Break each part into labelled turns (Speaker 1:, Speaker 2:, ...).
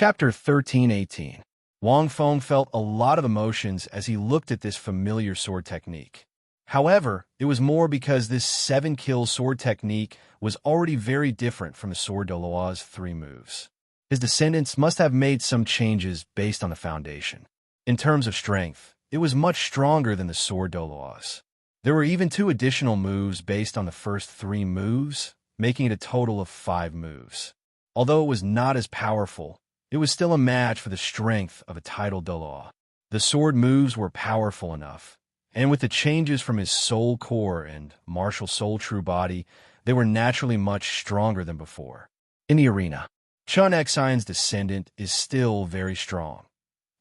Speaker 1: Chapter 13:18. Wang Feng felt a lot of emotions as he looked at this familiar sword technique. However, it was more because this 7-kill sword technique was already very different from the sword Douluo's 3 moves. His descendants must have made some changes based on the foundation. In terms of strength, it was much stronger than the sword Douluo's. There were even 2 additional moves based on the first 3 moves, making it a total of 5 moves. Although it was not as powerful, it was still a match for the strength of a titled Douluo. The sword moves were powerful enough, and with the changes from his soul core and martial soul true body, they were naturally much stronger than before. In the arena, Chun Xion's descendant is still very strong.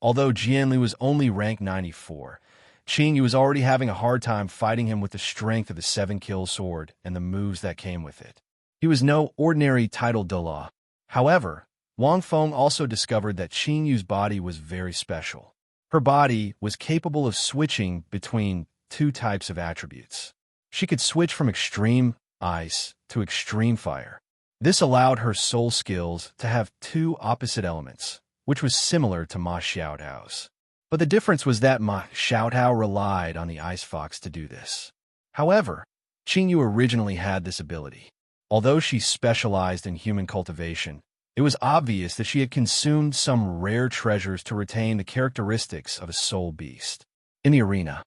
Speaker 1: Although Jianli was only rank 94, Qingyu was already having a hard time fighting him with the strength of the 7-kill sword and the moves that came with it. He was no ordinary titled Douluo. However, Wang Feng also discovered that Qingyu's body was very special. Her body was capable of switching between 2 types of attributes. She could switch from extreme ice to extreme fire. This allowed her soul skills to have 2 opposite elements, which was similar to Ma Xiaotao's. But the difference was that Ma Xiaotao relied on the ice fox to do this. However, Qingyu originally had this ability. Although she specialized in human cultivation, it was obvious that she had consumed some rare treasures to retain the characteristics of a soul beast. In the arena,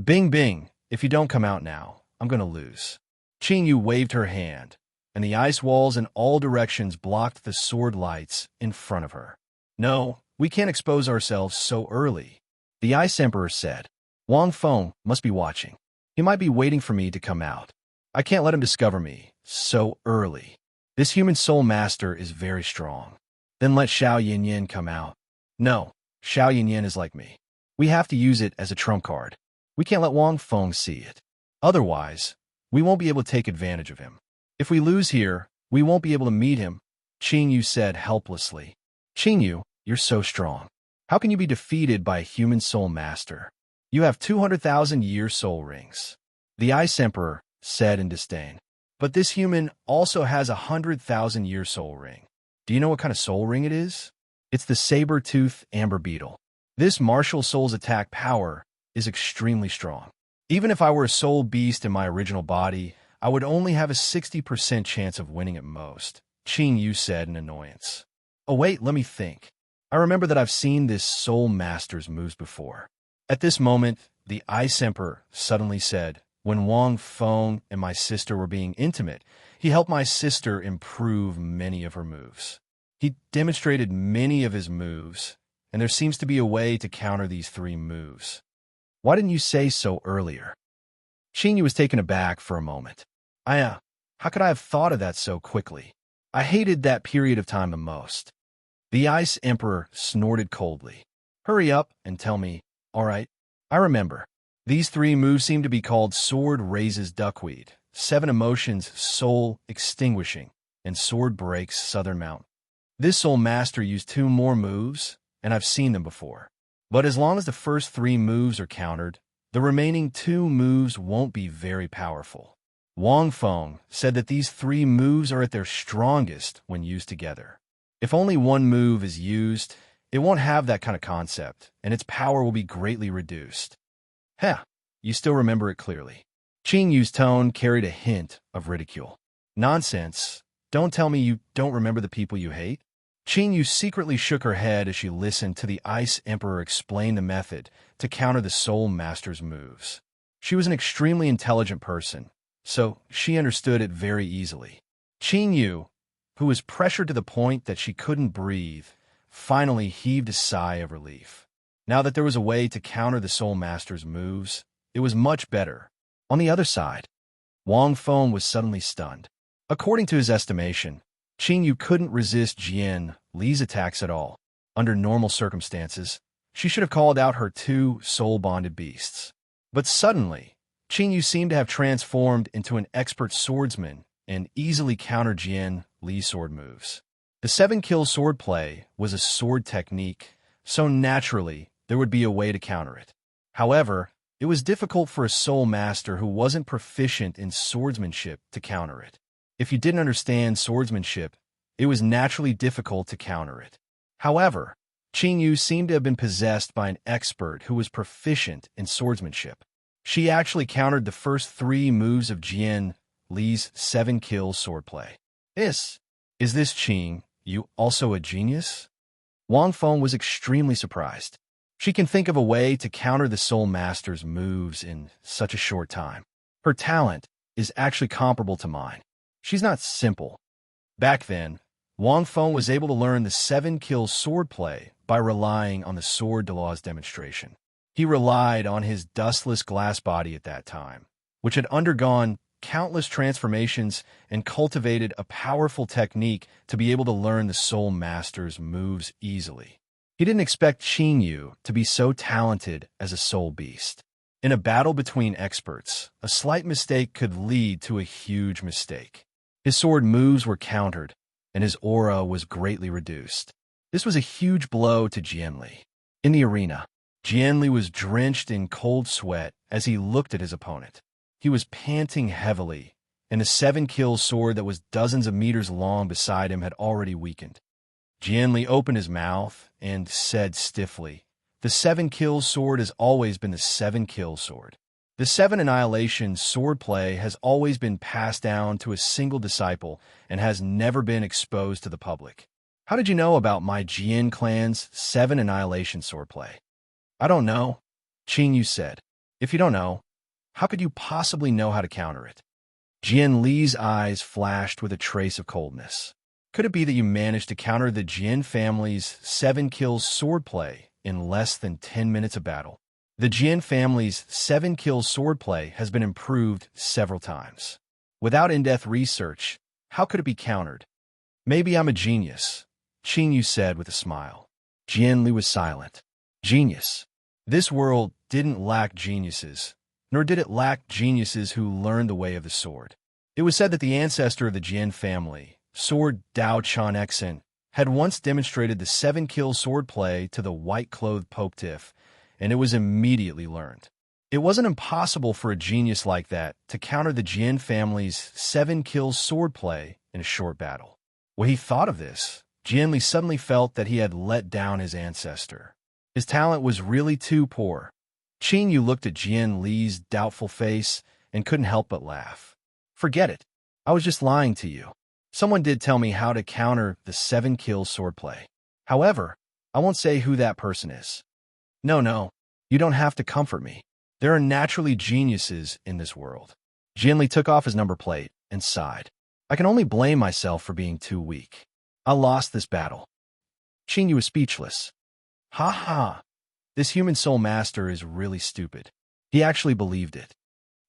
Speaker 1: Bing Bing, if you don't come out now, I'm going to lose. Qingyu waved her hand, and the ice walls in all directions blocked the sword lights in front of her. No, we can't expose ourselves so early, the Ice Emperor said. Wang Feng must be watching. He might be waiting for me to come out. I can't let him discover me so early. This human soul master is very strong. Then let Xiao Yinyin come out. No, Xiao Yinyin is like me. We have to use it as a trump card. We can't let Wang Feng see it. Otherwise, we won't be able to take advantage of him. If we lose here, we won't be able to meet him, Qingyu said helplessly. Qingyu, you're so strong. How can you be defeated by a human soul master? You have 200,000-year soul rings. The Ice Emperor said in disdain. But this human also has a 100,000-year soul ring. Do you know what kind of soul ring it is? It's the saber-tooth amber beetle. This martial soul's attack power is extremely strong. Even if I were a soul beast in my original body, I would only have a 60% chance of winning at most, Qingyu said in annoyance. Oh wait, let me think. I remember that I've seen this soul master's moves before. At this moment, the Ice Emperor suddenly said, when Wang Feng and my sister were being intimate, he helped my sister improve many of her moves. He demonstrated many of his moves, and there seems to be a way to counter these 3 moves. Why didn't you say so earlier? Qingyu was taken aback for a moment. How could I have thought of that so quickly? I hated that period of time the most. The Ice Emperor snorted coldly. Hurry up and tell me. All right, I remember. These 3 moves seem to be called Sword Raises Duckweed, 7 Emotions Soul Extinguishing, and Sword Breaks Southern Mountain. This soul master used 2 more moves, and I've seen them before. But as long as the first 3 moves are countered, the remaining 2 moves won't be very powerful. Wang Feng said that these 3 moves are at their strongest when used together. If only one move is used, it won't have that kind of concept, and its power will be greatly reduced. You still remember it clearly. Qingyu's tone carried a hint of ridicule. Nonsense. Don't tell me you don't remember the people you hate. Qingyu secretly shook her head as she listened to the Ice Emperor explain the method to counter the Soul Master's moves. She was an extremely intelligent person, so she understood it very easily. Qingyu, who was pressured to the point that she couldn't breathe, finally heaved a sigh of relief. Now that there was a way to counter the Soul Master's moves, it was much better. On the other side, Wang Feng was suddenly stunned. According to his estimation, Qingyu couldn't resist Jian Li's attacks at all. Under normal circumstances, she should have called out her 2 soul-bonded beasts. But suddenly, Qingyu seemed to have transformed into an expert swordsman and easily countered Jian Li's sword moves. The 7-kill sword play was a sword technique, so naturally, there would be a way to counter it. However, it was difficult for a soul master who wasn't proficient in swordsmanship to counter it. If you didn't understand swordsmanship, it was naturally difficult to counter it. However, Qing Yu seemed to have been possessed by an expert who was proficient in swordsmanship. She actually countered the first 3 moves of Jian Li's 7-kill swordplay. Is this Qing Yu also a genius? Wang Feng was extremely surprised. She can think of a way to counter the Soul Master's moves in such a short time. Her talent is actually comparable to mine. She's not simple. Back then, Wang Feng was able to learn the 7-kill swordplay by relying on the sword Daluo's demonstration. He relied on his dustless glass body at that time, which had undergone countless transformations and cultivated a powerful technique to be able to learn the Soul Master's moves easily. He didn't expect Qing Yu to be so talented as a soul beast. In a battle between experts, a slight mistake could lead to a huge mistake. His sword moves were countered, and his aura was greatly reduced. This was a huge blow to Jianli. In the arena, Jianli was drenched in cold sweat as he looked at his opponent. He was panting heavily, and the 7-kill sword that was dozens of meters long beside him had already weakened. Jianli opened his mouth and said stiffly, "The 7-kill sword has always been the 7-kill sword. The 7 annihilation swordplay has always been passed down to a single disciple and has never been exposed to the public. How did you know about my Jian clan's 7 annihilation swordplay?" "I don't know," Qing Yu said. "If you don't know, how could you possibly know how to counter it?" Jian Li's eyes flashed with a trace of coldness. "Could it be that you managed to counter the Jian family's 7-kill swordplay in less than 10 minutes of battle? The Jian family's 7-kill swordplay has been improved several times. Without in-depth research, how could it be countered?" "Maybe I'm a genius," Qing Yu said with a smile. Jian Li was silent. Genius. This world didn't lack geniuses, nor did it lack geniuses who learned the way of the sword. It was said that the ancestor of the Jian family, Sword Dao Chan Exen, had once demonstrated the 7-kill swordplay to the white-clothed Pope Tiff, and it was immediately learned. It wasn't impossible for a genius like that to counter the Jian family's 7-kill swordplay in a short battle. When he thought of this, Jianli suddenly felt that he had let down his ancestor. His talent was really too poor. Qing Yu looked at Jian Li's doubtful face and couldn't help but laugh. "Forget it. I was just lying to you. Someone did tell me how to counter the 7-kill swordplay. However, I won't say who that person is." No, you don't have to comfort me. There are naturally geniuses in this world." Jianli took off his number plate and sighed. "I can only blame myself for being too weak. I lost this battle." Qing Yu was speechless. "Ha ha! This human soul master is really stupid." He actually believed it.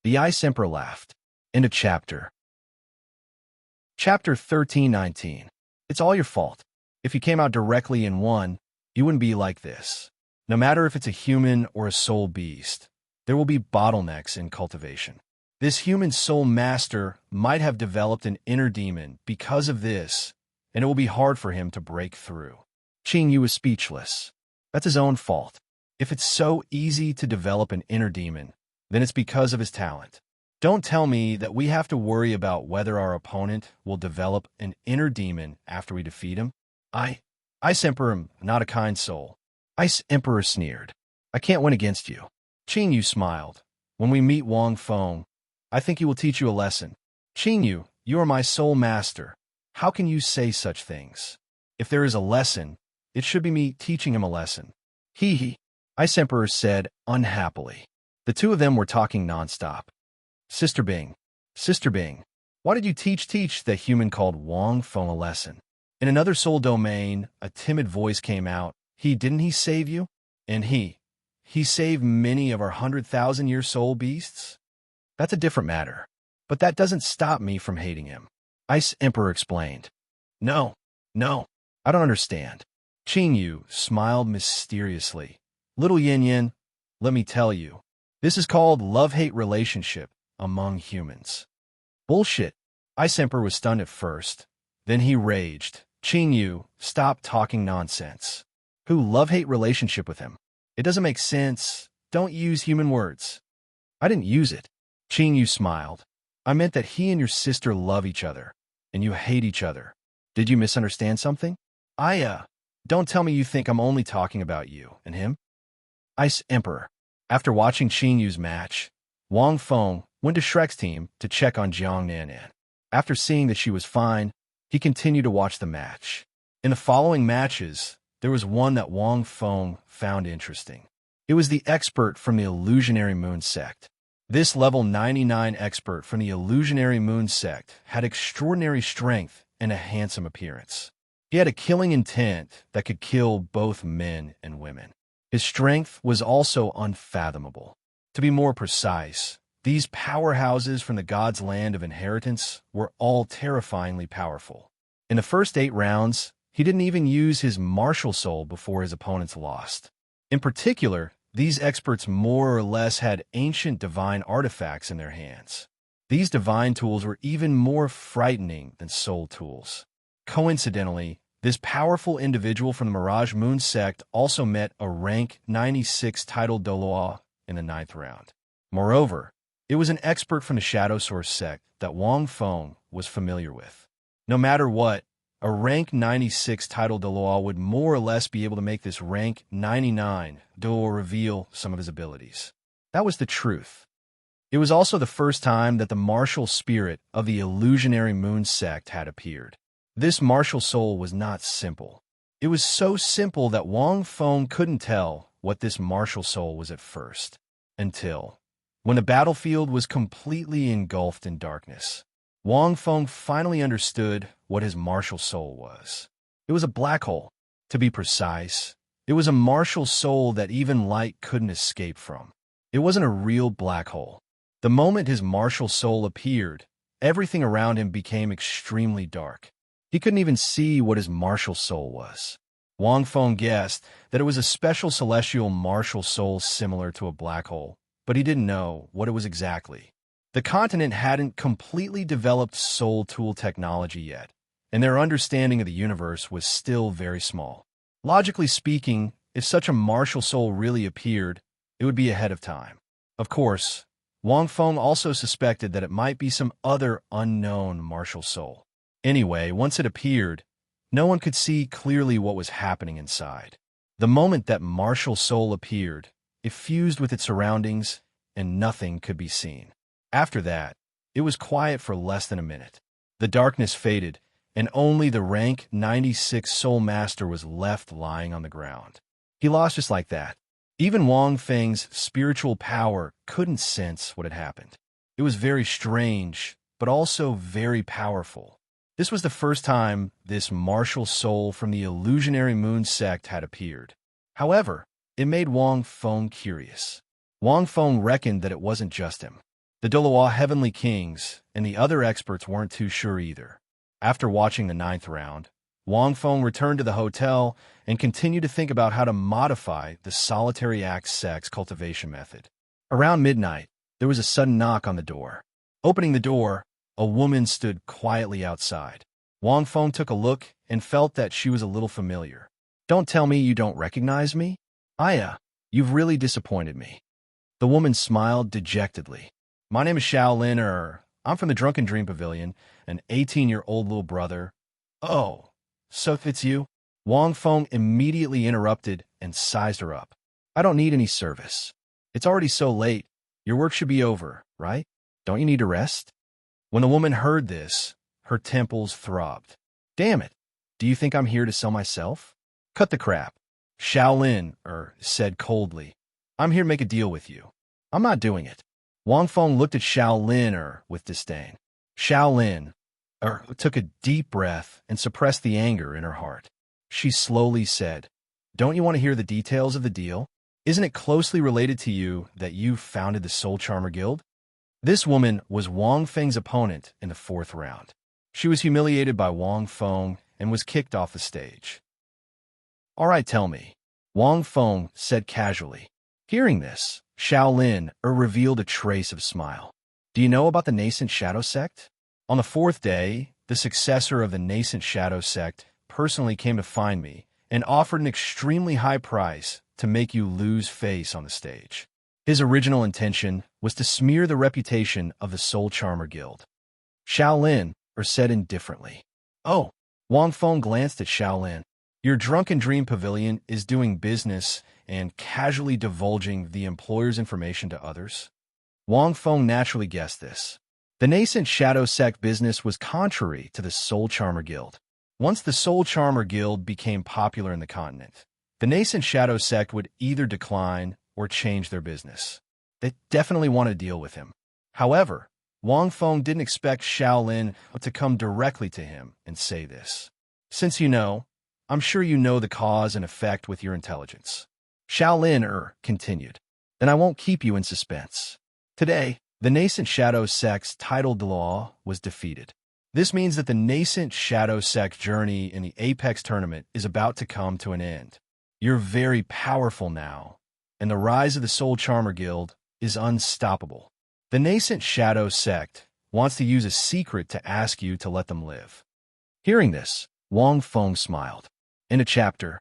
Speaker 1: The Ice Emperor laughed. End of chapter. Chapter 1319. It's all your fault. If you came out directly and won, you wouldn't be like this. No matter if it's a human or a soul beast, there will be bottlenecks in cultivation. This human soul master might have developed an inner demon because of this, and it will be hard for him to break through. Qing Yu was speechless. That's his own fault. If it's so easy to develop an inner demon, then it's because of his talent. Don't tell me that we have to worry about whether our opponent will develop an inner demon after we defeat him. Ice Emperor, am not a kind soul. Ice Emperor sneered. "I can't win against you." Qing Yu smiled. "When we meet Wang Feng, I think he will teach you a lesson." "Qing Yu, you are my soul master. How can you say such things? If there is a lesson, it should be me teaching him a lesson." He, Ice Emperor said unhappily. The two of them were talking nonstop. Sister Bing, why did you teach the human called Wang Feng a lesson?" In another soul domain, a timid voice came out. Didn't he save you? And he saved many of our 100,000-year soul beasts?" "That's a different matter. But that doesn't stop me from hating him," Ice Emperor explained. No, I don't understand." Qing Yu smiled mysteriously. "Little Yin Yin, let me tell you. This is called love-hate relationship among humans." "Bullshit." Ice Emperor was stunned at first. Then he raged. "Qing Yu, stop talking nonsense. Who love-hate relationship with him? It doesn't make sense. Don't use human words." "I didn't use it." Qing Yu smiled. "I meant that he and your sister love each other, and you hate each other. Did you misunderstand something?" Don't tell me you think I'm only talking about you and him? Ice Emperor. After watching Qin Yu's match, Wang Feng went to Shrek's team to check on Jiang Nanan. After seeing that she was fine, he continued to watch the match. In the following matches, there was one that Wang Feng found interesting. It was the expert from the Illusionary Moon sect. This level 99 expert from the Illusionary Moon sect had extraordinary strength and a handsome appearance. He had a killing intent that could kill both men and women. His strength was also unfathomable. To be more precise, these powerhouses from the god's land of inheritance were all terrifyingly powerful. In the first 8 rounds, he didn't even use his martial soul before his opponents lost. In particular, these experts more or less had ancient divine artifacts in their hands. These divine tools were even more frightening than soul tools. Coincidentally, this powerful individual from the Mirage Moon sect also met a rank 96 titled Douluo in the 9th round. Moreover, it was an expert from the Shadow Source sect that Wang Feng was familiar with. No matter what, a rank 96 titled Dalu would more or less be able to make this rank 99 Dalu reveal some of his abilities. That was the truth. It was also the first time that the martial spirit of the Illusionary Moon sect had appeared. This martial soul was not simple. It was so simple that Wang Feng couldn't tell what this martial soul was at first, until when the battlefield was completely engulfed in darkness. Wang Feng finally understood what his martial soul was. It was a black hole. To be precise, it was a martial soul that even light couldn't escape from. It wasn't a real black hole. The moment his martial soul appeared, everything around him became extremely dark. He couldn't even see what his martial soul was. Wang Feng guessed that it was a special celestial martial soul similar to a black hole, but he didn't know what it was exactly. The continent hadn't completely developed soul tool technology yet, and their understanding of the universe was still very small. Logically speaking, if such a martial soul really appeared, it would be ahead of time. Of course, Wang Feng also suspected that it might be some other unknown martial soul. Anyway, once it appeared, no one could see clearly what was happening inside. The moment that martial soul appeared, it fused with its surroundings, and nothing could be seen. After that, it was quiet for less than a minute. The darkness faded, and only the rank 96 Soul Master was left lying on the ground. He lost just like that. Even Wang Feng's spiritual power couldn't sense what had happened. It was very strange, but also very powerful. This was the first time this martial soul from the Illusionary Moon sect had appeared. However, it made Wang Feng curious. Wang Feng reckoned that it wasn't just him. The Douluo Heavenly Kings and the other experts weren't too sure either. After watching the 9th round, Wang Feng returned to the hotel and continued to think about how to modify the Solitary Axe Sect's cultivation method. Around midnight, there was a sudden knock on the door. Opening the door, a woman stood quietly outside. Wang Feng took a look and felt that she was a little familiar. "Don't tell me you don't recognize me? Aya, you've really disappointed me." The woman smiled dejectedly. "My name is Shaolin, I'm from the Drunken Dream Pavilion, an 18-year-old little brother." "Oh, so it's you?" Wang Feng immediately interrupted and sized her up. "I don't need any service. It's already so late. Your work should be over, right? Don't you need to rest?" When the woman heard this, her temples throbbed. "Damn it, do you think I'm here to sell myself?" "Cut the crap," Shaolin said coldly. "I'm here to make a deal with you." "I'm not doing it." Wang Feng looked at Shaolin with disdain. Shaolin took a deep breath and suppressed the anger in her heart. She slowly said, "Don't you want to hear the details of the deal? Isn't it closely related to you that you founded the Soul Charmer Guild?" This woman was Wang Feng's opponent in the 4th round. She was humiliated by Wang Feng and was kicked off the stage. "All right, tell me," Wang Feng said casually. Hearing this, Shaolin revealed a trace of smile. "Do you know about the nascent Shadow Sect?" On the 4th day, the successor of the nascent Shadow Sect personally came to find me and offered an extremely high price to make you lose face on the stage. His original intention was to smear the reputation of the Soul Charmer Guild. Shaolin said indifferently. "Oh," Wang Feng glanced at Shaolin. Your drunken dream pavilion is doing business and casually divulging the employer's information to others. Wang Feng naturally guessed this. The nascent shadow sect business was contrary to the Soul Charmer Guild. Once the Soul Charmer Guild became popular in the continent, the nascent shadow sect would either decline or change their business. They definitely want to deal with him. However, Wang Feng didn't expect Shaolin to come directly to him and say this. Since you know, I'm sure you know the cause and effect with your intelligence. Shaolin continued. Then I won't keep you in suspense. Today, the nascent shadow sect's title Douluo was defeated. This means that the nascent shadow sect journey in the Apex tournament is about to come to an end. You're very powerful now, and the rise of the Soul Charmer Guild is unstoppable. The nascent shadow sect wants to use a secret to ask you to let them live. Hearing this, Wang Feng smiled. In a chapter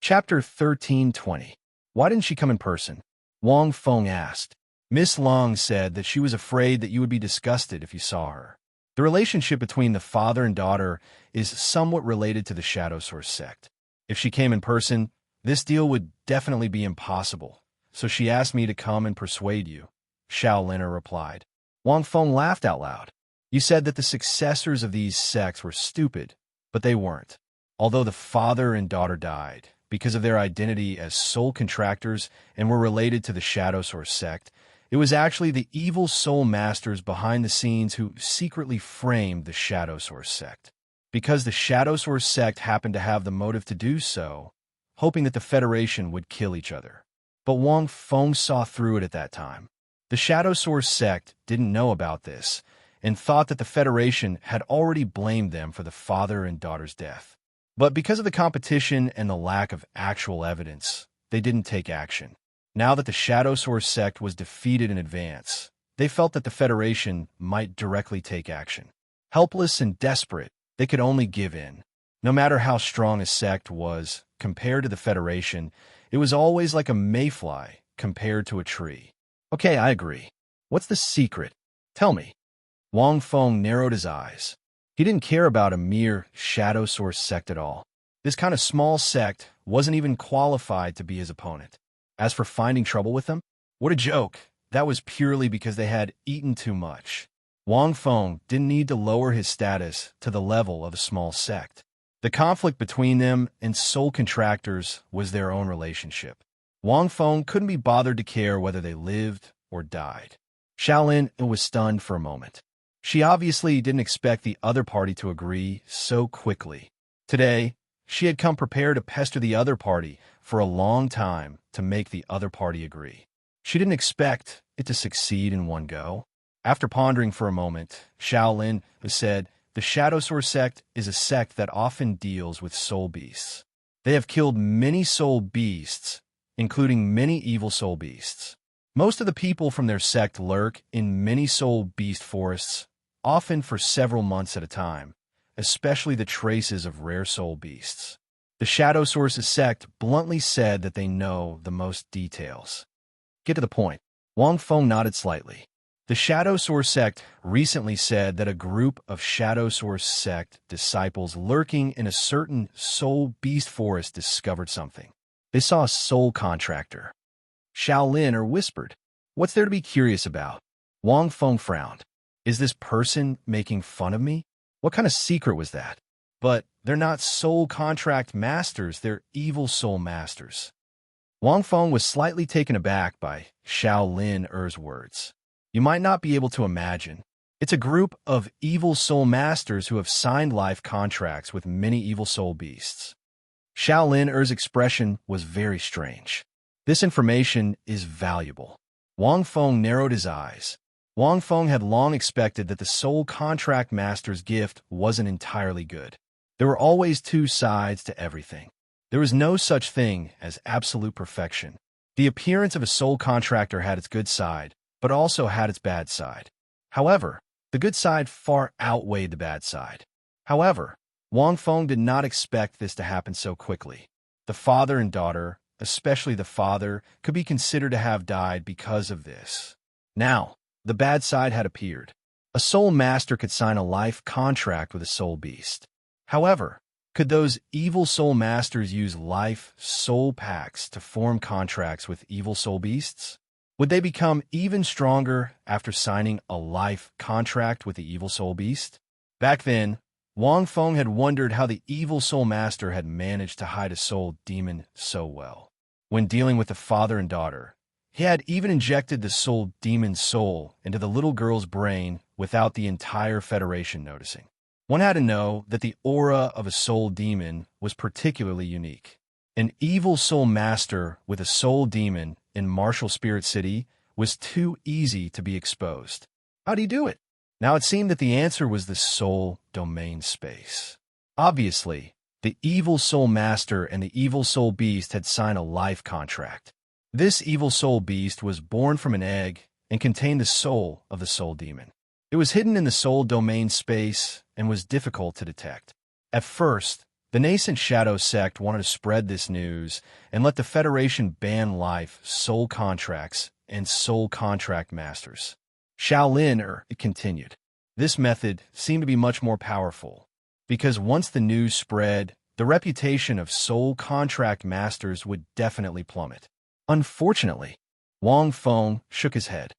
Speaker 1: 1320. Why didn't she come in person? Wang Feng asked. Miss Long said that she was afraid that you would be disgusted if you saw her. The relationship between the father and daughter is somewhat related to the Shadow Source sect. If she came in person, this deal would definitely be impossible, so she asked me to come and persuade you, Shaoliner replied. Wang Feng laughed out loud. You said that the successors of these sects were stupid, but they weren't. Although the father and daughter died because of their identity as soul contractors and were related to the Shadow Source sect, it was actually the evil soul masters behind the scenes who secretly framed the Shadow Source sect. Because the Shadow Source sect happened to have the motive to do so, hoping that the Federation would kill each other. But Wang Feng saw through it at that time. The Shadow Source sect didn't know about this and thought that the Federation had already blamed them for the father and daughter's death. But because of the competition and the lack of actual evidence, they didn't take action. Now that the Shadow Source sect was defeated in advance, they felt that the Federation might directly take action. Helpless and desperate, they could only give in. No matter how strong a sect was, compared to the Federation, it was always like a mayfly compared to a tree. Okay, I agree. What's the secret? Tell me. Wang Feng narrowed his eyes. He didn't care about a mere Shadow Source sect at all. This kind of small sect wasn't even qualified to be his opponent. As for finding trouble with them, what a joke. That was purely because they had eaten too much. Wang Feng didn't need to lower his status to the level of a small sect. The conflict between them and soul contractors was their own relationship. Wang Feng couldn't be bothered to care whether they lived or died. Shaolin was stunned for a moment. She obviously didn't expect the other party to agree so quickly. Today, she had come prepared to pester the other party for a long time to make the other party agree. She didn't expect it to succeed in one go. After pondering for a moment, Shaolin said, the Shadow Source sect is a sect that often deals with soul beasts. They have killed many soul beasts, including many evil soul beasts. Most of the people from their sect lurk in many soul beast forests, often for several months at a time, especially the traces of rare soul beasts. The Shadow Source sect bluntly said that they know the most details. Get to the point. Wang Feng nodded slightly. The Shadow Source sect recently said that a group of Shadow Source sect disciples lurking in a certain soul beast forest discovered something. They saw a soul contractor. Shaolin whispered, "What's there to be curious about?" Wang Feng frowned. Is this person making fun of me? What kind of secret was that? But they're not soul contract masters, they're evil soul masters. Wang Feng was slightly taken aback by Shaolin words. You might not be able to imagine. It's a group of evil soul masters who have signed life contracts with many evil soul beasts. Shaolin expression was very strange. This information is valuable. Wang Feng narrowed his eyes. Wang Feng had long expected that the soul contract master's gift wasn't entirely good. There were always two sides to everything. There was no such thing as absolute perfection. The appearance of a soul contractor had its good side, but also had its bad side. However, the good side far outweighed the bad side. However, Wang Feng did not expect this to happen so quickly. The father and daughter, especially the father, could be considered to have died because of this. Now, the bad side had appeared. A soul master could sign a life contract with a soul beast. However, Could those evil soul masters use life soul pacts to form contracts with evil soul beasts? Would they become even stronger after signing a life contract with the evil soul beast? Back then, Wang Feng had wondered how the evil soul master had managed to hide a soul demon so well. When dealing with the father and daughter, he had even injected the soul demon's soul into the little girl's brain without the entire Federation noticing. One had to know that the aura of a soul demon was particularly unique. An evil soul master with a soul demon in Martial Spirit City was too easy to be exposed. How'd he do it? Now it seemed that the answer was the soul domain space. Obviously, the evil soul master and the evil soul beast had signed a life contract. This evil soul beast was born from an egg and contained the soul of the soul demon. It was hidden in the soul domain space and was difficult to detect. At first, the nascent Shadow sect wanted to spread this news and let the Federation ban life soul contracts and soul contract masters. Shaolin, it continued. This method seemed to be much more powerful, because once the news spread, the reputation of soul contract masters would definitely plummet. Unfortunately, Wang Feng shook his head.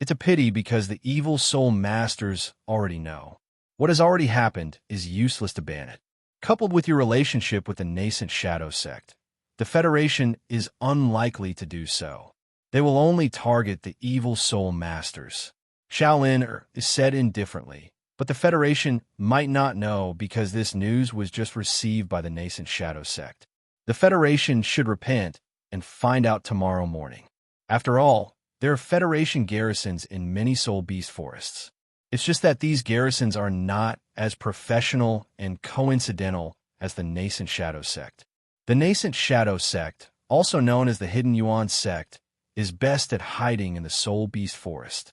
Speaker 1: It's a pity because the evil soul masters already know. What has already happened is useless to ban it. Coupled with your relationship with the nascent Shadow sect, the Federation is unlikely to do so. They will only target the evil soul masters. Shaolin is said indifferently, but the Federation might not know because this news was just received by the nascent Shadow sect. The Federation should repent and find out tomorrow morning. After all, there are Federation garrisons in many soul beast forests. It's just that these garrisons are not as professional and coincidental as the nascent Shadow sect. The nascent Shadow sect, also known as the Hidden Yuan sect, is best at hiding in the soul beast forest.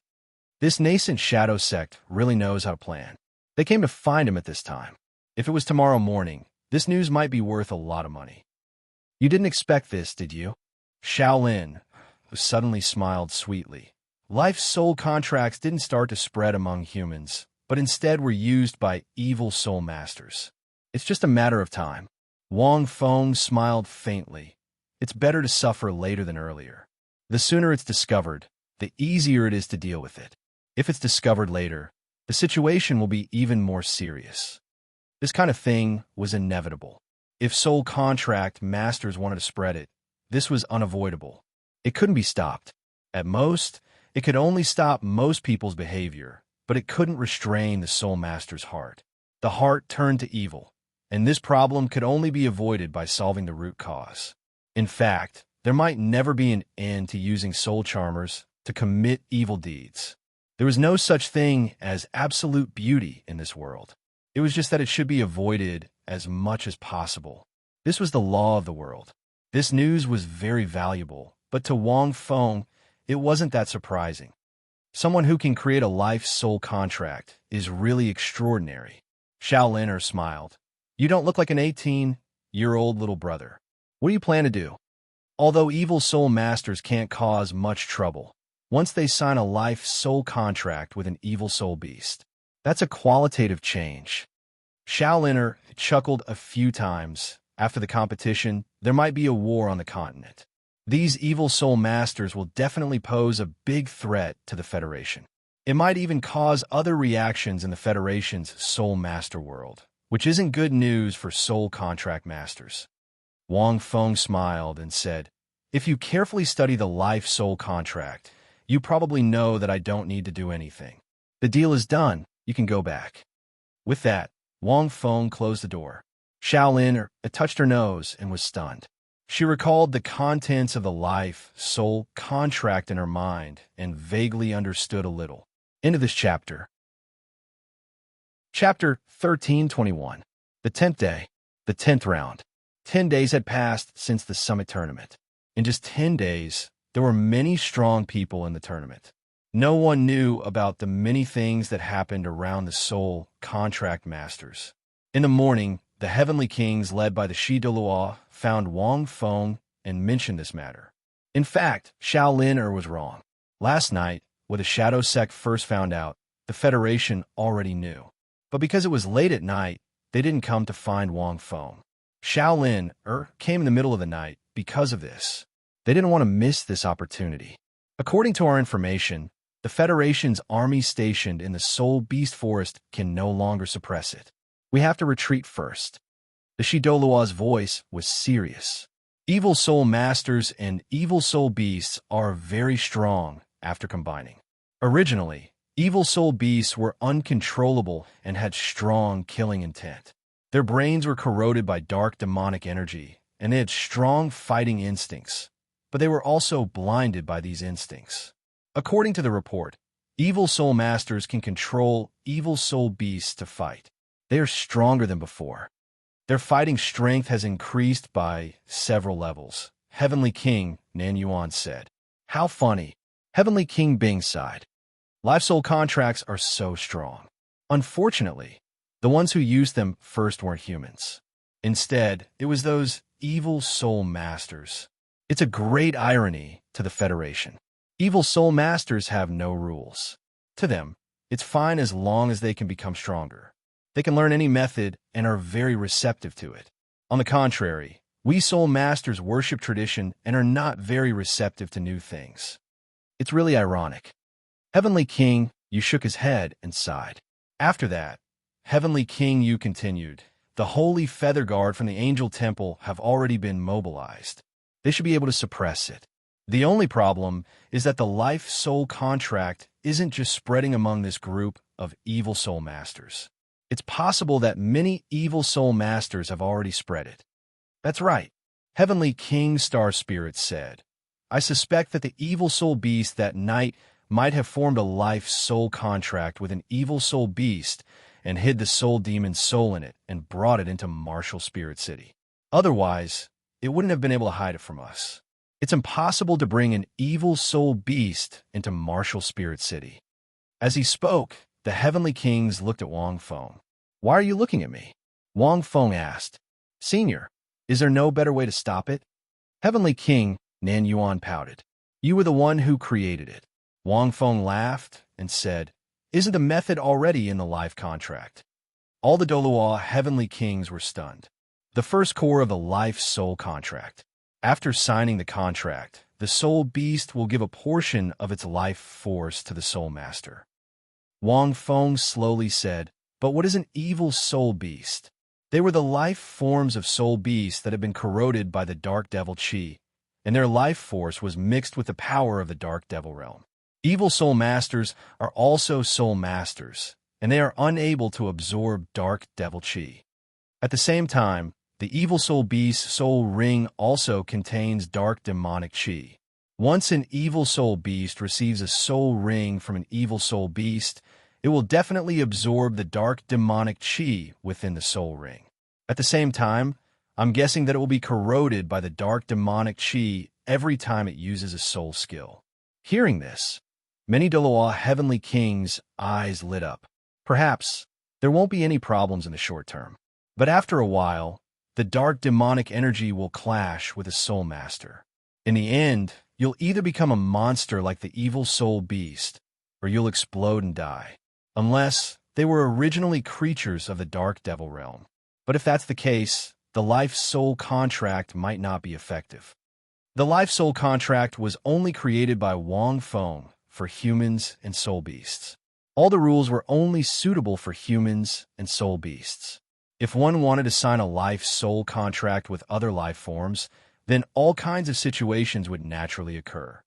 Speaker 1: This nascent Shadow sect really knows how to plan. They came to find him at this time. If it was tomorrow morning, this news might be worth a lot of money. You didn't expect this, did you? Shaolin suddenly smiled sweetly. Life's soul contracts didn't start to spread among humans, but instead were used by evil soul masters. It's just a matter of time. Wang Feng smiled faintly. It's better to suffer later than earlier. The sooner it's discovered, the easier it is to deal with it. If it's discovered later, the situation will be even more serious. This kind of thing was inevitable. If soul contract masters wanted to spread it, this was unavoidable. It couldn't be stopped. At most, it could only stop most people's behavior, but it couldn't restrain the soul master's heart. The heart turned to evil, and this problem could only be avoided by solving the root cause. In fact, there might never be an end to using soul charmers to commit evil deeds. There was no such thing as absolute beauty in this world. It was just that it should be avoided as much as possible. This was the law of the world. This news was very valuable, but to Wang Feng, it wasn't that surprising. Someone who can create a life soul contract is really extraordinary. Shaolin smiled. You don't look like an 18-year-old little brother. What do you plan to do? Although evil soul masters can't cause much trouble, once they sign a life soul contract with an evil soul beast, that's a qualitative change. Shaolin chuckled a few times. After the competition, there might be a war on the continent. These evil soul masters will definitely pose a big threat to the Federation. It might even cause other reactions in the Federation's soul master world, which isn't good news for soul contract masters. Wang Feng smiled and said, If you carefully study the life soul contract, you probably know that I don't need to do anything. The deal is done. You can go back. With that, Wang Feng closed the door. Shaolin touched her nose and was stunned. She recalled the contents of the life soul contract in her mind and vaguely understood a little. End of this chapter. Chapter 1321. The 10th day. The 10th round. 10 days had passed since the summit tournament. In just 10 days, there were many strong people in the tournament. No one knew about the many things that happened around the soul contract masters. In the morning, the Heavenly Kings, led by the Douluo, found Wang Feng and mentioned this matter. In fact, Shaolin was wrong. Last night, when the Shadow sect first found out, the Federation already knew. But because it was late at night, they didn't come to find Wang Feng. Shaolin came in the middle of the night because of this. They didn't want to miss this opportunity. According to our information, the Federation's army stationed in the Soul Beast Forest can no longer suppress it. We have to retreat first. The Douluo's voice was serious. Evil Soul Masters and Evil Soul Beasts are very strong after combining. Originally, Evil Soul Beasts were uncontrollable and had strong killing intent. Their brains were corroded by dark demonic energy, and they had strong fighting instincts, but they were also blinded by these instincts. According to the report, Evil Soul Masters can control Evil Soul Beasts to fight. They are stronger than before. Their fighting strength has increased by several levels, Heavenly King Nan Yuan said. How funny. Heavenly King Bing sighed. Life soul contracts are so strong. Unfortunately, the ones who used them first weren't humans. Instead, it was those Evil Soul Masters. It's a great irony to the Federation. Evil Soul Masters have no rules. To them, it's fine as long as they can become stronger. They can learn any method and are very receptive to it. On the contrary, we Soul Masters worship tradition and are not very receptive to new things. It's really ironic. Heavenly King, you shook his head and sighed. After that, Heavenly King, you continued, the Holy Feather Guard from the Angel Temple have already been mobilized. They should be able to suppress it. The only problem is that the Life Soul contract isn't just spreading among this group of Evil Soul Masters. It's possible that many Evil Soul Masters have already spread it. That's right, Heavenly King Star Spirit said. I suspect that the Evil Soul Beast that night might have formed a Life Soul contract with an Evil Soul Beast and hid the Soul Demon's soul in it and brought it into Martial Spirit City. Otherwise, it wouldn't have been able to hide it from us. It's impossible to bring an Evil Soul Beast into Martial Spirit City. As he spoke, the Heavenly Kings looked at Wang Feng. Why are you looking at me? Wang Feng asked. Senior, is there no better way to stop it? Heavenly King Nan Yuan pouted. You were the one who created it. Wang Feng laughed and said, isn't the method already in the life contract? All the Douluo Heavenly Kings were stunned. The first core of the Life Soul contract. After signing the contract, the Soul Beast will give a portion of its life force to the Soul Master. Wang Feng slowly said, but what is an Evil Soul Beast? They were the life forms of Soul Beasts that had been corroded by the Dark Devil Chi, and their life force was mixed with the power of the Dark Devil realm. Evil Soul Masters are also Soul Masters, and they are unable to absorb Dark Devil Chi. At the same time, the Evil Soul Beast's Soul Ring also contains Dark Demonic Chi. Once an Evil Soul Beast receives a Soul Ring from an Evil Soul Beast, it will definitely absorb the Dark Demonic Chi within the Soul Ring. At the same time, I'm guessing that it will be corroded by the Dark Demonic Chi every time it uses a Soul skill. Hearing this, many Douluo Heavenly Kings' eyes lit up. Perhaps there won't be any problems in the short term. But after a while, the dark demonic energy will clash with a Soul Master. In the end, you'll either become a monster like the Evil Soul Beast, or you'll explode and die. Unless they were originally creatures of the Dark Devil realm. But if that's the case, the Life Soul contract might not be effective. The Life Soul contract was only created by Wang Feng for humans and soul beasts. All the rules were only suitable for humans and soul beasts. If one wanted to sign a life soul contract with other life forms, then all kinds of situations would naturally occur.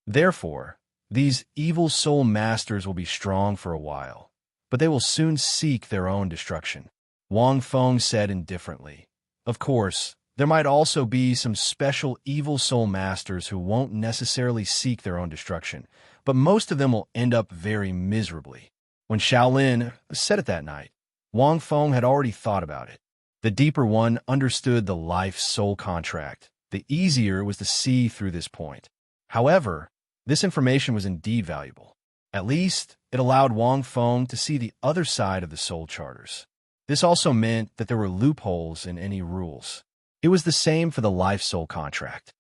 Speaker 1: Therefore, these Evil Soul Masters will be strong for a while, but they will soon seek their own destruction. Wang Feng said indifferently. Of course, there might also be some special Evil Soul Masters who won't necessarily seek their own destruction, but most of them will end up very miserably. When Shaolin said it that night, Wang Feng had already thought about it. The deeper one understood the life soul contract. The easier it was to see through this point. However, this information was indeed valuable. At least, it allowed Wang Feng to see the other side of the soul charters. This also meant that there were loopholes in any rules. It was the same for the life soul contract.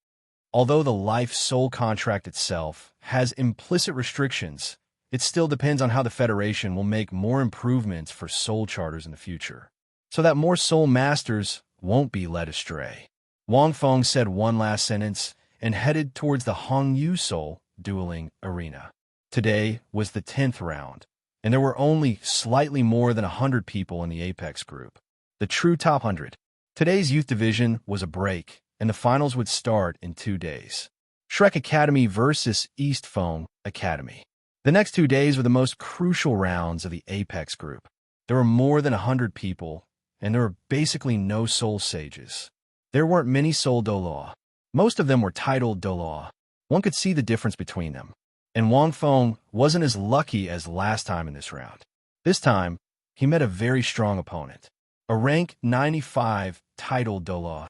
Speaker 1: Although the life soul contract itself has implicit restrictions, it still depends on how the Federation will make more improvements for soul charters in the future. so that more soul masters won't be led astray. Wang Feng said one last sentence and headed towards the Hongyu Soul dueling arena. Today was the 10th round, and there were only slightly more than 100 people in the Apex group. The true top 100. Today's youth division was a break, and the finals would start in 2 days. Shrek Academy versus East Feng Academy. The next 2 days were the most crucial rounds of the Apex group. There were more than 100 people, and there were basically no soul sages. There weren't many soul Douluo. Most of them were titled Douluo. One could see the difference between them. And Wang Feng wasn't as lucky as last time in this round. This time, he met a very strong opponent, a rank 95 titled Douluo.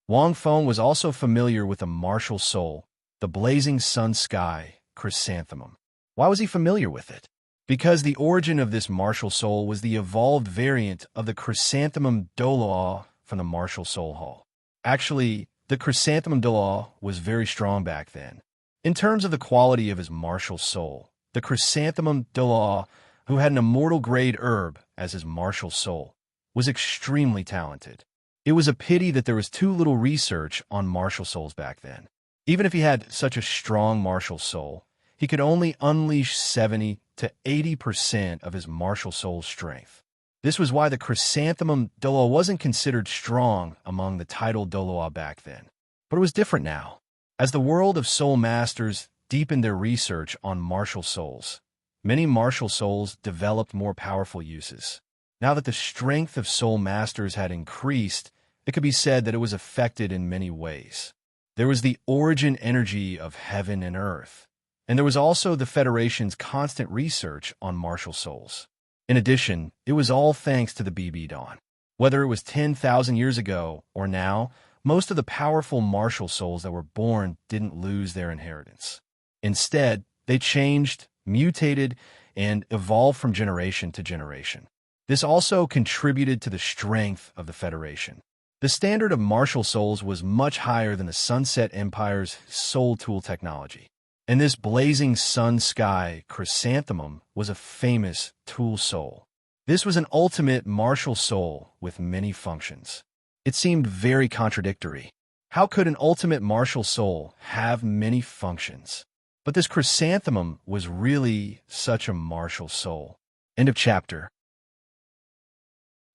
Speaker 1: Wang Feng was also familiar with the martial soul, the blazing sun sky chrysanthemum. Why was he familiar with it? Because the origin of this martial soul was the evolved variant of the chrysanthemum Douluo from the martial soul hall. Actually, the chrysanthemum Douluo was very strong back then. In terms of the quality of his martial soul, the chrysanthemum Douluo, who had an immortal grade herb as his martial soul, was extremely talented. It was a pity that there was too little research on martial souls back then. Even if he had such a strong martial soul, he could only unleash 70 to 80% of his martial soul's strength. This was why the chrysanthemum Douluo wasn't considered strong among the titled Douluo back then. But it was different now. As the world of soul masters deepened their research on martial souls, many martial souls developed more powerful uses. Now that the strength of soul masters had increased, it could be said that it was affected in many ways. There was the origin energy of heaven and earth, and there was also the Federation's constant research on martial souls. In addition, it was all thanks to the BB Dawn. Whether it was 10,000 years ago or now, most of the powerful martial souls that were born didn't lose their inheritance. Instead, they changed, mutated, and evolved from generation to generation. This also contributed to the strength of the Federation. The standard of martial souls was much higher than the Sunset Empire's soul tool technology. And this blazing sun sky chrysanthemum was a famous tool soul. This was an ultimate martial soul with many functions. It seemed very contradictory. How could an ultimate martial soul have many functions? But this chrysanthemum was really such a martial soul. End of chapter.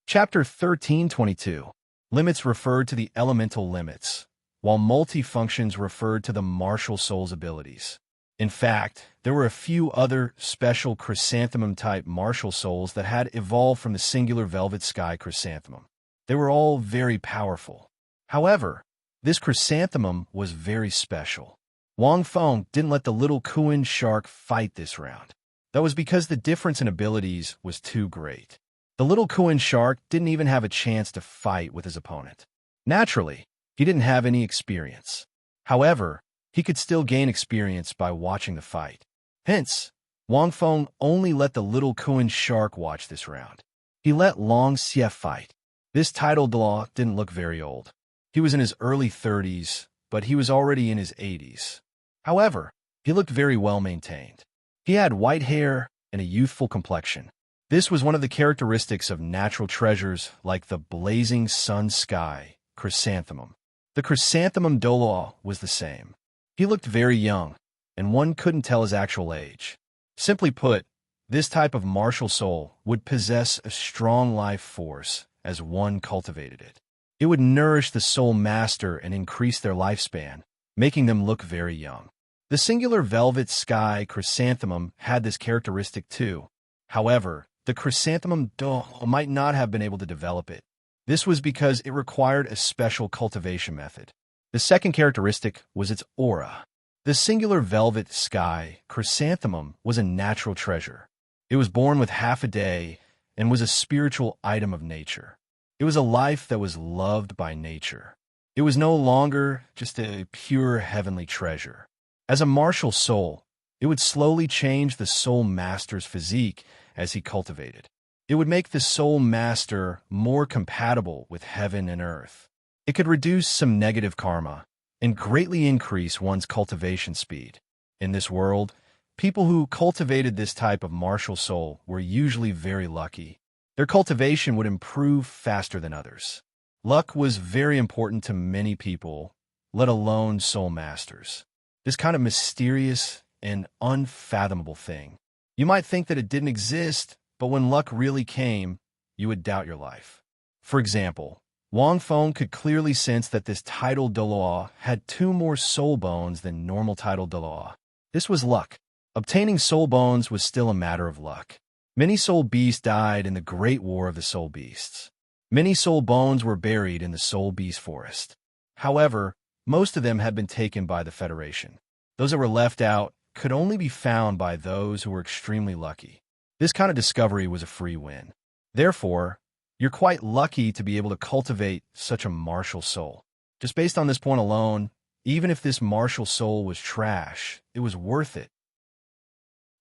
Speaker 1: Chapter 1322. Limits referred to the elemental limits, while multifunctions referred to the martial soul's abilities. In fact, there were a few other special chrysanthemum-type martial souls that had evolved from the singular velvet sky chrysanthemum. They were all very powerful. However, this chrysanthemum was very special. Wang Feng didn't let the little Kuan shark fight this round. That was because the difference in abilities was too great. The little Kuan shark didn't even have a chance to fight with his opponent. Naturally, he didn't have any experience. However, he could still gain experience by watching the fight. Hence, Wang Feng only let the little Kuan shark watch this round. He let Long Xie fight. This titled Douluo didn't look very old. He was in his early 30s, but he was already in his 80s. However, he looked very well maintained. He had white hair and a youthful complexion. This was one of the characteristics of natural treasures like the blazing sun sky chrysanthemum. The chrysanthemum Douluo was the same. He looked very young, and one couldn't tell his actual age. Simply put, this type of martial soul would possess a strong life force as one cultivated it. It would nourish the soul master and increase their lifespan, making them look very young. The singular velvet sky chrysanthemum had this characteristic too. However, the chrysanthemum Douluo might not have been able to develop it. This was because it required a special cultivation method. The second characteristic was its aura. The singular velvet sky chrysanthemum was a natural treasure. It was born with half a day and was a spiritual item of nature. It was a life that was loved by nature. It was no longer just a pure heavenly treasure. As a martial soul, it would slowly change the soul master's physique as he cultivated. It would make the soul master more compatible with heaven and earth. It could reduce some negative karma and greatly increase one's cultivation speed. In this world, people who cultivated this type of martial soul were usually very lucky. their cultivation would improve faster than others. Luck was very important to many people, let alone soul masters. This kind of mysterious and unfathomable thing. You might think that it didn't exist, but when luck really came, you would doubt your life. For example, Wang Feng could clearly sense that this tidal Douluo had 2 more soul bones than normal tidal Douluo. This was luck. Obtaining soul bones was still a matter of luck. Many soul beasts died in the Great War of the Soul Beasts. Many soul bones were buried in the Soul Beast Forest. However, most of them had been taken by the Federation. Those that were left out could only be found by those who were extremely lucky. This kind of discovery was a free win. Therefore, you're quite lucky to be able to cultivate such a martial soul. Just based on this point alone, even if this martial soul was trash, it was worth it.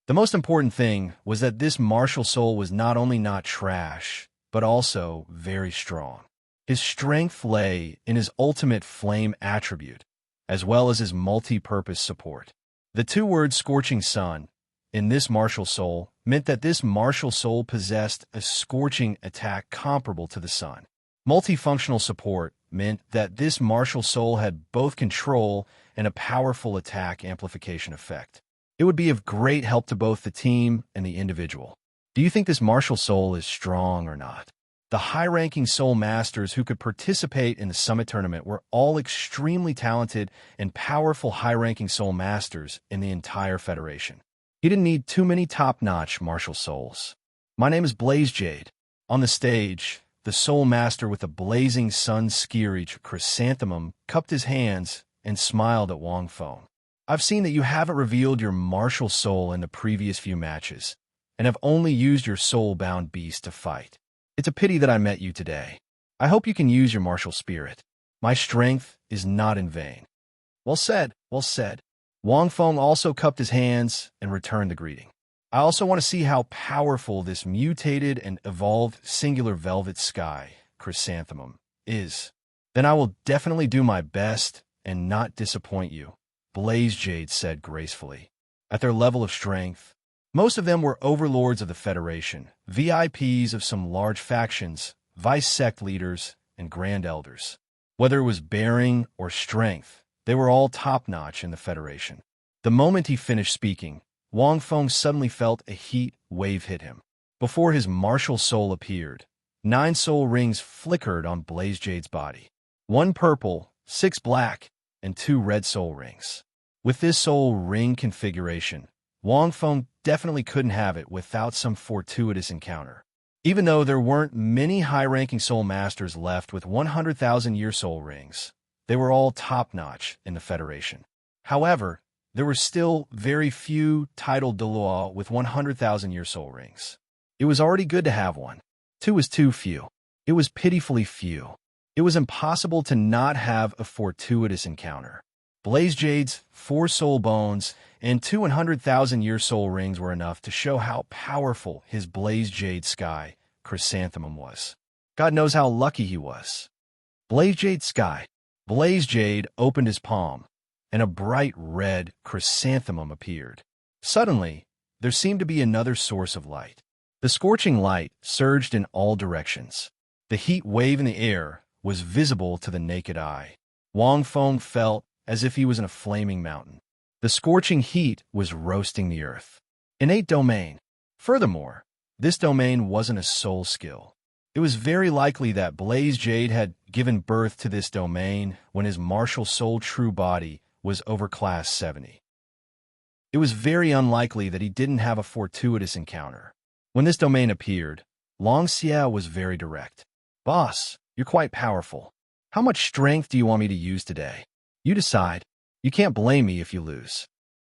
Speaker 1: The most important thing was that this martial soul was not only not trash, but also very strong. His strength lay in his ultimate flame attribute, as well as his multi-purpose support. The 2 words scorching sun in this martial soul meant that this martial soul possessed a scorching attack comparable to the sun. Multifunctional support meant that this martial soul had both control and a powerful attack amplification effect. It would be of great help to both the team and the individual. Do you think this martial soul is strong or not? The high-ranking soul masters who could participate in the summit tournament were all extremely talented and powerful high-ranking soul masters in the entire Federation. He didn't need too many top-notch martial souls. My name is Blaze Jade. On the stage, the soul master with the blazing sun skier chrysanthemum cupped his hands and smiled at Wang Feng. I've seen that you haven't revealed your martial soul in the previous few matches, and have only used your soul-bound beast to fight. It's a pity that I met you today. I hope you can use your martial spirit. My strength is not in vain. Well said, well said. Wang Feng also cupped his hands and returned the greeting. I also want to see how powerful this mutated and evolved singular velvet sky, chrysanthemum, is. Then I will definitely do my best and not disappoint you, Blaze Jade said gracefully. At their level of strength, most of them were overlords of the Federation, VIPs of some large factions, vice sect leaders, and grand elders. Whether it was bearing or strength, they were all top-notch in the Federation. The moment he finished speaking, Wang Feng suddenly felt a heat wave hit him. Before his martial soul appeared, 9 soul rings flickered on Blaze Jade's body. 1 purple, 6 black, and 2 red soul rings. With this soul ring configuration, Wang Feng definitely couldn't have it without some fortuitous encounter. Even though there weren't many high-ranking soul masters left with 100,000-year soul rings, they were all top-notch in the Federation. However, there were still very few titled Douluo with 100,000-year soul rings. It was already good to have one. 2 was too few. It was pitifully few. It was impossible to not have a fortuitous encounter. Blaze Jade's 4 soul bones and 2 100,000-year soul rings were enough to show how powerful his Blaze Jade Sky chrysanthemum was. God knows how lucky he was. Blaze Jade Sky. Blaze Jade opened his palm, and a bright red chrysanthemum appeared. Suddenly, there seemed to be another source of light. The scorching light surged in all directions. The heat wave in the air was visible to the naked eye. Wang Feng felt as if he was in a flaming mountain. The scorching heat was roasting the earth. Innate domain. Furthermore, this domain wasn't a soul skill. It was very likely that Blaze Jade had given birth to this domain when his martial soul true body was over class 70. It was very unlikely that he didn't have a fortuitous encounter. When this domain appeared, Long Xia was very direct. Boss, you're quite powerful. How much strength do you want me to use today? You decide. You can't blame me if you lose.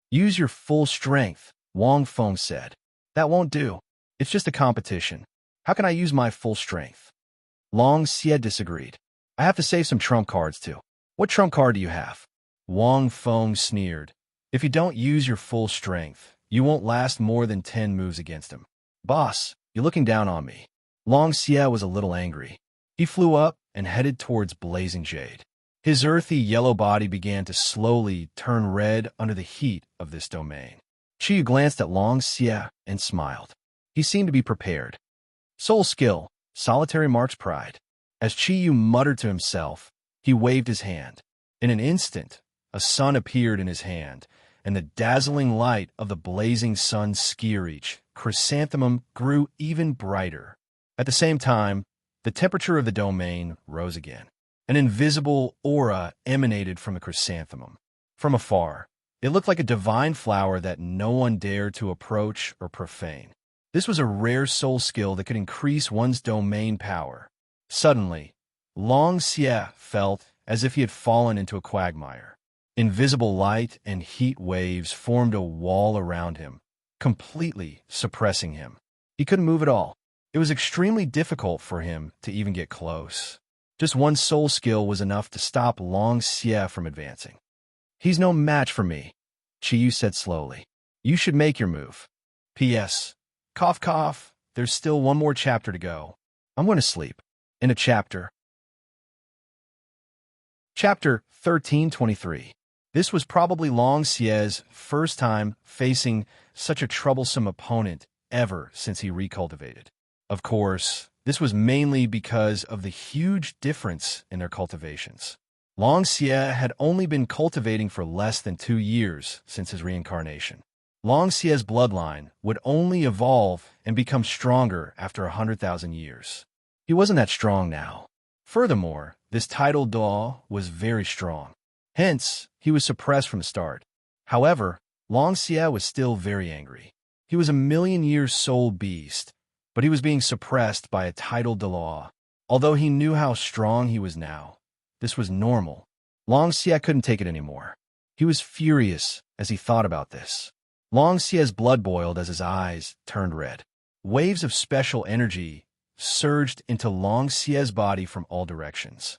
Speaker 1: Use your full strength, Wang Feng said. That won't do. It's just a competition. How can I use my full strength? Long Xia disagreed. I have to save some trump cards too. What trump card do you have? Wang Feng sneered. If you don't use your full strength, you won't last more than 10 moves against him. Boss, you're looking down on me. Long Xia was a little angry. He flew up and headed towards Blazing Jade. His earthy yellow body began to slowly turn red under the heat of this domain. Chiyu glanced at Long Xia and smiled. He seemed to be prepared. Soul skill, solitary marks pride. As Chi-Yu muttered to himself, he waved his hand. In an instant, a sun appeared in his hand, and the dazzling light of the blazing sun's ski-reach chrysanthemum grew even brighter. At the same time, the temperature of the domain rose again. An invisible aura emanated from the chrysanthemum. From afar, it looked like a divine flower that no one dared to approach or profane. This was a rare soul skill that could increase one's domain power. Suddenly, Long Xie felt as if he had fallen into a quagmire. Invisible light and heat waves formed a wall around him, completely suppressing him. He couldn't move at all. It was extremely difficult for him to even get close. Just one soul skill was enough to stop Long Xie from advancing. "He's no match for me," Chi-Yu said slowly. "You should make your move. P.S. Cough cough, there's still one more chapter to go. I'm going to sleep." In a chapter. Chapter 1323. This was probably Long Xie's first time facing such a troublesome opponent ever since he recultivated. Of course, this was mainly because of the huge difference in their cultivations. Long Xie had only been cultivating for less than 2 years since his reincarnation. Long Xie's bloodline would only evolve and become stronger after 100,000 years. He wasn't that strong now. Furthermore, this tidal Dalu was very strong. Hence, he was suppressed from the start. However, Long Xie was still very angry. He was a million-year soul beast, but he was being suppressed by a tidal Dalu. Although he knew how strong he was now, this was normal. Long Xie couldn't take it anymore. He was furious as he thought about this. Long Xie's blood boiled as his eyes turned red. Waves of special energy surged into Long Xie's body from all directions.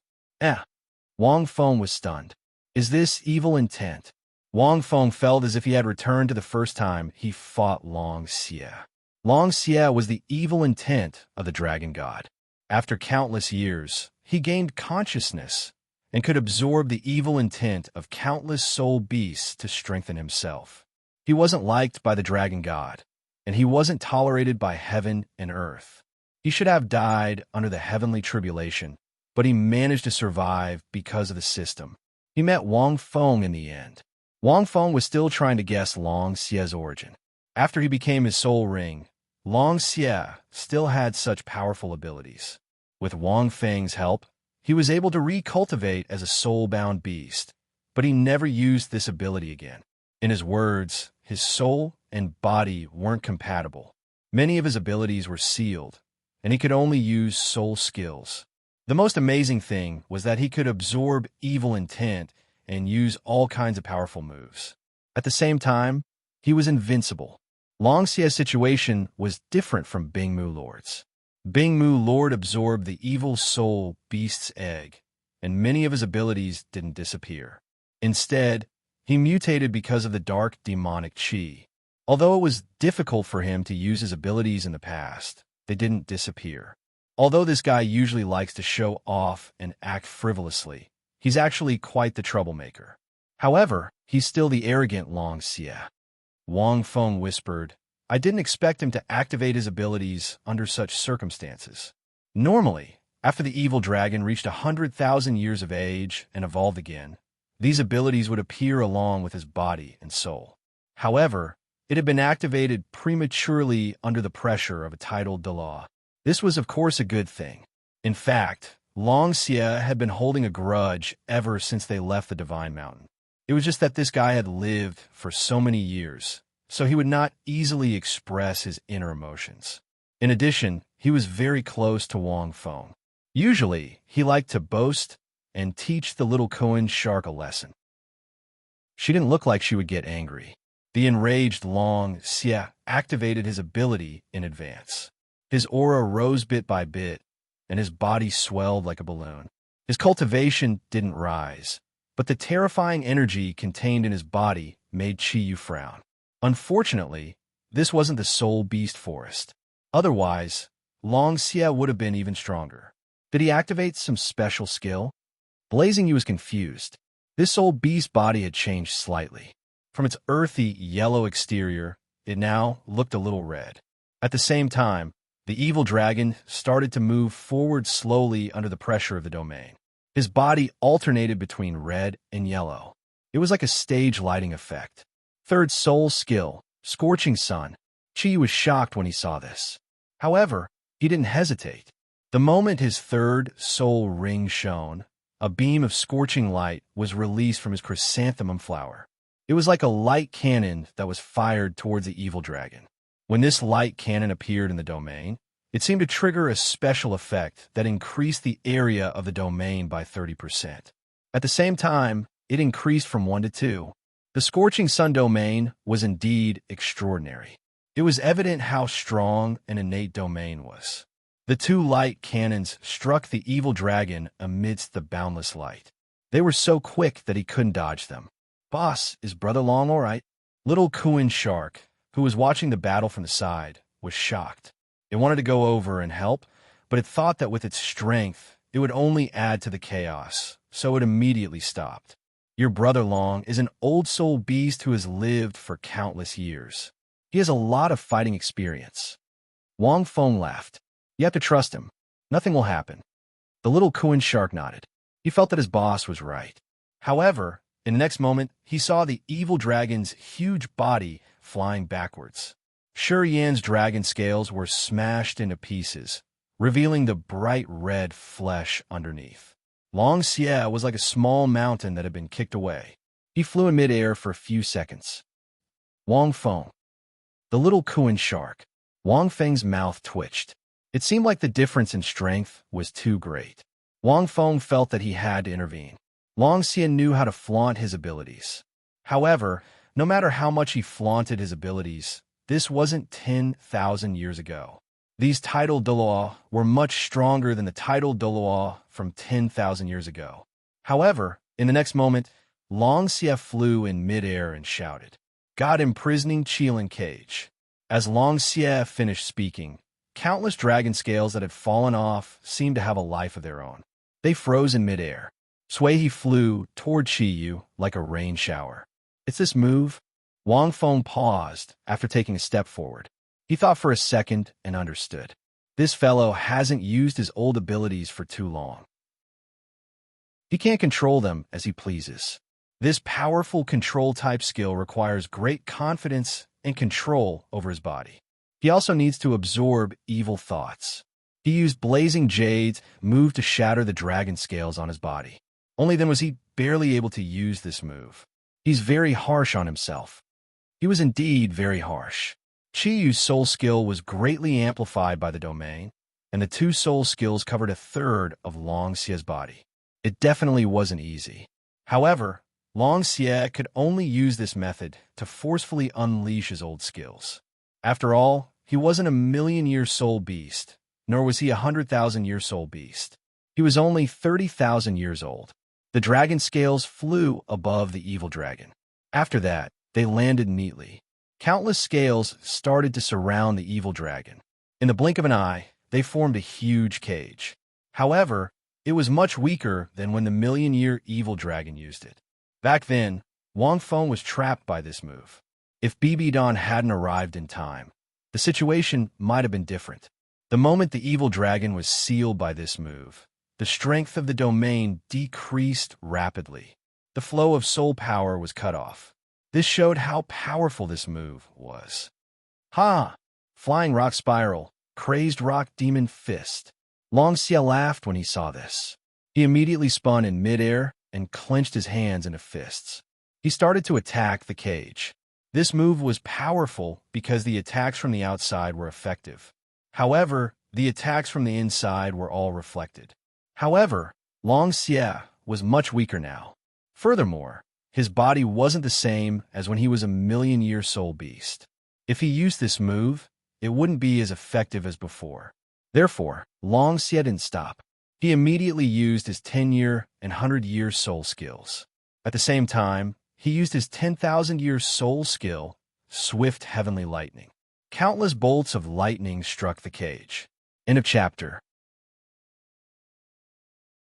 Speaker 1: Wang Feng was stunned. Is this evil intent? Wang Feng felt as if he had returned to the first time he fought Long Xie. Long Xie was the evil intent of the dragon god. After countless years, he gained consciousness and could absorb the evil intent of countless soul beasts to strengthen himself. He wasn't liked by the dragon god, and he wasn't tolerated by heaven and earth. He should have died under the heavenly tribulation, but he managed to survive because of the system. He met Wang Feng in the end. Wang Feng was still trying to guess Long Xie's origin. After he became his soul ring, Long Xie still had such powerful abilities. With Wang Feng's help, he was able to recultivate as a soul-bound beast, but he never used this ability again. In his words, his soul and body weren't compatible. Many of his abilities were sealed, and he could only use soul skills. The most amazing thing was that he could absorb evil intent and use all kinds of powerful moves. At the same time, he was invincible. Long Xie's situation was different from Bingmu Lord's. Bingmu Lord absorbed the evil soul beast's egg, and many of his abilities didn't disappear. Instead, he mutated because of the dark demonic qi. Although it was difficult for him to use his abilities in the past, they didn't disappear. Although this guy usually likes to show off and act frivolously, he's actually quite the troublemaker. However, he's still the arrogant Long Xie. Wang Feng whispered, "I didn't expect him to activate his abilities under such circumstances. Normally, after the evil dragon reached 100,000 years of age and evolved again, these abilities would appear along with his body and soul. However, it had been activated prematurely under the pressure of a tidal Dalu. This was of course a good thing. In fact, Long Xie had been holding a grudge ever since they left the Divine Mountain. It was just that this guy had lived for so many years, so he would not easily express his inner emotions. In addition, he was very close to Wang Feng. Usually, he liked to boast and teach the little Koan shark a lesson. She didn't look like she would get angry. The enraged Long Xie activated his ability in advance. His aura rose bit by bit, and his body swelled like a balloon. His cultivation didn't rise, but the terrifying energy contained in his body made Chi-Yu frown. Unfortunately, this wasn't the soul beast forest. Otherwise, Long Xie would have been even stronger. Did he activate some special skill? Blazing Yu was confused. This soul beast body had changed slightly. From its earthy, yellow exterior, it now looked a little red. At the same time, The evil dragon started to move forward slowly under the pressure of the domain. His body alternated between red and yellow. It was like a stage lighting effect. Third soul skill, Scorching Sun. Chi was shocked when he saw this. However, he didn't hesitate. The moment his third soul ring shone, a beam of scorching light was released from his chrysanthemum flower. It was like a light cannon that was fired towards the evil dragon. When this light cannon appeared in the domain, it seemed to trigger a special effect that increased the area of the domain by 30%. At the same time, it increased from 1 to 2. The Scorching Sun domain was indeed extraordinary. It was evident how strong an innate domain was. The two light cannons struck the evil dragon amidst the boundless light. They were so quick that he couldn't dodge them. "Boss, is Brother Long all right?" Little Kuin Shark, who was watching the battle from the side, was shocked. It wanted to go over and help, but it thought that with its strength, it would only add to the chaos, so it immediately stopped. "Your brother Long is an old soul beast who has lived for countless years. He has a lot of fighting experience." Wang Feng laughed. "You have to trust him. Nothing will happen." The little Kuin Shark nodded. He felt that his boss was right. However, in the next moment, he saw the evil dragon's huge body flying backwards. Shi Yan's dragon scales were smashed into pieces, revealing the bright red flesh underneath. Long Xie was like a small mountain that had been kicked away. He flew in midair for a few seconds. Wang Feng. The little Kuin Shark. Wang Feng's mouth twitched. It seemed like the difference in strength was too great. Wang Feng felt that he had to intervene. Long Xie knew how to flaunt his abilities. However, no matter how much he flaunted his abilities, this wasn't 10,000 years ago. These tidal Douluo were much stronger than the tidal Douluo from 10,000 years ago. However, in the next moment, Long Xie flew in midair and shouted, "God imprisoning Qilin cage." As Long Xie finished speaking, countless dragon scales that had fallen off seemed to have a life of their own. They froze in midair. He flew toward Qiyu like a rain shower. "It's this move?" Wang Feng paused after taking a step forward. He thought for a second and understood. This fellow hasn't used his old abilities for too long. He can't control them as he pleases. This powerful control-type skill requires great confidence and control over his body. He also needs to absorb evil thoughts. He used Blazing Jade's move to shatter the dragon scales on his body. Only then was he barely able to use this move. He's very harsh on himself. He was indeed very harsh. Qiyu's soul skill was greatly amplified by the domain, and the two soul skills covered a third of Long Xie's body. It definitely wasn't easy. However, Long Xie could only use this method to forcefully unleash his old skills. After all, he wasn't a million-year soul beast, nor was he a 100,000-year soul beast. He was only 30,000 years old. The dragon scales flew above the evil dragon. After that, they landed neatly. Countless scales started to surround the evil dragon. In the blink of an eye, they formed a huge cage. However, it was much weaker than when the million-year evil dragon used it. Back then, Wang Feng was trapped by this move. If BB Don hadn't arrived in time, the situation might have been different. The moment the evil dragon was sealed by this move, the strength of the domain decreased rapidly. The flow of soul power was cut off. This showed how powerful this move was. Ha! Flying Rock Spiral, Crazed Rock Demon Fist. Long Xie laughed when he saw this. He immediately spun in midair and clenched his hands into fists. He started to attack the cage. This move was powerful because the attacks from the outside were effective. However, the attacks from the inside were all reflected. However, Long Xie was much weaker now. Furthermore, his body wasn't the same as when he was a million-year soul beast. If he used this move, it wouldn't be as effective as before. Therefore, Long Xie didn't stop. He immediately used his 10-year and 100-year soul skills. At the same time, he used his 10,000-year soul skill, Swift Heavenly Lightning. Countless bolts of lightning struck the cage. End of chapter.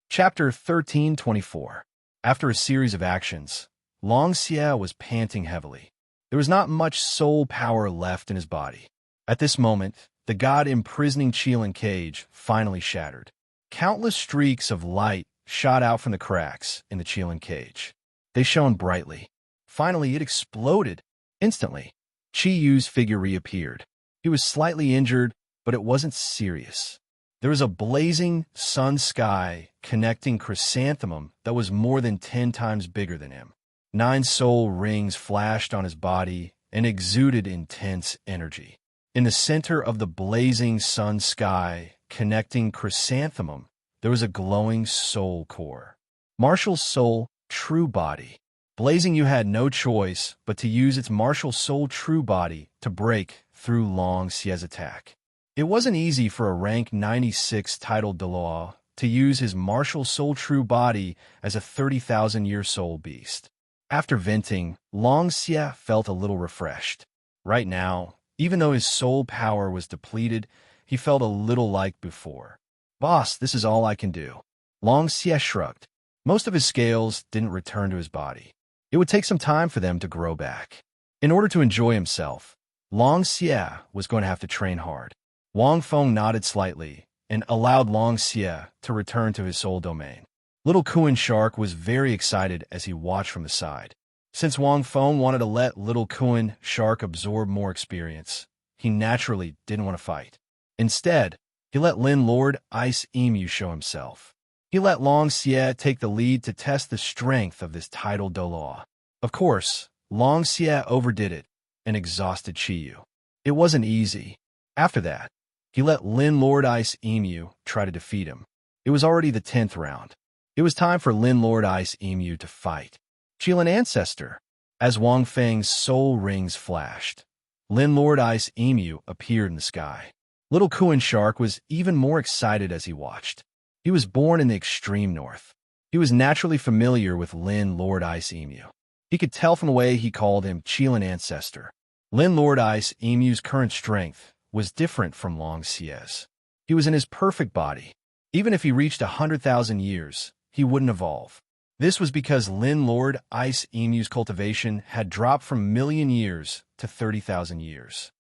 Speaker 1: Chapter 1324. After a series of actions, Long Xie was panting heavily. There was not much soul power left in his body. At this moment, the god imprisoning Qilin cage finally shattered. Countless streaks of light shot out from the cracks in the Qilin cage. They shone brightly. Finally, it exploded. Instantly, Qi Yu's figure reappeared. He was slightly injured, but it wasn't serious. There was a blazing sun sky connecting chrysanthemum that was more than 10 times bigger than him. 9 soul rings flashed on his body and exuded intense energy. In the center of the blazing sun sky connecting chrysanthemum, there was a glowing soul core. Martial soul, true body. Blazing Yu had no choice but to use its martial soul true body to break through Long Xie's attack. It wasn't easy for a rank 96 titled Dalu to use his martial soul true body as a 30,000-year soul beast. After venting, Long Xie felt a little refreshed. Right now, even though his soul power was depleted, he felt a little like before. "Boss, this is all I can do." Long Xie shrugged. Most of his scales didn't return to his body. It would take some time for them to grow back. In order to enjoy himself, Long Xie was going to have to train hard. Wang Feng nodded slightly and allowed Long Xie to return to his soul domain. Little Kuan Shark was very excited as he watched from the side. Since Wang Feng wanted to let Little Kuan Shark absorb more experience, he naturally didn't want to fight. Instead, he let Lin Lord Ice Emu show himself. He let Long Xie take the lead to test the strength of this titled Douluo. Of course, Long Xie overdid it and exhausted Qi Yu. It wasn't easy. After that, he let Lin Lord Ice Emu try to defeat him. It was already the 10th round. It was time for Lin Lord Ice Emu to fight. Qilin Ancestor. As Wang Feng's soul rings flashed, Lin Lord Ice Emu appeared in the sky. Little Kuan Shark was even more excited as he watched. He was born in the extreme north. He was naturally familiar with Lin Lord Ice Emu. He could tell from the way he called him Qilin Ancestor. Lin Lord Ice Emu's current strength was different from Long Xie's. He was in his perfect body. Even if he reached 100,000 years, he wouldn't evolve. This was because Lin Lord Ice Emu's cultivation had dropped from a million years to 30,000 years.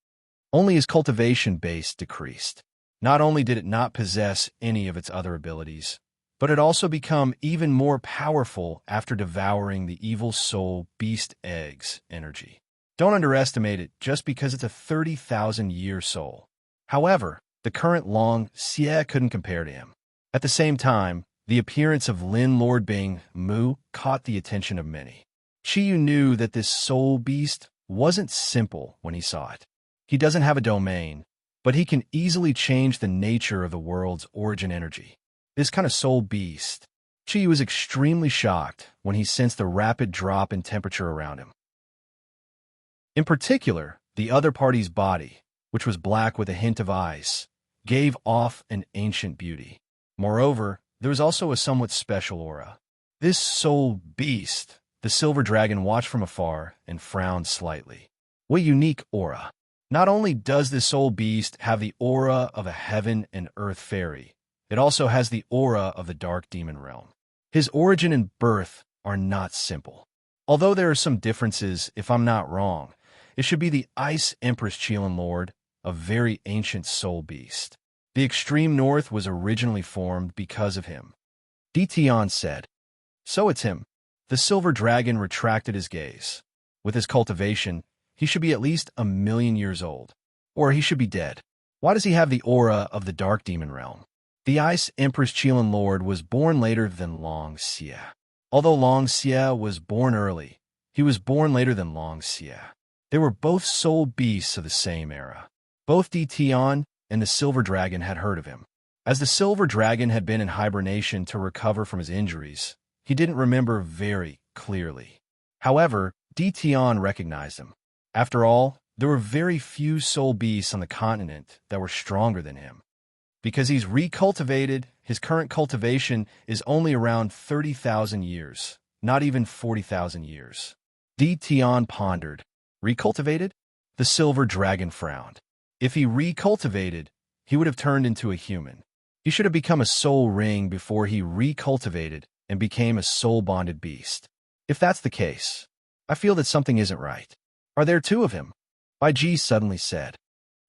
Speaker 1: Only his cultivation base decreased. Not only did it not possess any of its other abilities, but it also became even more powerful after devouring the evil soul beast egg's energy. Don't underestimate it just because it's a 30,000-year soul. However, the current Long Xie couldn't compare to him. At the same time, the appearance of Lin Lord Bing Mu caught the attention of many. Qi Yu knew that this soul beast wasn't simple when he saw it. He doesn't have a domain, but he can easily change the nature of the world's origin energy. This kind of soul beast. Qi Yu was extremely shocked when he sensed the rapid drop in temperature around him. In particular, the other party's body, which was black with a hint of ice, gave off an ancient beauty. Moreover, there was also a somewhat special aura. This soul beast, the silver dragon watched from afar and frowned slightly. What unique aura! Not only does this soul beast have the aura of a heaven and earth fairy, it also has the aura of the dark demon realm. His origin and birth are not simple. Although there are some differences, if I'm not wrong, it should be the Ice Empress Qilin Lord, a very ancient soul beast. The extreme north was originally formed because of him. Tian said. So it's him. The silver dragon retracted his gaze. With his cultivation, he should be at least 1,000,000 years old. Or he should be dead. Why does he have the aura of the dark demon realm? The Ice Empress Qilin Lord was born later than Long Xie. Although Long Xie was born early, he was born later than Long Xie. They were both soul beasts of the same era. Both Tian and the silver dragon had heard of him. As the silver dragon had been in hibernation to recover from his injuries, he didn't remember very clearly. However, Tian recognized him. After all, there were very few soul beasts on the continent that were stronger than him. Because he's recultivated, his current cultivation is only around 30,000 years, not even 40,000 years. Tian pondered. Recultivated? The silver dragon frowned. If he recultivated, he would have turned into a human. He should have become a soul ring before he recultivated and became a soul-bonded beast. If that's the case, I feel that something isn't right. Are there two of him? Bai Ji suddenly said.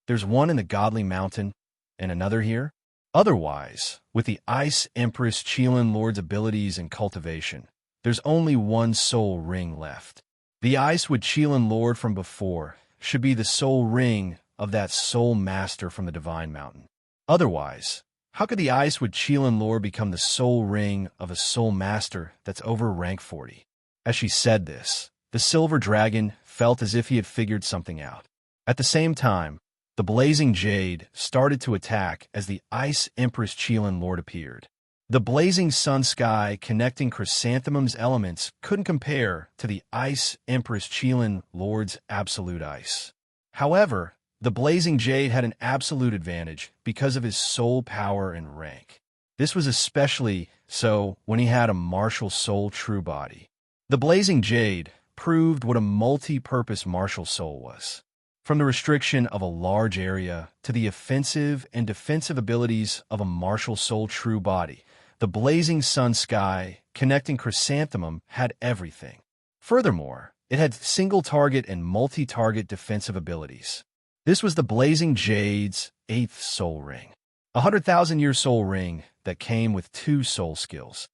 Speaker 1: There's one in the Godly Mountain, and another here? Otherwise, with the Ice Empress Qilin Lord's abilities and cultivation, there's only one soul ring left. The Icewood Qilin Lord from before should be the soul ring of that soul master from the Divine Mountain. Otherwise, how could the Icewood Qilin Lord become the soul ring of a soul master that's over rank 40? As she said this, the silver dragon felt as if he had figured something out. At the same time, the blazing jade started to attack as the Ice Empress Qilin Lord appeared. The blazing sun sky connecting chrysanthemum's elements couldn't compare to the Ice Empress Qilin Lord's absolute ice. However, the blazing jade had an absolute advantage because of his soul power and rank. This was especially so when he had a martial soul true body. The blazing jade proved what a multi-purpose martial soul was. From the restriction of a large area to the offensive and defensive abilities of a martial soul true body, the blazing sun sky connecting chrysanthemum had everything. Furthermore, it had single-target and multi-target defensive abilities. This was the blazing jade's 8th soul ring, a 100,000-year soul ring that came with 2 soul skills.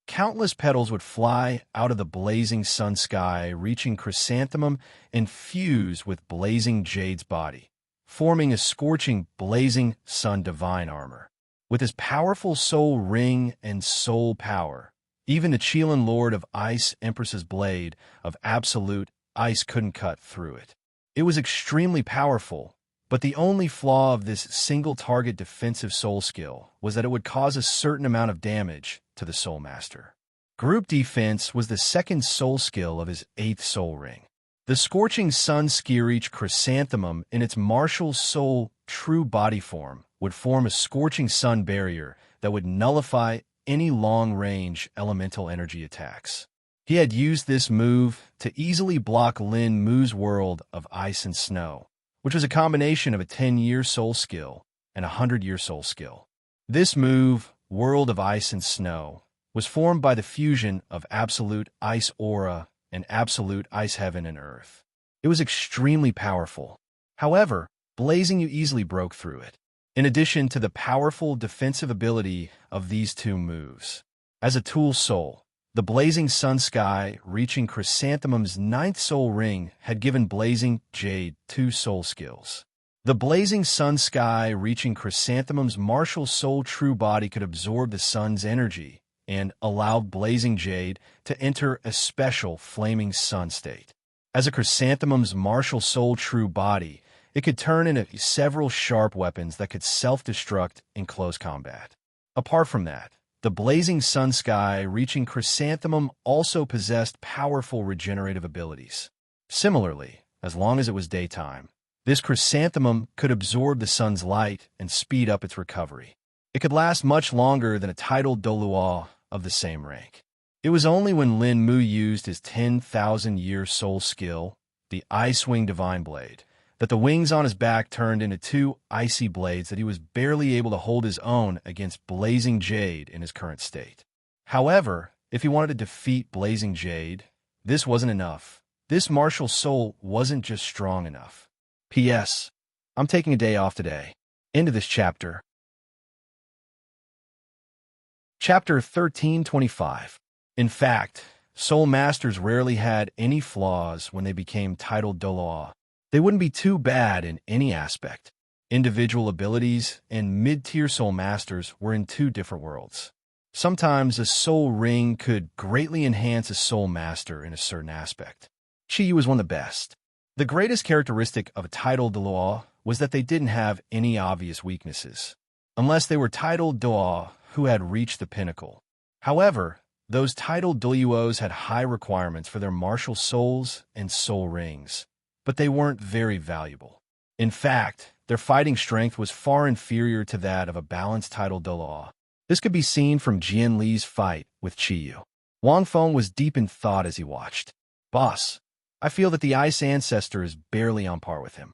Speaker 1: Countless petals would fly out of the blazing sun sky, reaching chrysanthemum and fuse with blazing jade's body, forming a scorching blazing sun divine armor. With his powerful soul ring and soul power, even the Qilin Lord of Ice Empress's blade of absolute ice couldn't cut through it. It was extremely powerful, but the only flaw of this single-target defensive soul skill was that it would cause a certain amount of damage to the Soul Master. Group defense was the second soul skill of his 8th soul ring. The scorching sun Skirich chrysanthemum in its martial soul true body form would form a scorching sun barrier that would nullify any long-range elemental energy attacks. He had used this move to easily block Lin Mu's world of ice and snow, which was a combination of a 10-year soul skill and a 100-year soul skill. This move, World of Ice and Snow, was formed by the fusion of Absolute Ice Aura and Absolute Ice Heaven and Earth. It was extremely powerful. However, Blazing You easily broke through it, in addition to the powerful defensive ability of these 2 moves. As a tool soul, the blazing sun sky reaching chrysanthemum's 9th soul ring had given blazing jade 2 soul skills. The blazing sun sky reaching chrysanthemum's martial soul true body could absorb the sun's energy and allowed blazing jade to enter a special flaming sun state. As a chrysanthemum's martial soul true body, it could turn into several sharp weapons that could self-destruct in close combat. Apart from that, the blazing sun sky reaching chrysanthemum also possessed powerful regenerative abilities. Similarly, as long as it was daytime, this chrysanthemum could absorb the sun's light and speed up its recovery. It could last much longer than a titled Douluo of the same rank. It was only when Lin Mu used his 10,000-year soul skill, the Ice-Wing Divine Blade, that the wings on his back turned into 2 icy blades that he was barely able to hold his own against Blazing Jade in his current state. However, if he wanted to defeat Blazing Jade, this wasn't enough. This martial soul wasn't just strong enough. P.S. I'm taking a day off today. End of this chapter. Chapter 1325. In fact, Soul Masters rarely had any flaws when they became titled Douluo. They wouldn't be too bad in any aspect. Individual abilities and mid-tier Soul Masters were in 2 different worlds. Sometimes a Soul Ring could greatly enhance a Soul Master in a certain aspect. Qiyu was one of the best. The greatest characteristic of a titled Douluo was that they didn't have any obvious weaknesses, unless they were titled Douluo who had reached the pinnacle. However, those titled Douluos had high requirements for their martial souls and soul rings, but they weren't very valuable. In fact, their fighting strength was far inferior to that of a balanced titled Douluo. This could be seen from Jian Li's fight with Qiyu. Wang Feng was deep in thought as he watched. Boss, I feel that the Ice Ancestor is barely on par with him.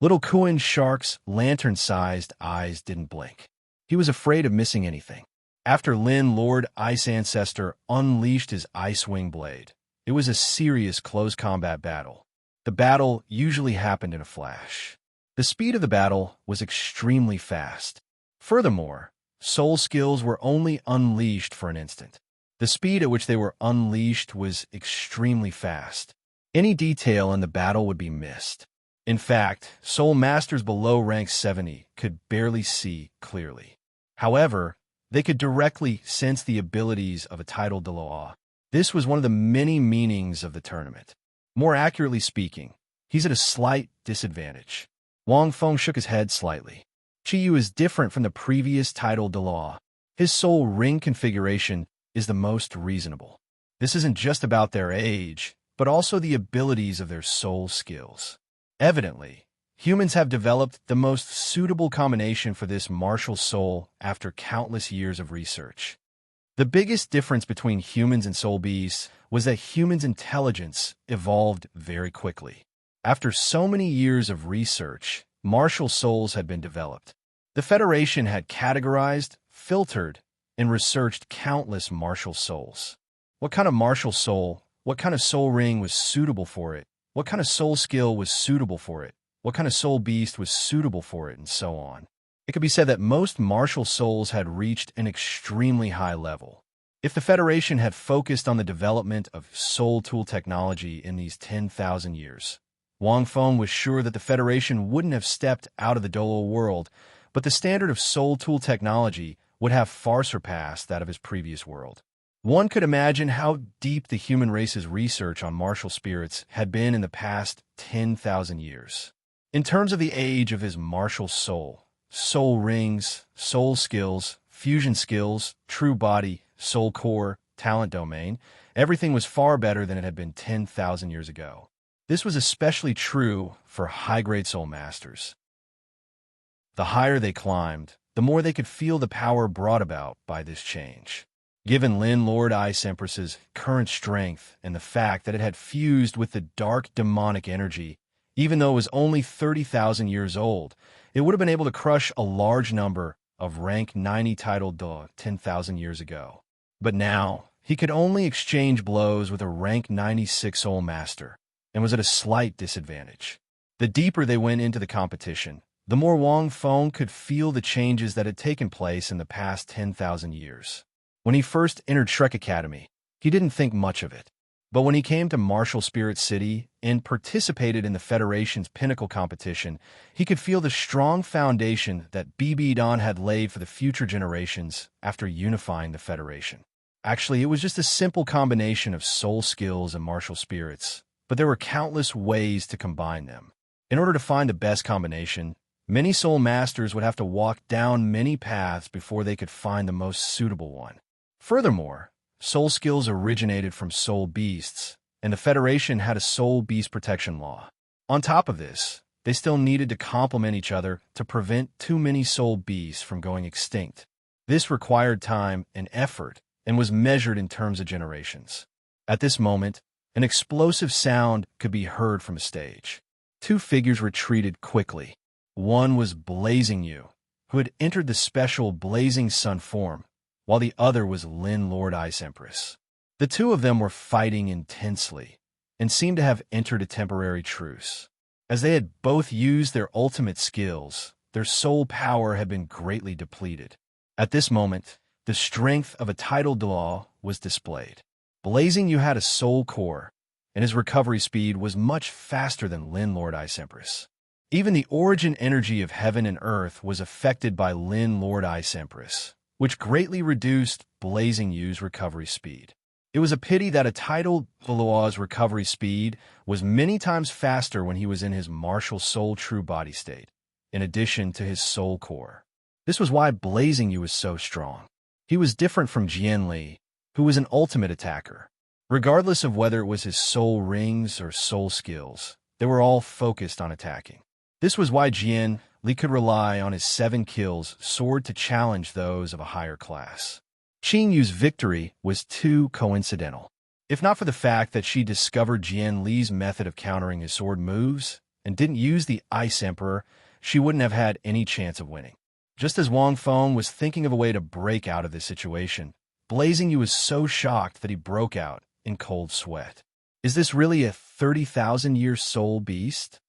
Speaker 1: Little Kuan Shark's lantern-sized eyes didn't blink. He was afraid of missing anything. After Lin Lord Ice Ancestor unleashed his Ice Wing Blade, it was a serious close combat battle. The battle usually happened in a flash. The speed of the battle was extremely fast. Furthermore, soul skills were only unleashed for an instant. The speed at which they were unleashed was extremely fast. Any detail in the battle would be missed. In fact, soul masters below rank 70 could barely see clearly. However, they could directly sense the abilities of a titled Douluo. This was one of the many meanings of the tournament. More accurately speaking, he's at a slight disadvantage. Wang Feng shook his head slightly. Qiyu is different from the previous titled Dalu. His soul ring configuration is the most reasonable. This isn't just about their age, but also the abilities of their soul skills. Evidently, humans have developed the most suitable combination for this martial soul after countless years of research. The biggest difference between humans and soul beasts was that humans' intelligence evolved very quickly. After so many years of research, martial souls had been developed. The Federation had categorized, filtered, and researched countless martial souls. What kind of martial soul, what kind of soul ring was suitable for it, what kind of soul skill was suitable for it, what kind of soul beast was suitable for it, and so on. It could be said that most martial souls had reached an extremely high level. If the Federation had focused on the development of soul tool technology in these 10,000 years, Wang Feng was sure that the Federation wouldn't have stepped out of the Douluo world, but the standard of soul tool technology would have far surpassed that of his previous world. One could imagine how deep the human race's research on martial spirits had been in the past 10,000 years. In terms of the age of his martial soul, soul rings, soul skills, fusion skills, true body, soul core, talent domain, everything was far better than it had been 10,000 years ago. This was especially true for high-grade soul masters. The higher they climbed, the more they could feel the power brought about by this change. Given Lin Lord Ice Empress's current strength and the fact that it had fused with the dark demonic energy, even though it was only 30,000 years old, it would have been able to crush a large number of rank 90 titled Dalu 10,000 years ago. But now, he could only exchange blows with a rank 96 soul master, and was at a slight disadvantage. The deeper they went into the competition, the more Wang Feng could feel the changes that had taken place in the past 10,000 years. When he first entered Shrek Academy, he didn't think much of it. But when he came to Martial Spirit City and participated in the Federation's pinnacle competition, he could feel the strong foundation that BB Don had laid for the future generations after unifying the Federation. Actually, it was just a simple combination of soul skills and martial spirits, but there were countless ways to combine them. In order to find the best combination, many soul masters would have to walk down many paths before they could find the most suitable one. Furthermore, soul skills originated from soul beasts, and the Federation had a soul beast protection law. On top of this, they still needed to complement each other to prevent too many soul beasts from going extinct. This required time and effort and was measured in terms of generations. At this moment, an explosive sound could be heard from a stage. Two figures retreated quickly. One was Blazing You, who had entered the special Blazing Sun form, while the other was Lin Lord Ice Empress. The two of them were fighting intensely, and seemed to have entered a temporary truce. As they had both used their ultimate skills, their soul power had been greatly depleted. At this moment, the strength of a titled Dalu was displayed. Blazing You had a soul core, and his recovery speed was much faster than Lin Lord Ice Empress. Even the origin energy of heaven and earth was affected by Lin Lord Ice Empress, which greatly reduced Blazing You's recovery speed. It was a pity that a titled Dalu's recovery speed was many times faster when he was in his martial soul true body state, in addition to his soul core. This was why Blazing You was so strong. He was different from Jian Li, who was an ultimate attacker. Regardless of whether it was his soul rings or soul skills, they were all focused on attacking. This was why Jian Li could rely on his 7 kills sword to challenge those of a higher class. Qing Yu's victory was too coincidental. If not for the fact that she discovered Jian Li's method of countering his sword moves and didn't use the Ice Emperor, she wouldn't have had any chance of winning. Just as Wang Feng was thinking of a way to break out of this situation, Blazing You was so shocked that he broke out in cold sweat. Is this really a 30,000-year soul beast?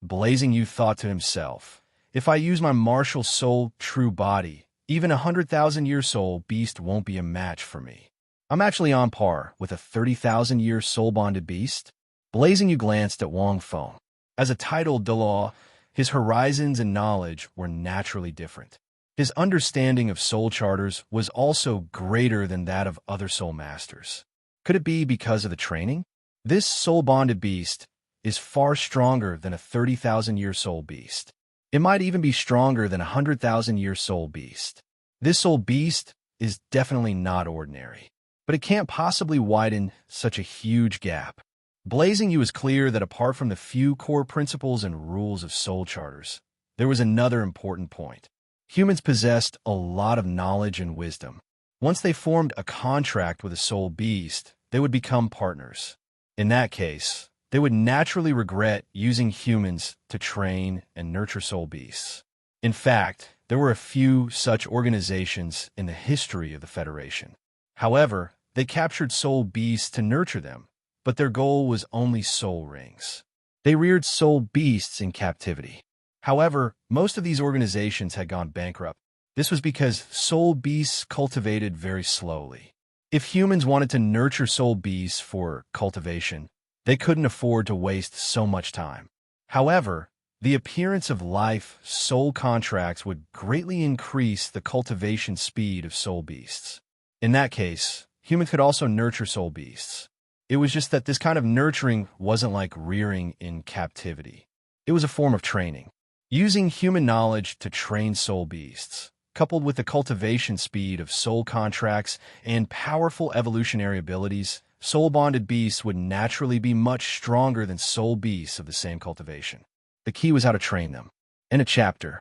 Speaker 1: Blazing Yu thought to himself, if I use my martial soul true body, even 100,000-year soul beast won't be a match for me. I'm actually on par with a 30,000-year soul-bonded beast. Blazing Yu glanced at Wang Feng. As a titled Dalu, his horizons and knowledge were naturally different. His understanding of soul charters was also greater than that of other soul masters. Could it be because of the training? This soul-bonded beast is far stronger than a 30,000-year soul beast. It might even be stronger than a 100,000-year soul beast. This soul beast is definitely not ordinary, but it can't possibly widen such a huge gap. Blazing Yu was clear that apart from the few core principles and rules of soul charters, there was another important point. Humans possessed a lot of knowledge and wisdom. Once they formed a contract with a soul beast, they would become partners. In that case, they would naturally regret using humans to train and nurture soul beasts. In fact, there were a few such organizations in the history of the Federation. However, they captured soul beasts to nurture them, but their goal was only soul rings. They reared soul beasts in captivity. However, most of these organizations had gone bankrupt. This was because soul beasts cultivated very slowly. If humans wanted to nurture soul beasts for cultivation, they couldn't afford to waste so much time. However, the appearance of life soul contracts would greatly increase the cultivation speed of soul beasts. In that case, humans could also nurture soul beasts. It was just that this kind of nurturing wasn't like rearing in captivity. It was a form of training. Using human knowledge to train soul beasts, coupled with the cultivation speed of soul contracts and powerful evolutionary abilities, soul-bonded beasts would naturally be much stronger than soul beasts of the same cultivation. The key was how to train them. In a chapter.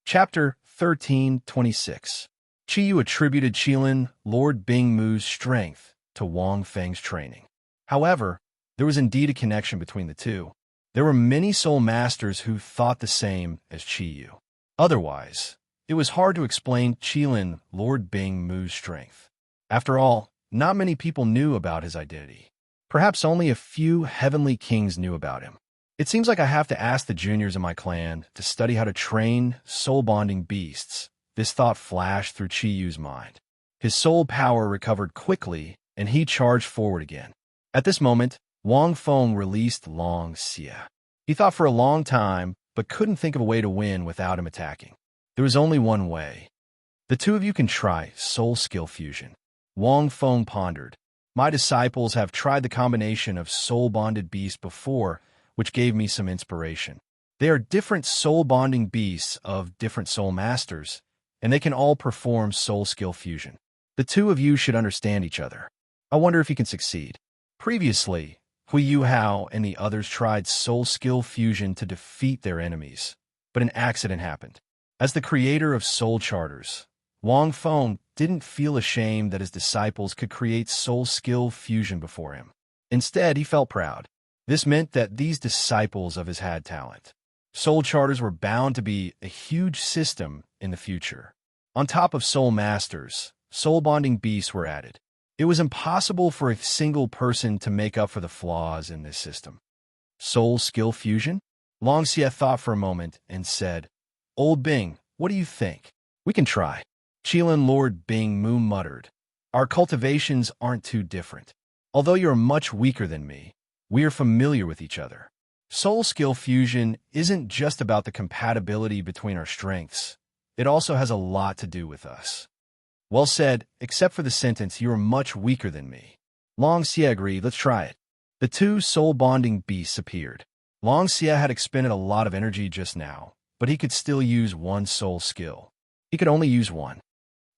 Speaker 1: Chapter 1326. Qiyu attributed Qilin, Lord Bingmu's strength to Wang Feng's training. However, there was indeed a connection between the two. There were many soul masters who thought the same as Qiyu. Otherwise, it was hard to explain Qilin, Lord Bingmu's strength. After all, not many people knew about his identity. Perhaps only a few heavenly kings knew about him. It seems like I have to ask the juniors in my clan to study how to train soul-bonding beasts. This thought flashed through Qiyu's mind. His soul power recovered quickly, and he charged forward again. At this moment, Wang Feng released Long Xie. He thought for a long time, but couldn't think of a way to win without him attacking. There was only one way. The two of you can try soul skill fusion. Wang Feng pondered. My disciples have tried the combination of soul-bonded beasts before, which gave me some inspiration. They are different soul-bonding beasts of different soul masters, and they can all perform soul skill fusion. The two of you should understand each other. I wonder if you can succeed. Previously, Hui Yu Hao and the others tried soul skill fusion to defeat their enemies, but an accident happened. As the creator of soul charters, Wang Feng didn't feel ashamed that his disciples could create soul skill fusion before him. Instead, he felt proud. This meant that these disciples of his had talent. Soul charters were bound to be a huge system in the future. On top of soul masters, soul-bonding beasts were added. It was impossible for a single person to make up for the flaws in this system. Soul skill fusion? Long Xie thought for a moment and said, Old Bing, what do you think? We can try. Qilin Lord Bingmu muttered, Our cultivations aren't too different. Although you're much weaker than me, we are familiar with each other. Soul skill fusion isn't just about the compatibility between our strengths. It also has a lot to do with us. Well said, except for the sentence, you are much weaker than me. Long Xie agreed, let's try it. The two soul-bonding beasts appeared. Long Xie had expended a lot of energy just now, but he could still use one soul skill. He could only use one.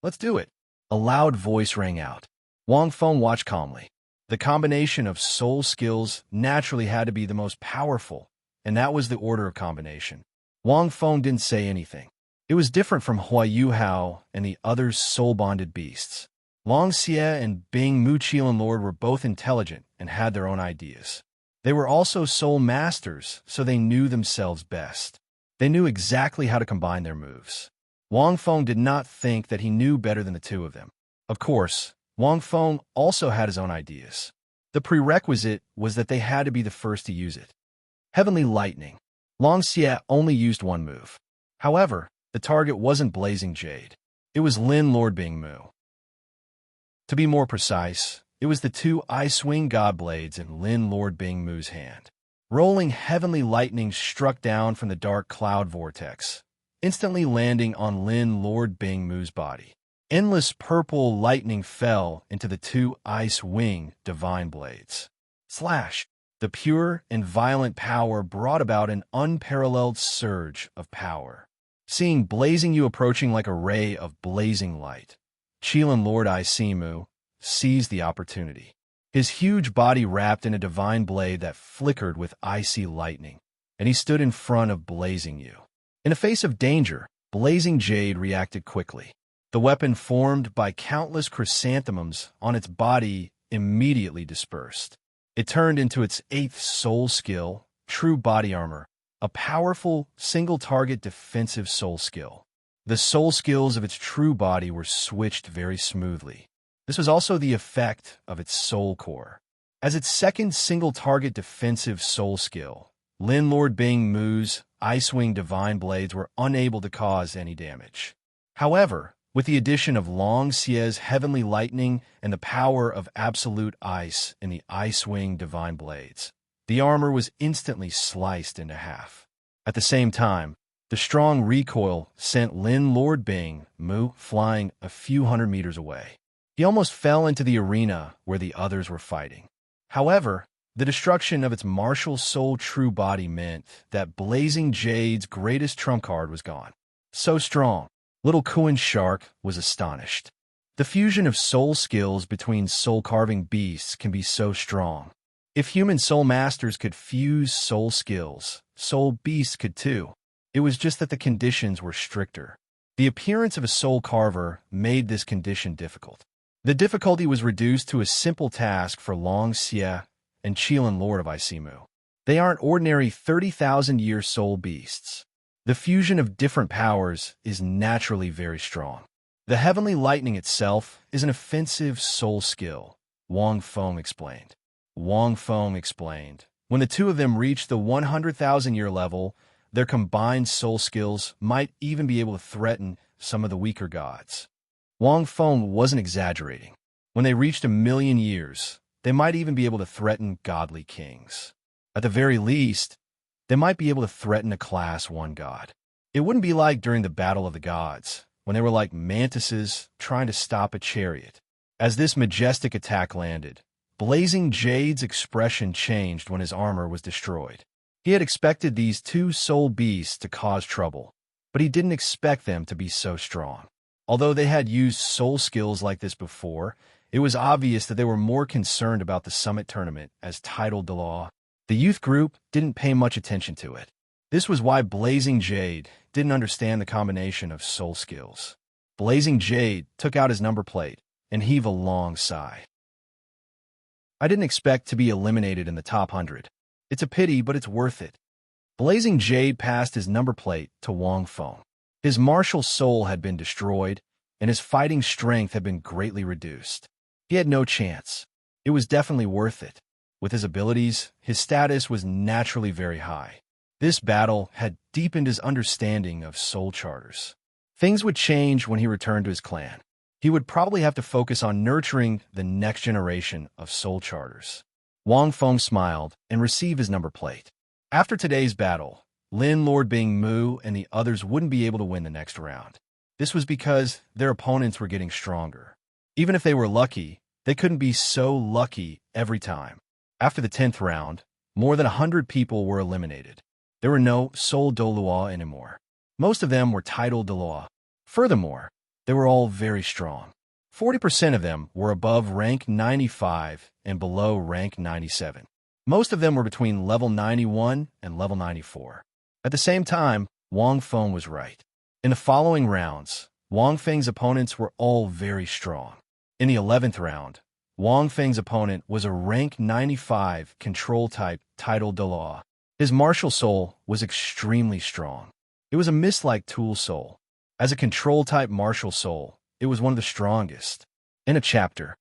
Speaker 1: Let's do it. A loud voice rang out. Wang Feng watched calmly. The combination of soul skills naturally had to be the most powerful, and that was the order of combination. Wang Feng didn't say anything. It was different from Hui Yu Hao and the other soul-bonded beasts. Long Xie and Bing Mu Qilin Lord were both intelligent and had their own ideas. They were also soul masters, so they knew themselves best. They knew exactly how to combine their moves. Wang Feng did not think that he knew better than the two of them. Of course, Wang Feng also had his own ideas. The prerequisite was that they had to be the first to use it. Heavenly Lightning. Long Xie only used one move. However, the target wasn't Blazing Jade. It was Lin Lord Bing Mu. To be more precise, it was the two Ice-Wing God Blades in Lin Lord Bing Mu's hand. Rolling heavenly lightning struck down from the dark cloud vortex, instantly landing on Lin Lord Bing Mu's body. Endless purple lightning fell into the two Ice-Wing Divine Blades. Slash! The pure and violent power brought about an unparalleled surge of power. Seeing Blazing You approaching like a ray of blazing light, Qilin Lord Isimu seized the opportunity. His huge body wrapped in a divine blade that flickered with icy lightning, and he stood in front of Blazing You. In the face of danger, Blazing Jade reacted quickly. The weapon formed by countless chrysanthemums on its body immediately dispersed. It turned into its 8th soul skill, True Body Armor, a powerful, single-target defensive soul skill. The soul skills of its true body were switched very smoothly. This was also the effect of its soul core. As its second single-target defensive soul skill, Lin Lord Bing Mu's Ice-Wing Divine Blades were unable to cause any damage. However, with the addition of Long Xie's Heavenly Lightning and the power of Absolute Ice in the Ice-Wing Divine Blades, the armor was instantly sliced into half. At the same time, the strong recoil sent Lin Lord Bing Mu flying a few hundred meters away. He almost fell into the arena where the others were fighting. However, the destruction of its martial soul true body meant that Blazing Jade's greatest trump card was gone. So strong, little Kuan Shark was astonished. The fusion of soul skills between soul-carving beasts can be so strong. If human soul masters could fuse soul skills, soul beasts could too. It was just that the conditions were stricter. The appearance of a soul carver made this condition difficult. The difficulty was reduced to a simple task for Long Xie and Qilin Lord of Isimu. They aren't ordinary 30,000-year soul beasts. The fusion of different powers is naturally very strong. The Heavenly Lightning itself is an offensive soul skill, Wang Feng explained. Wang Feng explained, when the two of them reached the 100,000-year level, their combined soul skills might even be able to threaten some of the weaker gods. Wang Feng wasn't exaggerating. When they reached 1,000,000 years, they might even be able to threaten godly kings. At the very least, they might be able to threaten a Class 1 god. It wouldn't be like during the Battle of the Gods, when they were like mantises trying to stop a chariot. As this majestic attack landed, Blazing Jade's expression changed when his armor was destroyed. He had expected these two soul beasts to cause trouble, but he didn't expect them to be so strong. Although they had used soul skills like this before, it was obvious that they were more concerned about the summit tournament as title Dalu. The youth group didn't pay much attention to it. This was why Blazing Jade didn't understand the combination of soul skills. Blazing Jade took out his number plate and heaved a long sigh. I didn't expect to be eliminated in the top 100. It's a pity, but it's worth it. Blazing Jade passed his number plate to Wang Feng. His martial soul had been destroyed, and his fighting strength had been greatly reduced. He had no chance. It was definitely worth it. With his abilities, his status was naturally very high. This battle had deepened his understanding of soul charters. Things would change when he returned to his clan. He would probably have to focus on nurturing the next generation of soul charters. Wang Feng smiled and received his number plate. After today's battle, Lin Lord Bing Mu and the others wouldn't be able to win the next round. This was because their opponents were getting stronger. Even if they were lucky, they couldn't be so lucky every time. After the 10th round, more than 100 people were eliminated. There were no Soul Douluo anymore. Most of them were title Dalu. Furthermore, they were all very strong. 40% of them were above rank 95 and below rank 97. Most of them were between level 91 and level 94. At the same time, Wang Feng was right. In the following rounds, Wang Feng's opponents were all very strong. In the 11th round, Wang Feng's opponent was a rank 95 control-type title Dalu. His martial soul was extremely strong. It was a mist-like tool soul. As a control-type martial soul, it was one of the strongest. In a chapter,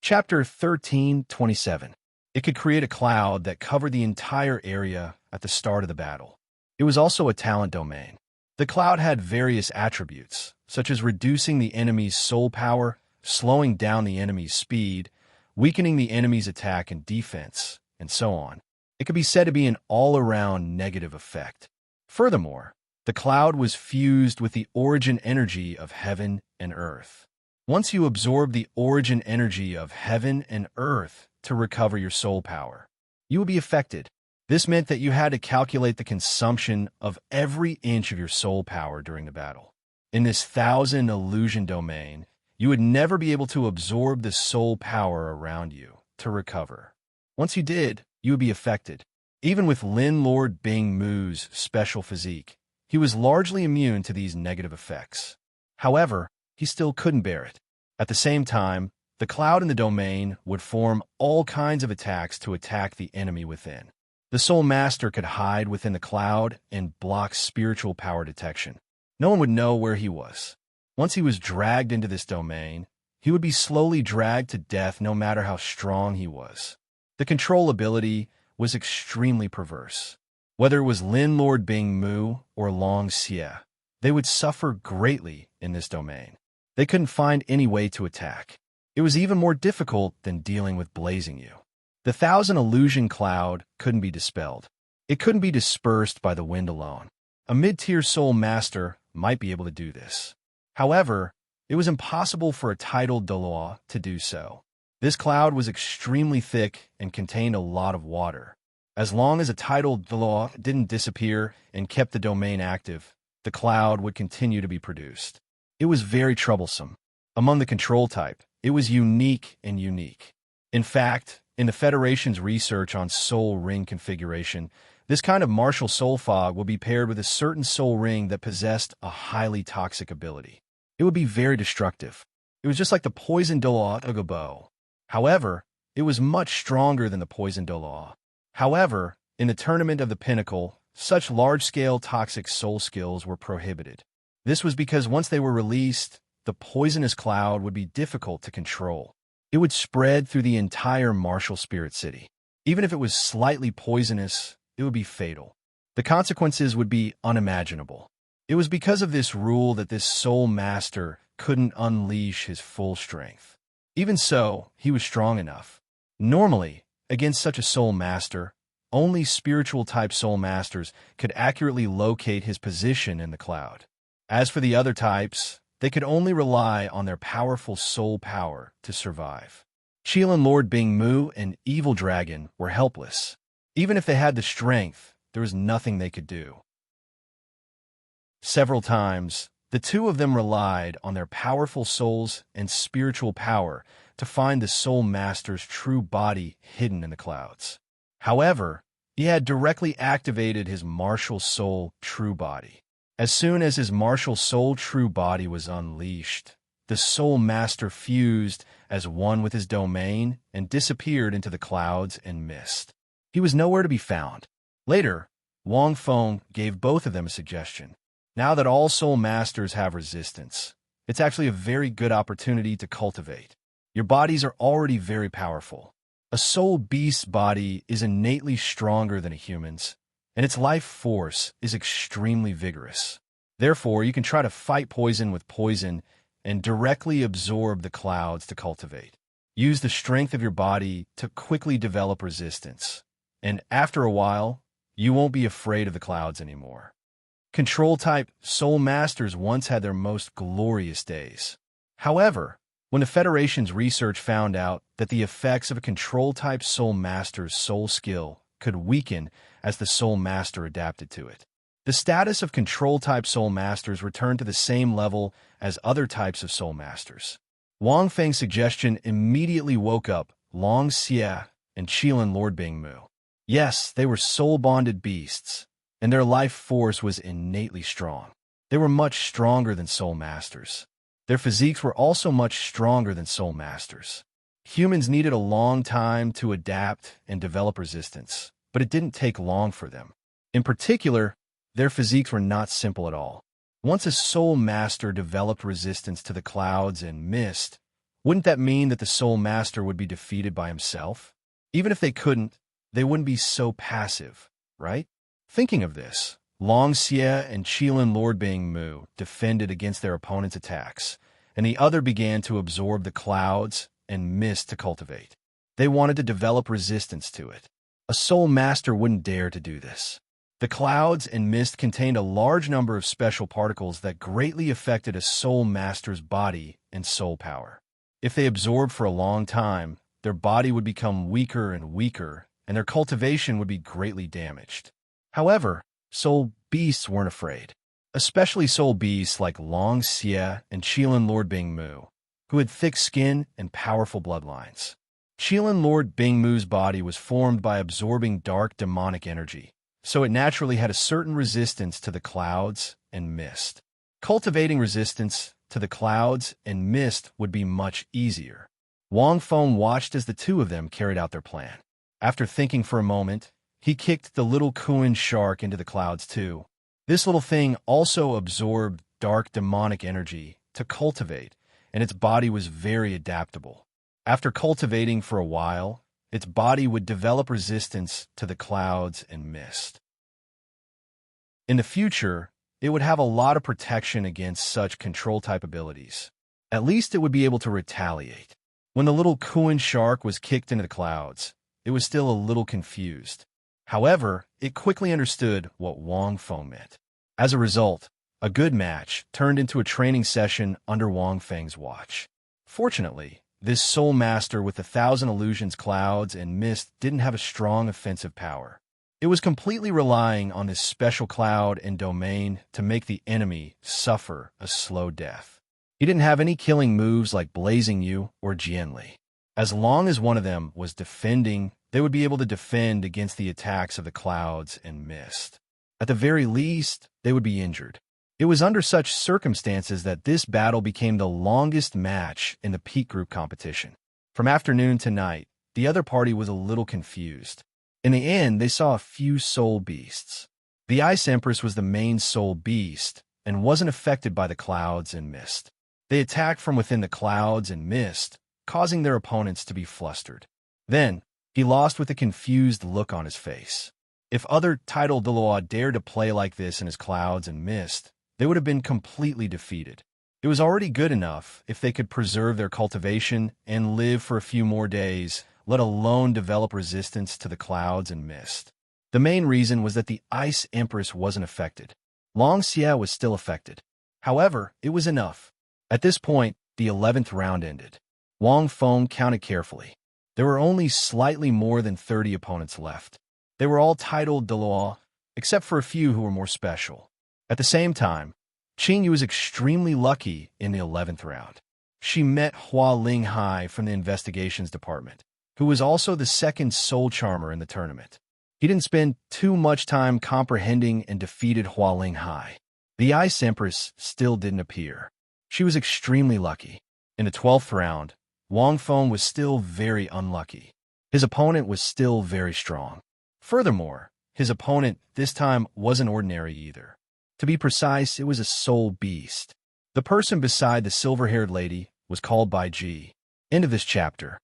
Speaker 1: Chapter 13:27. It could create a cloud that covered the entire area at the start of the battle. It was also a talent domain. The cloud had various attributes, such as reducing the enemy's soul power, slowing down the enemy's speed, weakening the enemy's attack and defense, and so on. It could be said to be an all-around negative effect. Furthermore, the cloud was fused with the origin energy of heaven and earth. Once you absorb the origin energy of heaven and earth to recover your soul power, you would be affected. This meant that you had to calculate the consumption of every inch of your soul power during the battle. In this 1,000 illusion domain, you would never be able to absorb the soul power around you to recover. Once you did, you would be affected. Even with Lin Lord Bing Mu's special physique, he was largely immune to these negative effects. However, he still couldn't bear it. At the same time, the cloud in the domain would form all kinds of attacks to attack the enemy within. The Soul Master could hide within the cloud and block spiritual power detection. No one would know where he was. Once he was dragged into this domain, he would be slowly dragged to death no matter how strong he was. The control ability was extremely perverse. Whether it was Lin Lord Bing Mu or Long Xie, they would suffer greatly in this domain. They couldn't find any way to attack. It was even more difficult than dealing with Blazing You. The 1,000 illusion cloud couldn't be dispelled. It couldn't be dispersed by the wind alone. A mid-tier soul master might be able to do this. However, it was impossible for a titled Douluo to do so. This cloud was extremely thick and contained a lot of water. As long as a titled Douluo didn't disappear and kept the domain active, the cloud would continue to be produced. It was very troublesome. Among the control type, it was unique and unique. In fact, in the Federation's research on soul ring configuration, this kind of martial soul fog will be paired with a certain soul ring that possessed a highly toxic ability. It would be very destructive. It was just like the poison Douluo bow. However, it was much stronger than the poison Douluo. However, in the Tournament of the Pinnacle, such large-scale toxic soul skills were prohibited. This was because once they were released, the poisonous cloud would be difficult to control. It would spread through the entire martial spirit city. Even if it was slightly poisonous, it would be fatal. The consequences would be unimaginable. It was because of this rule that this soul master couldn't unleash his full strength. Even so, he was strong enough. Normally, against such a soul master, only spiritual-type soul masters could accurately locate his position in the cloud. As for the other types, they could only rely on their powerful soul power to survive. Qilin Lord Bing Mu and Evil Dragon were helpless. Even if they had the strength, there was nothing they could do. Several times, the two of them relied on their powerful souls and spiritual power to find the soul master's true body hidden in the clouds. However, he had directly activated his martial soul true body. As soon as his martial soul true body was unleashed, the soul master fused as one with his domain and disappeared into the clouds and mist. He was nowhere to be found. Later, Wang Feng gave both of them a suggestion. Now that all soul masters have resistance, it's actually a very good opportunity to cultivate. Your bodies are already very powerful. A soul beast's body is innately stronger than a human's, and its life force is extremely vigorous. Therefore, you can try to fight poison with poison and directly absorb the clouds to cultivate. Use the strength of your body to quickly develop resistance, and after a while, you won't be afraid of the clouds anymore. Control-type soul masters once had their most glorious days. However, when the Federation's research found out that the effects of a control-type soul master's soul skill could weaken as the soul master adapted to it, the status of control-type soul masters returned to the same level as other types of soul masters. Wang Feng's suggestion immediately woke up Long Xie and Qilin Lord Bing Mu. Yes, they were soul-bonded beasts, and their life force was innately strong. They were much stronger than soul masters. Their physiques were also much stronger than soul masters. Humans needed a long time to adapt and develop resistance, but it didn't take long for them. In particular, their physiques were not simple at all. Once a soul master developed resistance to the clouds and mist, Wouldn't that mean that the Soul Master would be defeated by himself? Even if they couldn't, they wouldn't be so passive, right? Thinking of this, Long Xie and Qilin Lord Bing Mu defended against their opponent's attacks, and the other began to absorb the clouds and mist to cultivate. They wanted to develop resistance to it. A Soul Master wouldn't dare to do this. The clouds and mist contained a large number of special particles that greatly affected a Soul Master's body and soul power. If they absorbed for a long time, their body would become weaker and weaker, and their cultivation would be greatly damaged. However, soul beasts weren't afraid, especially soul beasts like Long Xie and Qilin Lord Bing Mu, who had thick skin and powerful bloodlines. Qilin Lord Bing Mu's body was formed by absorbing dark demonic energy, so it naturally had a certain resistance to the clouds and mist. Cultivating resistance to the clouds and mist would be much easier. Wang Feng watched as the two of them carried out their plan. After thinking for a moment, he kicked the little Kuan shark into the clouds too. This little thing also absorbed dark demonic energy to cultivate, and its body was very adaptable. After cultivating for a while, its body would develop resistance to the clouds and mist. In the future, it would have a lot of protection against such control-type abilities. At least it would be able to retaliate. When the little Kuan shark was kicked into the clouds, it was still a little confused. However, it quickly understood what Wang Feng meant. As a result, a good match turned into a training session under Wang Feng's watch. Fortunately, this Soul Master with 1,000 illusions, clouds, and mist didn't have a strong offensive power. It was completely relying on this special cloud and domain to make the enemy suffer a slow death. He didn't have any killing moves like Blazing You or Jianli. As long as one of them was defending, they would be able to defend against the attacks of the clouds and mist. At the very least, they would be injured. It was under such circumstances that this battle became the longest match in the peak group competition. From afternoon to night, the other party was a little confused. In the end, they saw a few soul beasts. The Ice Empress was the main soul beast and wasn't affected by the clouds and mist. They attacked from within the clouds and mist, causing their opponents to be flustered. Then, he lost with a confused look on his face. If other titled Douluo dared to play like this in his clouds and mist, they would have been completely defeated. It was already good enough if they could preserve their cultivation and live for a few more days, let alone develop resistance to the clouds and mist. The main reason was that the Ice Empress wasn't affected. Long Xie was still affected. However, it was enough. At this point, the 11th round ended. Wang Feng counted carefully. There were only slightly more than 30 opponents left. They were all titled Dalu, except for a few who were more special. At the same time, Qing Yu was extremely lucky in the 11th round. She met Hua Linghai from the investigations department, who was also the second soul charmer in the tournament. He didn't spend too much time comprehending and defeated Hua Linghai. The Ice Empress still didn't appear. She was extremely lucky. In the 12th round, Wang Feng was still very unlucky. His opponent was still very strong. Furthermore, his opponent this time wasn't ordinary either. To be precise, it was a soul beast. The person beside the silver-haired lady was called Bai Ji. End of this chapter.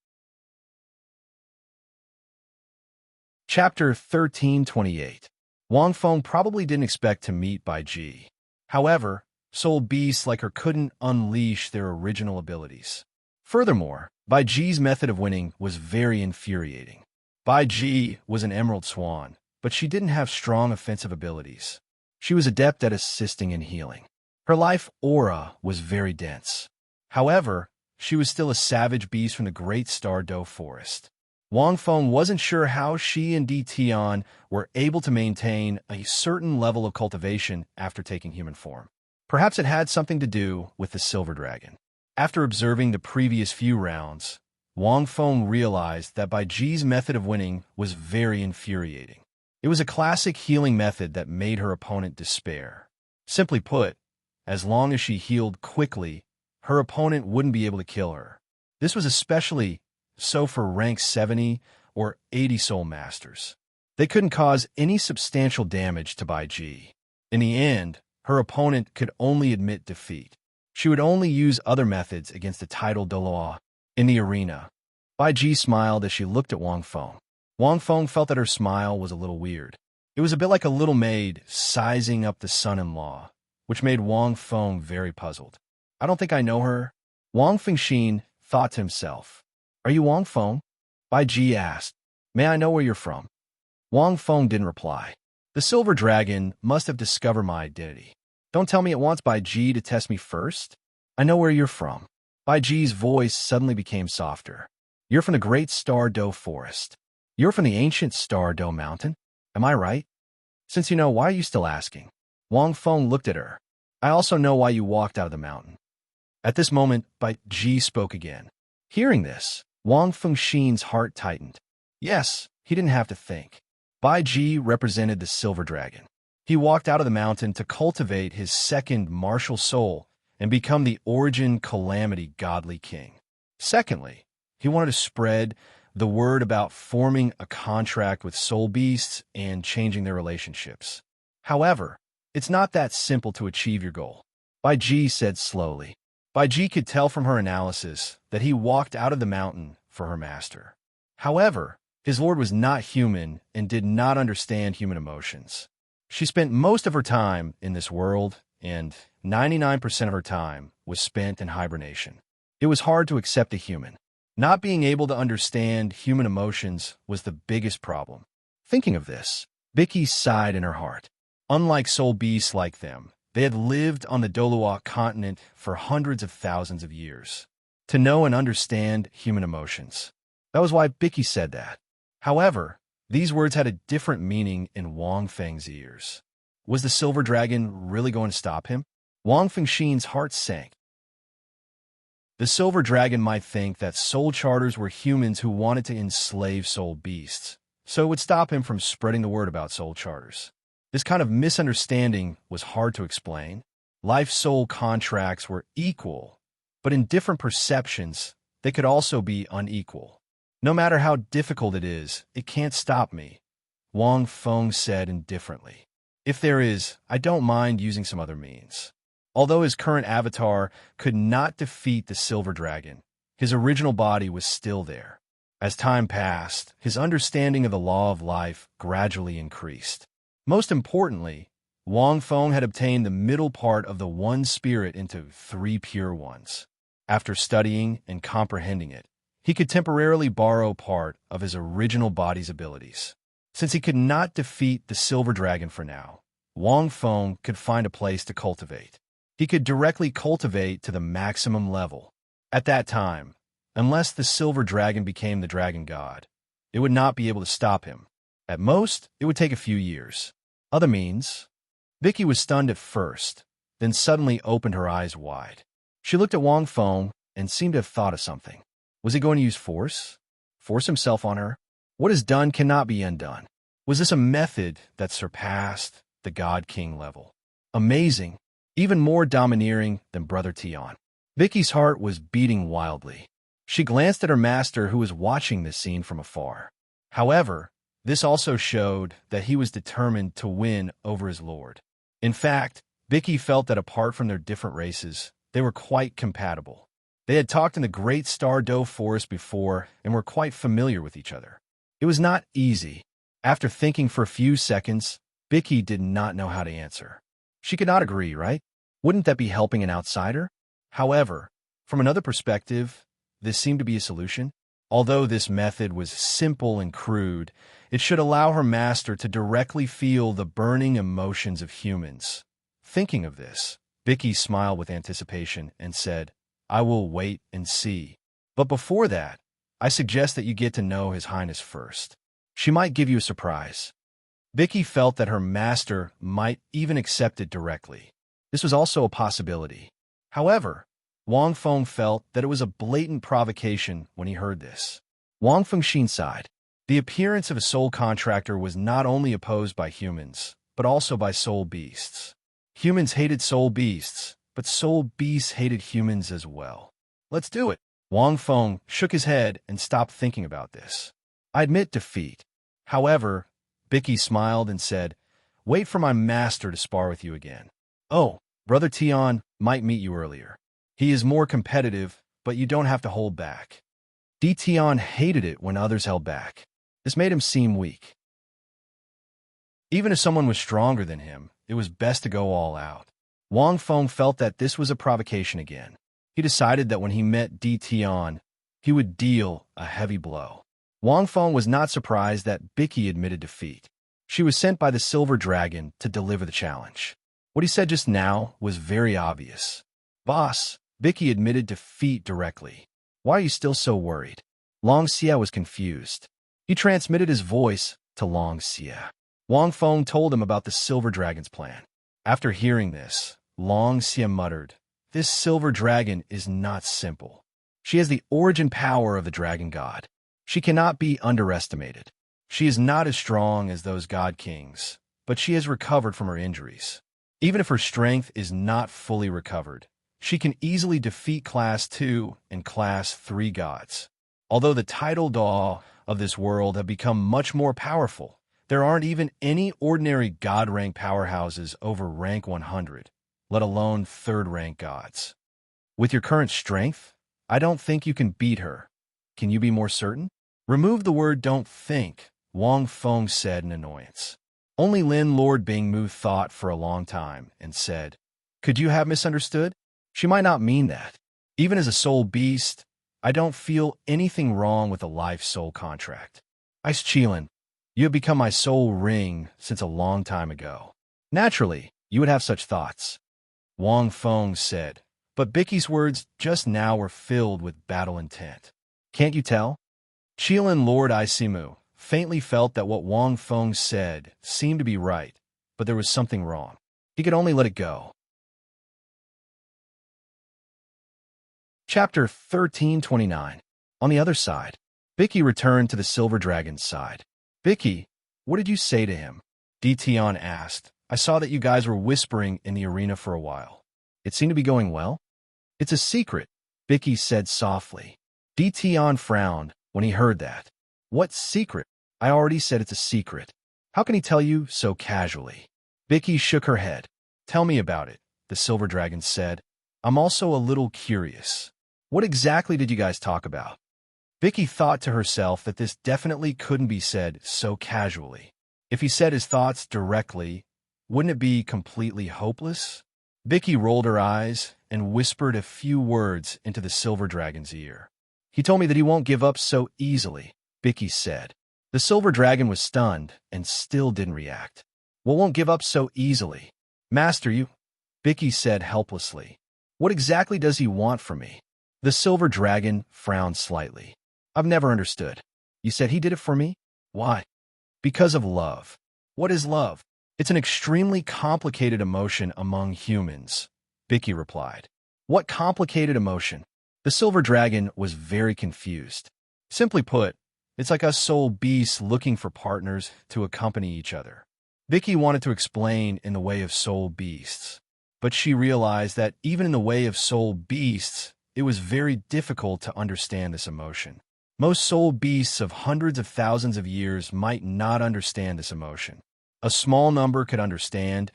Speaker 1: Chapter 1328. Wang Feng probably didn't expect to meet Bai Ji. However, soul beasts like her couldn't unleash their original abilities. Furthermore, Bai Ji's method of winning was very infuriating. Bai Ji was an emerald swan, but she didn't have strong offensive abilities. She was adept at assisting and healing. Her life aura was very dense. However, she was still a savage beast from the Great Star Do Forest. Wang Feng wasn't sure how she and Di Tian were able to maintain a certain level of cultivation after taking human form. Perhaps it had something to do with the Silver Dragon. After observing the previous few rounds, Wang Feng realized that Bai Ji's method of winning was very infuriating. It was a classic healing method that made her opponent despair. Simply put, as long as she healed quickly, her opponent wouldn't be able to kill her. This was especially so for rank 70 or 80 soul masters. They couldn't cause any substantial damage to Bai Ji. In the end, her opponent could only admit defeat. She would only use other methods against the titled Douluo. In the arena, Bai Ji smiled as she looked at Wang Feng. Wang Feng felt that her smile was a little weird. It was a bit like a little maid sizing up the son-in-law, which made Wang Feng very puzzled. I don't think I know her. Wang Fengxin thought to himself. Are you Wang Feng? Bai Ji asked. May I know where you're from? Wang Feng didn't reply. The silver dragon must have discovered my identity. Don't tell me it wants Bai Ji to test me first? I know where you're from. Bai Ji's voice suddenly became softer. You're from the great Star Do forest. You're from the ancient Star Do mountain. Am I right? Since you know, why are you still asking? Wang Feng looked at her. I also know why you walked out of the mountain. At this moment, Bai Ji spoke again. Hearing this, Wang Fengxin's heart tightened. Yes, he didn't have to think. Bai Ji represented the silver dragon. He walked out of the mountain to cultivate his second martial soul and become the origin calamity godly king. Secondly, he wanted to spread the word about forming a contract with soul beasts and changing their relationships. However, it's not that simple to achieve your goal. Bai Ji said slowly. Bai Ji could tell from her analysis that he walked out of the mountain for her master. However, his lord was not human and did not understand human emotions. She spent most of her time in this world, and 99% of her time was spent in hibernation. It was hard to accept a human. Not being able to understand human emotions was the biggest problem. Thinking of this, Vicky sighed in her heart. Unlike soul beasts like them, they had lived on the Douluo continent for hundreds of thousands of years. To know and understand human emotions. That was why Vicky said that. However, these words had a different meaning in Wang Feng's ears. Was the silver dragon really going to stop him? Wang Fengxin's heart sank. The silver dragon might think that soul charters were humans who wanted to enslave soul beasts, so it would stop him from spreading the word about soul charters. This kind of misunderstanding was hard to explain. Life-soul contracts were equal, but in different perceptions, they could also be unequal. No matter how difficult it is, it can't stop me, Wang Feng said indifferently. If there is, I don't mind using some other means. Although his current avatar could not defeat the silver dragon, his original body was still there. As time passed, his understanding of the law of life gradually increased. Most importantly, Wang Feng had obtained the middle part of the one spirit into 3 pure ones. After studying and comprehending it, he could temporarily borrow part of his original body's abilities. Since he could not defeat the silver dragon for now, Wang Feng could find a place to cultivate. He could directly cultivate to the maximum level. At that time, unless the silver dragon became the dragon god, it would not be able to stop him. At most, it would take a few years. Other means? Vicky was stunned at first, then suddenly opened her eyes wide. She looked at Wang Feng and seemed to have thought of something. Was he going to use force? Force himself on her? What is done cannot be undone. Was this a method that surpassed the God-King level? Amazing, even more domineering than Brother Tian. Vicky's heart was beating wildly. She glanced at her master who was watching this scene from afar. However, this also showed that he was determined to win over his lord. In fact, Vicky felt that apart from their different races, they were quite compatible. They had talked in the great Star Do forest before and were quite familiar with each other. It was not easy. After thinking for a few seconds, Vicky did not know how to answer. She could not agree, right? Wouldn't that be helping an outsider? However, from another perspective, this seemed to be a solution. Although this method was simple and crude, it should allow her master to directly feel the burning emotions of humans. Thinking of this, Vicky smiled with anticipation and said, I will wait and see. But before that, I suggest that you get to know His Highness first. She might give you a surprise. Vicky felt that her master might even accept it directly. This was also a possibility. However, Wang Feng felt that it was a blatant provocation when he heard this. Wang Fengxin sighed. The appearance of a soul contractor was not only opposed by humans, but also by soul beasts. Humans hated soul beasts, but soul beasts hated humans as well. Let's do it. Wang Feng shook his head and stopped thinking about this. I admit defeat. However, Vicky smiled and said, wait for my master to spar with you again. Oh, Brother Tian might meet you earlier. He is more competitive, but you don't have to hold back. Tion hated it when others held back. This made him seem weak. Even if someone was stronger than him, it was best to go all out. Wang Feng felt that this was a provocation again. He decided that when he met Tion, he would deal a heavy blow. Wang Feng was not surprised that Bicky admitted defeat. She was sent by the Silver Dragon to deliver the challenge. What he said just now was very obvious. Boss, Bicky admitted defeat directly. Why are you still so worried? Long Xia was confused. He transmitted his voice to Long Xia. Wang Feng told him about the Silver Dragon's plan. After hearing this, Long Xia muttered, "This Silver Dragon is not simple. She has the origin power of the Dragon God. She cannot be underestimated. She is not as strong as those God Kings, but she has recovered from her injuries. Even if her strength is not fully recovered, she can easily defeat Class 2 and Class 3 gods. Although the title Dalu of this world have become much more powerful, there aren't even any ordinary God-rank powerhouses over rank 100, let alone third-rank gods. With your current strength, I don't think you can beat her. Can you be more certain?" "Remove the word 'don't think,'" Wang Feng said in annoyance. Only Lin Lord Bingmu thought for a long time and said, "Could you have misunderstood? She might not mean that. Even as a soul beast, I don't feel anything wrong with a life-soul contract. Ice Qilin, you have become my soul ring since a long time ago. Naturally, you would have such thoughts," Wang Feng said, but Bicky's words just now were filled with battle intent. "Can't you tell?" Qilin Lord Isimu faintly felt that what Wang Feng said seemed to be right, but there was something wrong. He could only let it go. Chapter 1329. On the other side, Bicky returned to the Silver Dragon's side. "Bicky, what did you say to him?" Tion asked. "I saw that you guys were whispering in the arena for a while. It seemed to be going well." "It's a secret," Bicky said softly. Tion frowned when he heard that. "What secret? I already said it's a secret. How can he tell you so casually?" Bicky shook her head. "Tell me about it," the Silver Dragon said. "I'm also a little curious. What exactly did you guys talk about?" Bicky thought to herself that this definitely couldn't be said so casually. If he said his thoughts directly, wouldn't it be completely hopeless? Bicky rolled her eyes and whispered a few words into the Silver Dragon's ear. "He told me that he won't give up so easily," Bicky said. The Silver Dragon was stunned and still didn't react. "What won't give up so easily?" "Master, you," Bicky said helplessly. "What exactly does he want from me?" The Silver Dragon frowned slightly. "I've never understood. You said he did it for me? Why?" "Because of love." "What is love?" "It's an extremely complicated emotion among humans," Bicky replied. "What complicated emotion?" The Silver Dragon was very confused. "Simply put, it's like us soul beasts looking for partners to accompany each other." Bicky wanted to explain in the way of soul beasts, but she realized that even in the way of soul beasts, it was very difficult to understand this emotion. Most soul beasts of hundreds of thousands of years might not understand this emotion. A small number could understand,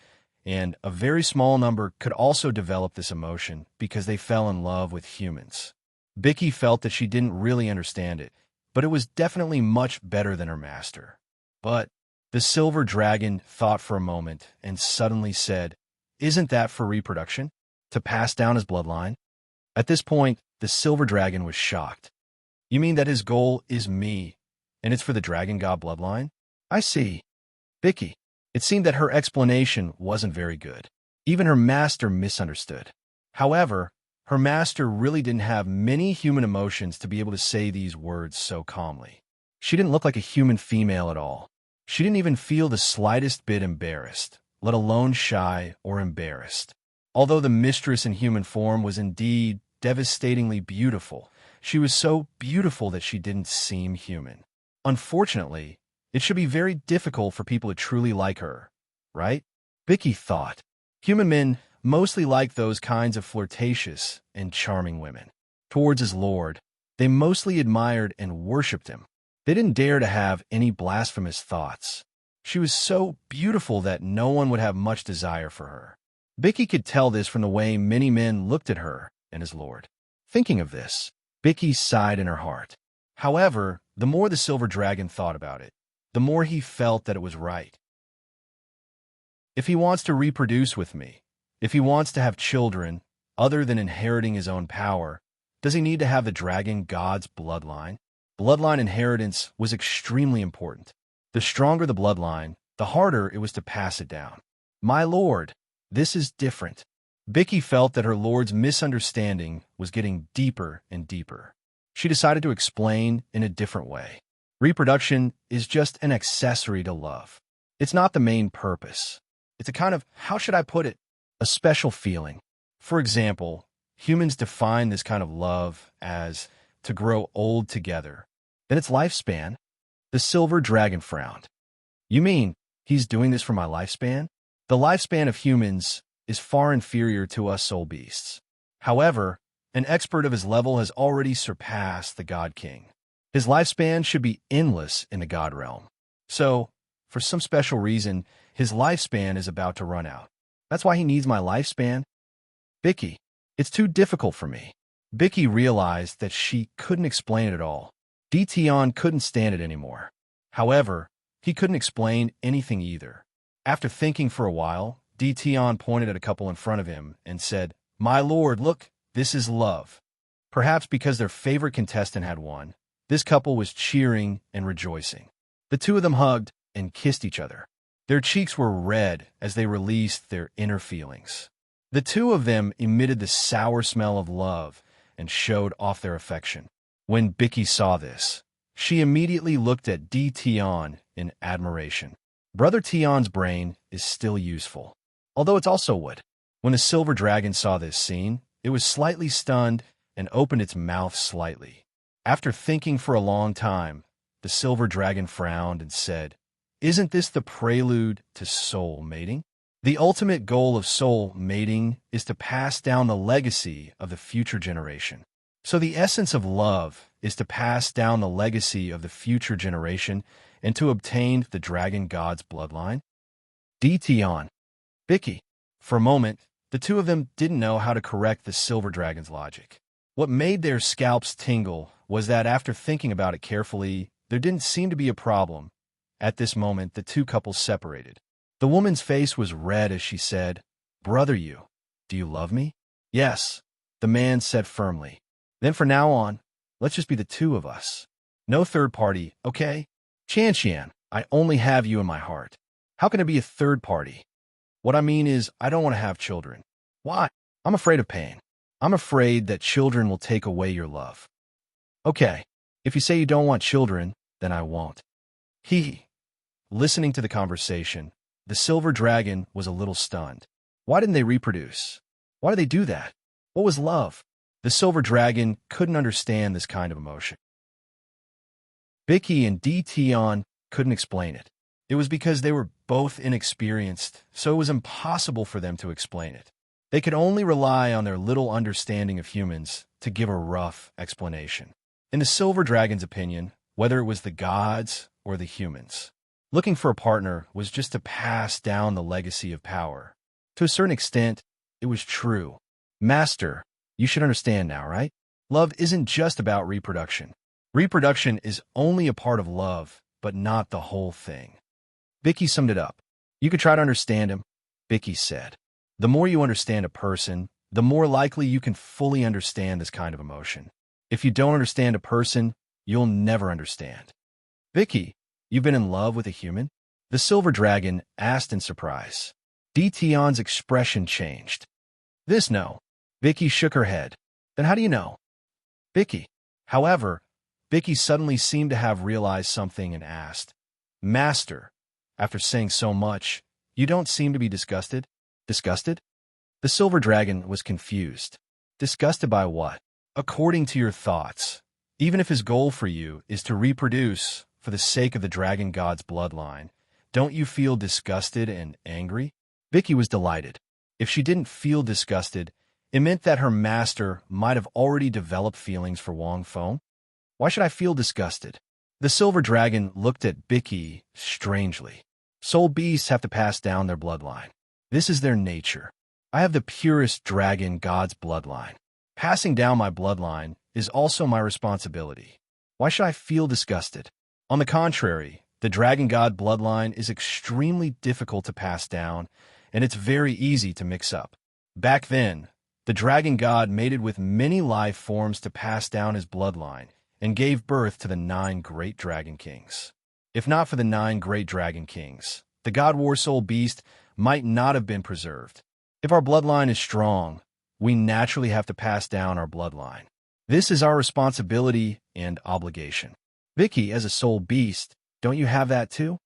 Speaker 1: and a very small number could also develop this emotion because they fell in love with humans. Bicky felt that she didn't really understand it, but it was definitely much better than her master. "But," the Silver Dragon thought for a moment and suddenly said, "Isn't that for reproduction? To pass down his bloodline?" At this point, the Silver Dragon was shocked. "You mean that his goal is me, and it's for the Dragon God bloodline?" "I see." Bicky. It seemed that her explanation wasn't very good. Even her master misunderstood. However, her master really didn't have many human emotions to be able to say these words so calmly. She didn't look like a human female at all. She didn't even feel the slightest bit embarrassed, let alone shy or embarrassed. Although the mistress in human form was indeed devastatingly beautiful, she was so beautiful that she didn't seem human. Unfortunately, it should be very difficult for people to truly like her, right? Bicky thought. Human men mostly like those kinds of flirtatious and charming women. Towards his lord, they mostly admired and worshipped him. They didn't dare to have any blasphemous thoughts. She was so beautiful that no one would have much desire for her. Bicky could tell this from the way many men looked at her and his lord. Thinking of this, Bicky sighed in her heart. However, the more the silver dragon thought about it, the more he felt that it was right. If he wants to reproduce with me, if he wants to have children, other than inheriting his own power, does he need to have the dragon god's bloodline? Bloodline inheritance was extremely important. The stronger the bloodline, the harder it was to pass it down. My lord, this is different. Bicky felt that her lord's misunderstanding was getting deeper and deeper. She decided to explain in a different way. Reproduction is just an accessory to love. It's not the main purpose. It's a kind of, how should I put it, a special feeling. For example, humans define this kind of love as to grow old together. Then its lifespan. The silver dragon frowned. You mean he's doing this for my lifespan? The lifespan of humans is far inferior to us soul beasts. However, an expert of his level has already surpassed the God King. His lifespan should be endless in the God realm. So, for some special reason, his lifespan is about to run out. That's why he needs my lifespan. Bicky, it's too difficult for me. Bicky realized that she couldn't explain it at all. Tion couldn't stand it anymore. However, he couldn't explain anything either. After thinking for a while, Tion pointed at a couple in front of him and said, "My lord, look, this is love." Perhaps because their favorite contestant had won, this couple was cheering and rejoicing. The two of them hugged and kissed each other. Their cheeks were red as they released their inner feelings. The two of them emitted the sour smell of love and showed off their affection. When Bicky saw this, she immediately looked at Tion in admiration. Brother Tion's brain is still useful, although it's also wood. When the silver dragon saw this scene, it was slightly stunned and opened its mouth slightly. After thinking for a long time, the silver dragon frowned and said, "Isn't this the prelude to soul mating? The ultimate goal of soul mating is to pass down the legacy of the future generation. So the essence of love is to pass down the legacy of the future generation and to obtain the dragon god's bloodline?" Tion, Bicky. For a moment, the two of them didn't know how to correct the silver dragon's logic. What made their scalps tingle was that after thinking about it carefully, there didn't seem to be a problem. At this moment, the two couples separated. The woman's face was red as she said, "Brother, do you love me?" "Yes," the man said firmly. "Then from now on, let's just be the two of us. No third party, okay? Qian, I only have you in my heart. How can it be a third party? What I mean is, I don't want to have children." "Why?" "I'm afraid of pain. I'm afraid that children will take away your love." "Okay, if you say you don't want children, then I won't." Listening to the conversation, the silver dragon was a little stunned. Why didn't they reproduce? Why did they do that? What was love? The silver dragon couldn't understand this kind of emotion. Bicky and Tion couldn't explain it. It was because they were both inexperienced, so it was impossible for them to explain it. They could only rely on their little understanding of humans to give a rough explanation. In the silver dragon's opinion, whether it was the gods or the humans, looking for a partner was just to pass down the legacy of power. To a certain extent, it was true. Master, you should understand now, right? Love isn't just about reproduction. Reproduction is only a part of love, but not the whole thing. Bicky summed it up. "You could try to understand him," Bicky said. "The more you understand a person, the more likely you can fully understand this kind of emotion. If you don't understand a person, you'll never understand." "Bicky, you've been in love with a human?" the silver dragon asked in surprise. Tion's expression changed. "This no." Bicky shook her head. "Then how do you know?" "Bicky." However, Bicky suddenly seemed to have realized something and asked, "Master, after saying so much, you don't seem to be disgusted?" "Disgusted?" The silver dragon was confused. "Disgusted by what?" "According to your thoughts. Even if his goal for you is to reproduce for the sake of the dragon god's bloodline, don't you feel disgusted and angry?" Bicky was delighted. If she didn't feel disgusted, it meant that her master might have already developed feelings for Wang Feng. "Why should I feel disgusted?" The silver dragon looked at Bicky strangely. "Soul beasts have to pass down their bloodline. This is their nature. I have the purest dragon god's bloodline. Passing down my bloodline is also my responsibility. Why should I feel disgusted? On the contrary, the dragon god bloodline is extremely difficult to pass down, and it's very easy to mix up. Back then, the dragon god mated with many life forms to pass down his bloodline and gave birth to the 9 great dragon kings. If not for the 9 great dragon kings, the god war soul beast might not have been preserved. If our bloodline is strong, we naturally have to pass down our bloodline. This is our responsibility and obligation. Vicky, as a soul beast, don't you have that too?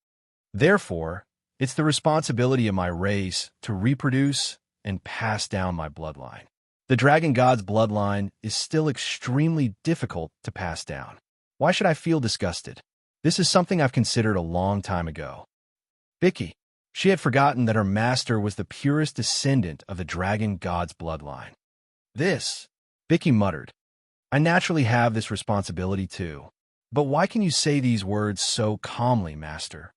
Speaker 1: Therefore, it's the responsibility of my race to reproduce and pass down my bloodline. The dragon god's bloodline is still extremely difficult to pass down. Why should I feel disgusted? This is something I've considered a long time ago. Vicky, she had forgotten that her master was the purest descendant of the dragon god's bloodline. Vicky muttered, I naturally have this responsibility too. But why can you say these words so calmly, master?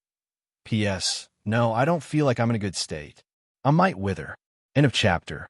Speaker 1: P.S. No, I don't feel like I'm in a good state. I might wither. End of chapter.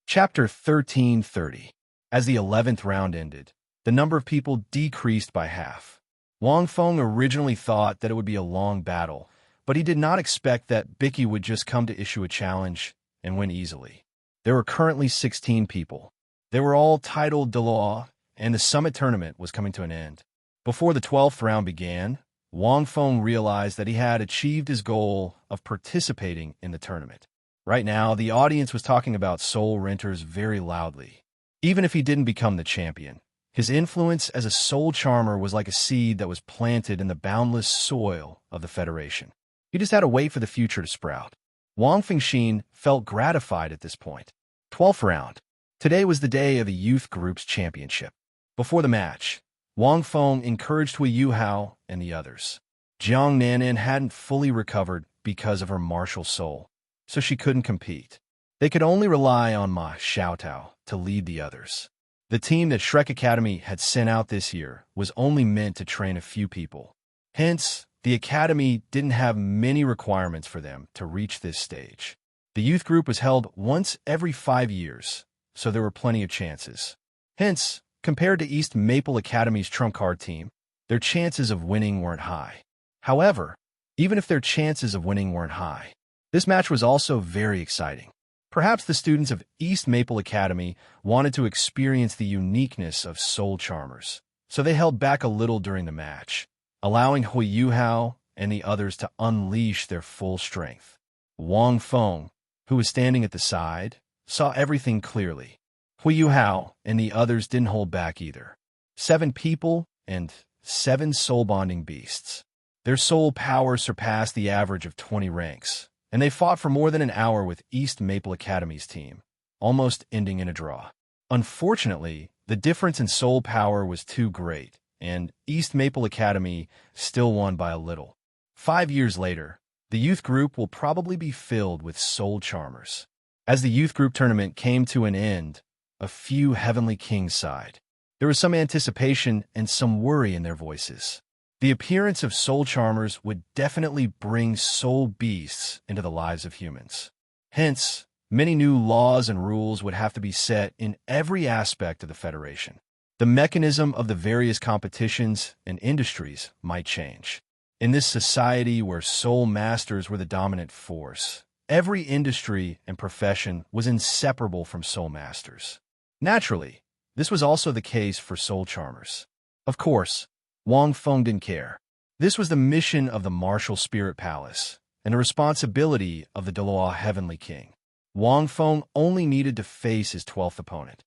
Speaker 1: Chapter 1330. As the 11th round ended, the number of people decreased by half. Wang Feng originally thought that it would be a long battle, but he did not expect that Bicky would just come to issue a challenge and win easily. There were currently 16 people. They were all titled Dalu, and the summit tournament was coming to an end. Before the 12th round began, Wang Feng realized that he had achieved his goal of participating in the tournament. Right now, the audience was talking about soul renters very loudly. Even if he didn't become the champion, his influence as a soul charmer was like a seed that was planted in the boundless soil of the Federation. He just had to wait for the future to sprout. Wang Fengxin felt gratified at this point. 12th round. Today was the day of the youth group's championship. Before the match, Wang Feng encouraged Hui Yuhao and the others. Jiang Nanan hadn't fully recovered because of her martial soul, so she couldn't compete. They could only rely on Ma Xiaotao to lead the others. The team that Shrek Academy had sent out this year was only meant to train a few people. Hence, the academy didn't have many requirements for them to reach this stage. The youth group was held once every 5 years, so there were plenty of chances. Hence, compared to East Maple Academy's trump card team, their chances of winning weren't high. However, even if their chances of winning weren't high, this match was also very exciting. Perhaps the students of East Maple Academy wanted to experience the uniqueness of soul charmers, so they held back a little during the match, allowing Hui Yuhao and the others to unleash their full strength. Wang Feng, who was standing at the side, saw everything clearly. Hui Yuhao and the others didn't hold back either. 7 people and 7 soul-bonding beasts. Their soul power surpassed the average of 20 ranks, and they fought for more than an hour with East Maple Academy's team, almost ending in a draw. Unfortunately, the difference in soul power was too great, and East Maple Academy still won by a little. 5 years later, the youth group will probably be filled with soul charmers. As the youth group tournament came to an end, a few Heavenly Kings sighed. There was some anticipation and some worry in their voices. The appearance of soul charmers would definitely bring soul beasts into the lives of humans. Hence, many new laws and rules would have to be set in every aspect of the Federation. The mechanism of the various competitions and industries might change. In this society where soul masters were the dominant force, every industry and profession was inseparable from soul masters. Naturally, this was also the case for soul charmers. Of course, Wang Feng didn't care. This was the mission of the Martial Spirit Palace and the responsibility of the Douluo Heavenly King. Wang Feng only needed to face his 12th opponent.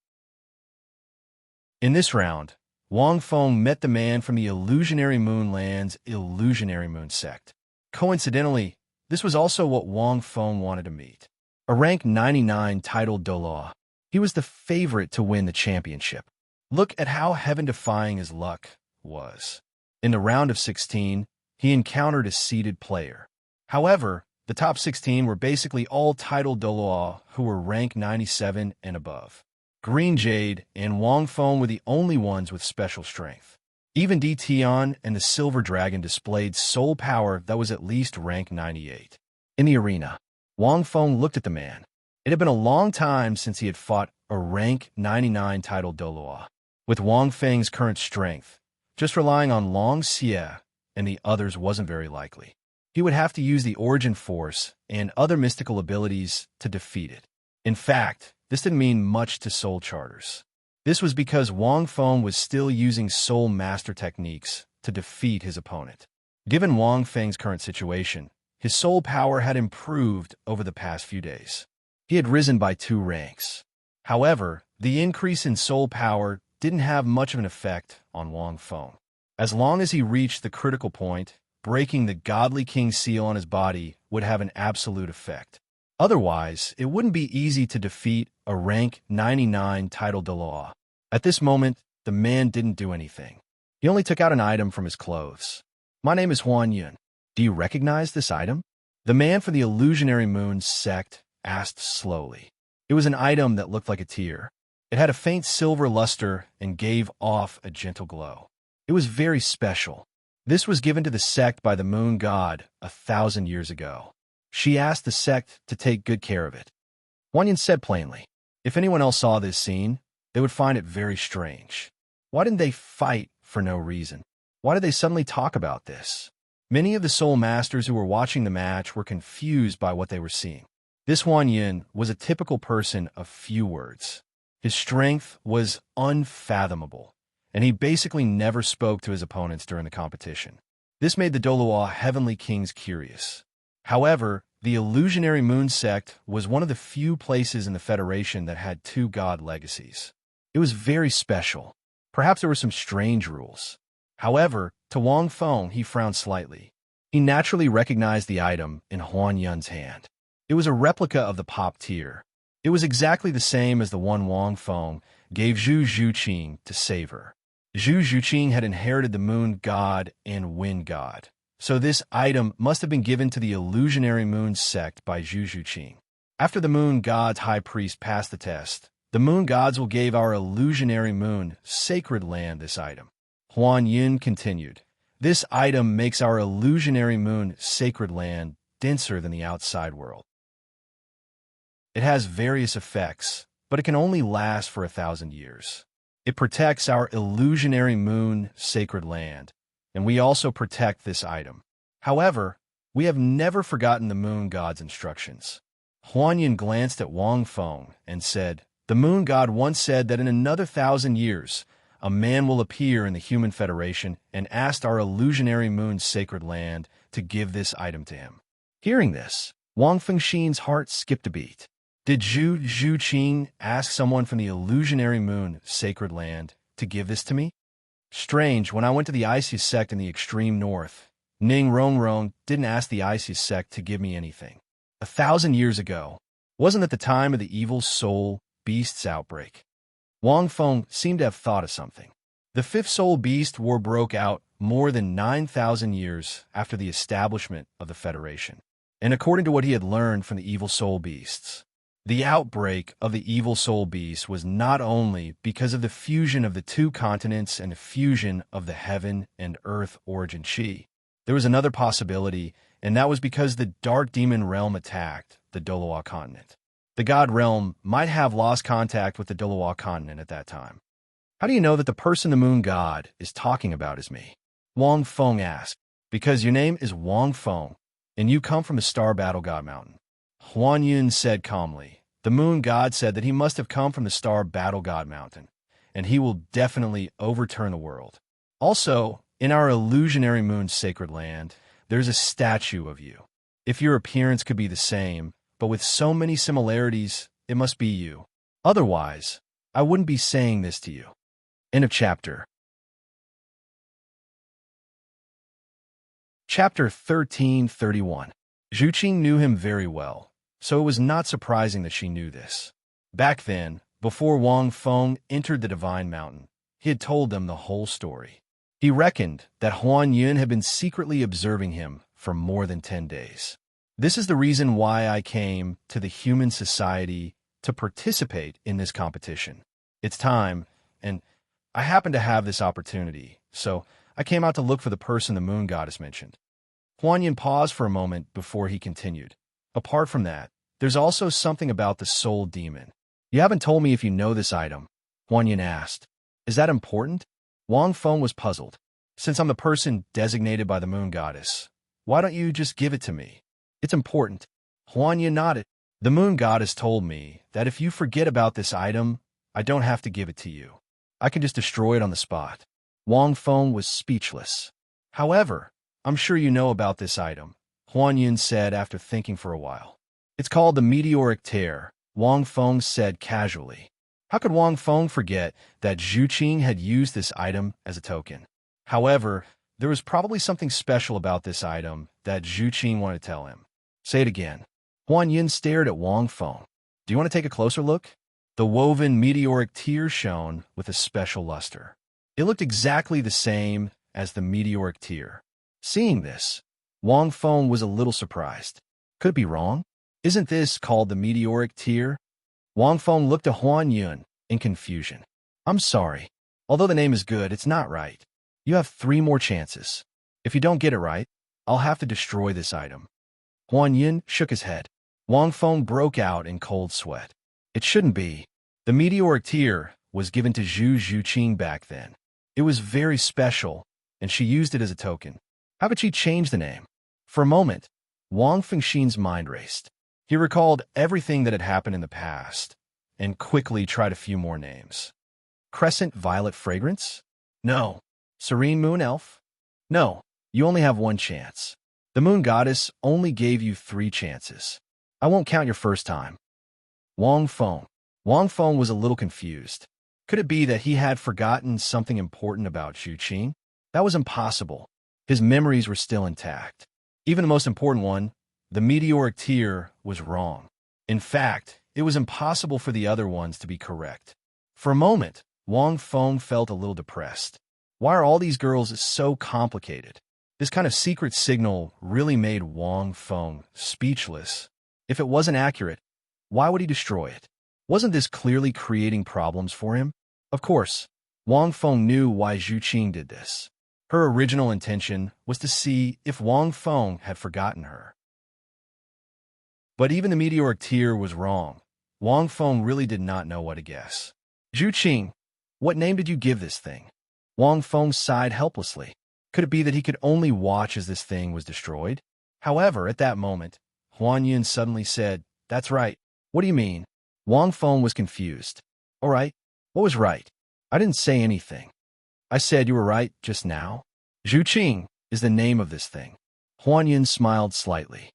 Speaker 1: In this round, Wang Feng met the man from the Illusionary Moonland's Illusionary Moon sect. Coincidentally, this was also what Wang Feng wanted to meet. A rank 99 titled Douluo, he was the favorite to win the championship. Look at how heaven-defying his luck was. In the round of 16, he encountered a seeded player. However, the top 16 were basically all titled Douluo who were rank 97 and above. Green Jade and Wang Feng were the only ones with special strength. Even D. Tian and the Silver Dragon displayed soul power that was at least rank 98. In the arena, Wang Feng looked at the man. It had been a long time since he had fought a rank 99 titled Douluo. With Wang Feng's current strength, just relying on Long Xie and the others wasn't very likely. He would have to use the Origin Force and other mystical abilities to defeat it. In fact, this didn't mean much to Soul Charters. This was because Wang Feng was still using Soul Master techniques to defeat his opponent. Given Wang Feng's current situation, his soul power had improved over the past few days. He had risen by 2 ranks. However, the increase in soul power didn't have much of an effect on Wang Feng. As long as he reached the critical point, breaking the Godly King seal on his body would have an absolute effect. Otherwise, it wouldn't be easy to defeat a rank 99 titled Douluo. At this moment, the man didn't do anything. He only took out an item from his clothes. "My name is Huan Yun. Do you recognize this item?" The man from the Illusionary Moon sect asked slowly. It was an item that looked like a tear. It had a faint silver luster and gave off a gentle glow. It was very special. This was given to the sect by the moon god 1,000 years ago. She asked the sect to take good care of it. Huan Yun said plainly. If anyone else saw this scene, they would find it very strange. Why didn't they fight for no reason? Why did they suddenly talk about this? Many of the Soul Masters who were watching the match were confused by what they were seeing. This Huan Yun was a typical person of few words. His strength was unfathomable, and he basically never spoke to his opponents during the competition. This made the Douluo Heavenly Kings curious. However, the Illusionary Moon sect was one of the few places in the Federation that had 2 god legacies. It was very special. Perhaps there were some strange rules. However, to Wang Feng, he frowned slightly. He naturally recognized the item in Huan Yun's hand. It was a replica of the pop tear. It was exactly the same as the one Wang Feng gave Zhu Zhuqing to save her. Zhu Zhuqing had inherited the moon god and wind god, so this item must have been given to the Illusionary Moon sect by Zhu Zhuqing. After the moon god's high priest passed the test, the moon gods will give our Illusionary Moon sacred land this item. Huan Yun continued, "This item makes our Illusionary Moon sacred land denser than the outside world. It has various effects, but it can only last for 1,000 years. It protects our Illusionary Moon sacred land, and we also protect this item. However, we have never forgotten the moon god's instructions." Huan Yun glanced at Wang Feng and said, "The moon god once said that in another 1,000 years, a man will appear in the Human Federation and asked our Illusionary Moon sacred land to give this item to him." Hearing this, Wang Fengxin's heart skipped a beat. Did Zhu Zhuqing ask someone from the Illusionary Moon sacred land to give this to me? Strange, when I went to the Isis sect in the extreme north, Ning Rongrong didn't ask the Isis sect to give me anything. 1,000 years ago, wasn't at the time of the evil soul beast's outbreak. Wang Feng seemed to have thought of something. The 5th soul beast war broke out more than 9,000 years after the establishment of the Federation. And according to what he had learned from the evil soul beasts, the outbreak of the evil soul beast was not only because of the fusion of the 2 continents and the fusion of the heaven and earth origin chi. There was another possibility, and that was because the dark demon realm attacked the Douluo continent. The god realm might have lost contact with the Douluo continent at that time. "How do you know that the person the moon god is talking about is me?" Wang Feng asked. "Because your name is Wang Feng, and you come from the Star Battle God Mountain." Huan Yun said calmly, "The moon god said that he must have come from the Star Battle God Mountain, and he will definitely overturn the world. Also, in our Illusionary Moon sacred land, there's a statue of you. If your appearance could be the same, but with so many similarities, it must be you. Otherwise, I wouldn't be saying this to you." End of chapter. Chapter 1331. Zhuqing knew him very well, so it was not surprising that she knew this. Back then, before Wang Feng entered the Divine Mountain, he had told them the whole story. He reckoned that Huan Yun had been secretly observing him for more than 10 days. "This is the reason why I came to the human society to participate in this competition. It's time, and I happen to have this opportunity, so I came out to look for the person the moon goddess mentioned." Huan Yun paused for a moment before he continued. "Apart from that, There's also something about the soul demon. You haven't told me if you know this item, Huan Yin asked. Is that important? Wang Feng was puzzled. Since I'm the person designated by the moon goddess, why don't you just give it to me? It's important. Huan Yin nodded. The moon goddess told me that if you forget about this item, I don't have to give it to you. I can just destroy it on the spot. Wang Feng was speechless. However, I'm sure you know about this item, Huan Yin said after thinking for a while. It's called the meteoric tear, Wang Feng said casually. How could Wang Feng forget that Zhu Qing had used this item as a token? However, there was probably something special about this item that Zhu Qing wanted to tell him. Say it again. Huan Yin stared at Wang Feng. Do you want to take a closer look? The woven meteoric tear shone with a special luster. It looked exactly the same as the meteoric tear. Seeing this, Wang Feng was a little surprised. Could it be wrong? Isn't this called the meteoric tear? Wang Feng looked at Huan Yin in confusion. I'm sorry. Although the name is good, it's not right. You have 3 more chances. If you don't get it right, I'll have to destroy this item. Huan Yin shook his head. Wang Feng broke out in cold sweat. It shouldn't be. The meteoric tear was given to Zhu Qing back then. It was very special, and she used it as a token. How could she change the name? For a moment, Wang Fengxin's mind raced. He recalled everything that had happened in the past, and quickly tried a few more names. Crescent Violet Fragrance? No. Serene Moon Elf? No. You only have 1 chance. The Moon Goddess only gave you 3 chances. I won't count your first time. Wang Feng. Wang Feng was a little confused. Could it be that he had forgotten something important about Zhu Qing? That was impossible. His memories were still intact. Even the most important one, the meteoric tear, was wrong. In fact, it was impossible for the other ones to be correct. For a moment, Wang Feng felt a little depressed. Why are all these girls so complicated? This kind of secret signal really made Wang Feng speechless. If it wasn't accurate, why would he destroy it? Wasn't this clearly creating problems for him? Of course, Wang Feng knew why Zhu Qing did this. Her original intention was to see if Wang Feng had forgotten her. But even the meteoric tear was wrong. Wang Feng really did not know what to guess. Zhu Qing, what name did you give this thing? Wang Feng sighed helplessly. Could it be that he could only watch as this thing was destroyed? However, at that moment, Huan Yin suddenly said, That's right. What do you mean? Wang Feng was confused. All right. What was right? I didn't say anything. I said you were right just now. Zhu Qing is the name of this thing. Huan Yin smiled slightly.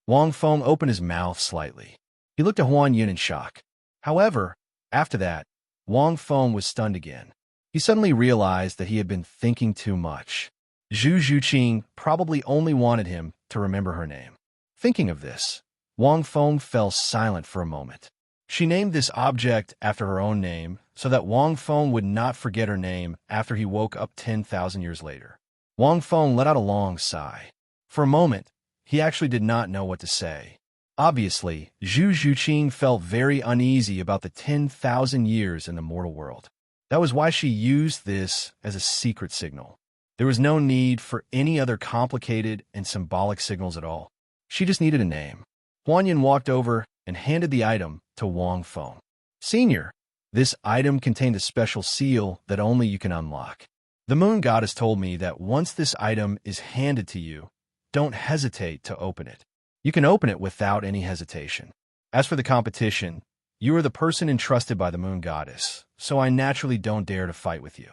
Speaker 1: Wang Feng opened his mouth slightly. He looked at Huan Yin in shock. However, after that, Wang Feng was stunned again. He suddenly realized that he had been thinking too much. Zhu Qing probably only wanted him to remember her name. Thinking of this, Wang Feng fell silent for a moment. She named this object after her own name so that Wang Feng would not forget her name after he woke up 10,000 years later. Wang Feng let out a long sigh. For a moment, he actually did not know what to say. Obviously, Zhu Qing felt very uneasy about the 10,000 years in the mortal world. That was why she used this as a secret signal. There was no need for any other complicated and symbolic signals at all. She just needed a name. Huan Yin walked over and handed the item to Wang Feng. Senior, this item contained a special seal that only you can unlock. The moon goddess told me that once this item is handed to you, don't hesitate to open it. You can open it without any hesitation. As for the competition, you are the person entrusted by the moon goddess, so I naturally don't dare to fight with you.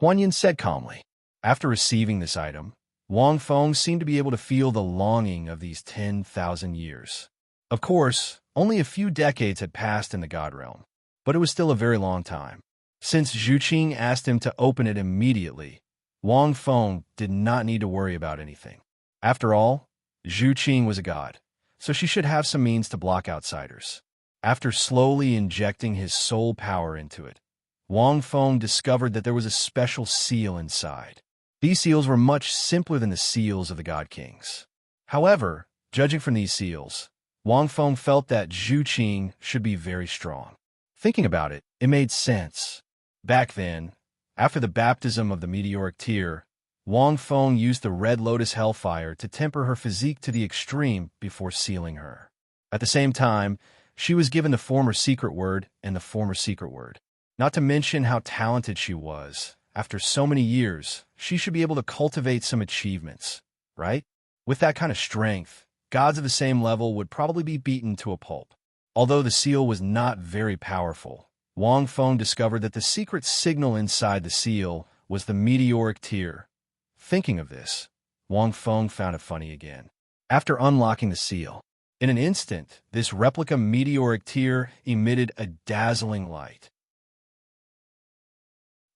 Speaker 1: Huan Yin said calmly. After receiving this item, Wang Feng seemed to be able to feel the longing of these 10,000 years. Of course, only a few decades had passed in the God Realm, but it was still a very long time. Since Zhu Qing asked him to open it immediately, Wang Feng did not need to worry about anything. After all, Zhu Qing was a god, so she should have some means to block outsiders. After slowly injecting his soul power into it, Wang Feng discovered that there was a special seal inside. These seals were much simpler than the seals of the God Kings. However, judging from these seals, Wang Feng felt that Zhu Qing should be very strong. Thinking about it, it made sense. Back then, after the baptism of the meteoric tear, Wang Feng used the red lotus hellfire to temper her physique to the extreme before sealing her. At the same time, she was given the former secret word and the former secret word. Not to mention how talented she was. After so many years, she should be able to cultivate some achievements, right? With that kind of strength, gods of the same level would probably be beaten to a pulp. Although the seal was not very powerful, Wang Feng discovered that the secret signal inside the seal was the meteoric tear. Thinking of this, Wang Feng found it funny again. After unlocking the seal, in an instant, this replica meteoric tear emitted a dazzling light.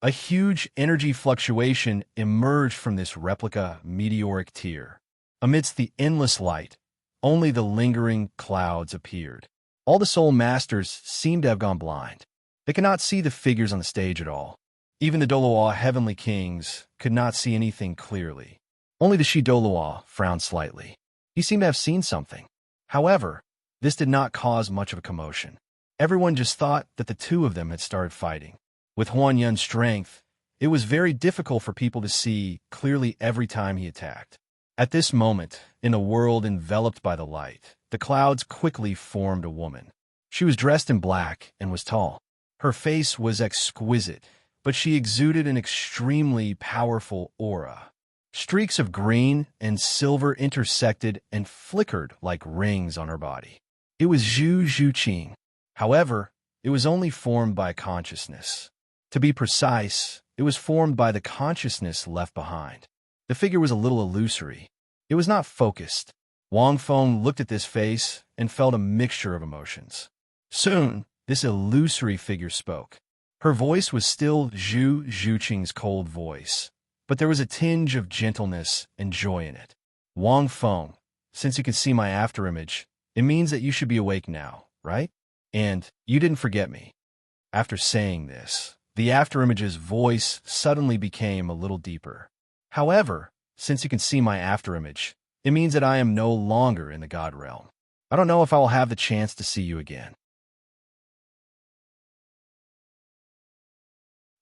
Speaker 1: A huge energy fluctuation emerged from this replica meteoric tear. Amidst the endless light, only the lingering clouds appeared. All the soul masters seemed to have gone blind. They could not see the figures on the stage at all. Even the Douluo heavenly kings could not see anything clearly. Only the Shi Douluo frowned slightly. He seemed to have seen something. However, this did not cause much of a commotion. Everyone just thought that the two of them had started fighting. With Huan Yun's strength, it was very difficult for people to see clearly every time he attacked. At this moment, in a world enveloped by the light, the clouds quickly formed a woman. She was dressed in black and was tall. Her face was exquisite, but she exuded an extremely powerful aura. Streaks of green and silver intersected and flickered like rings on her body. It was Zhu Zhuqing. However, it was only formed by consciousness. To be precise, it was formed by the consciousness left behind. The figure was a little illusory. It was not focused. Wang Feng looked at this face and felt a mixture of emotions. Soon, this illusory figure spoke. Her voice was still Zhu Zhuqing's cold voice, but there was a tinge of gentleness and joy in it. Wang Feng, since you can see my afterimage, it means that you should be awake now, right? And you didn't forget me. After saying this, the afterimage's voice suddenly became a little deeper. However, since you can see my afterimage, it means that I am no longer in the God realm. I don't know if I will have the chance to see you again.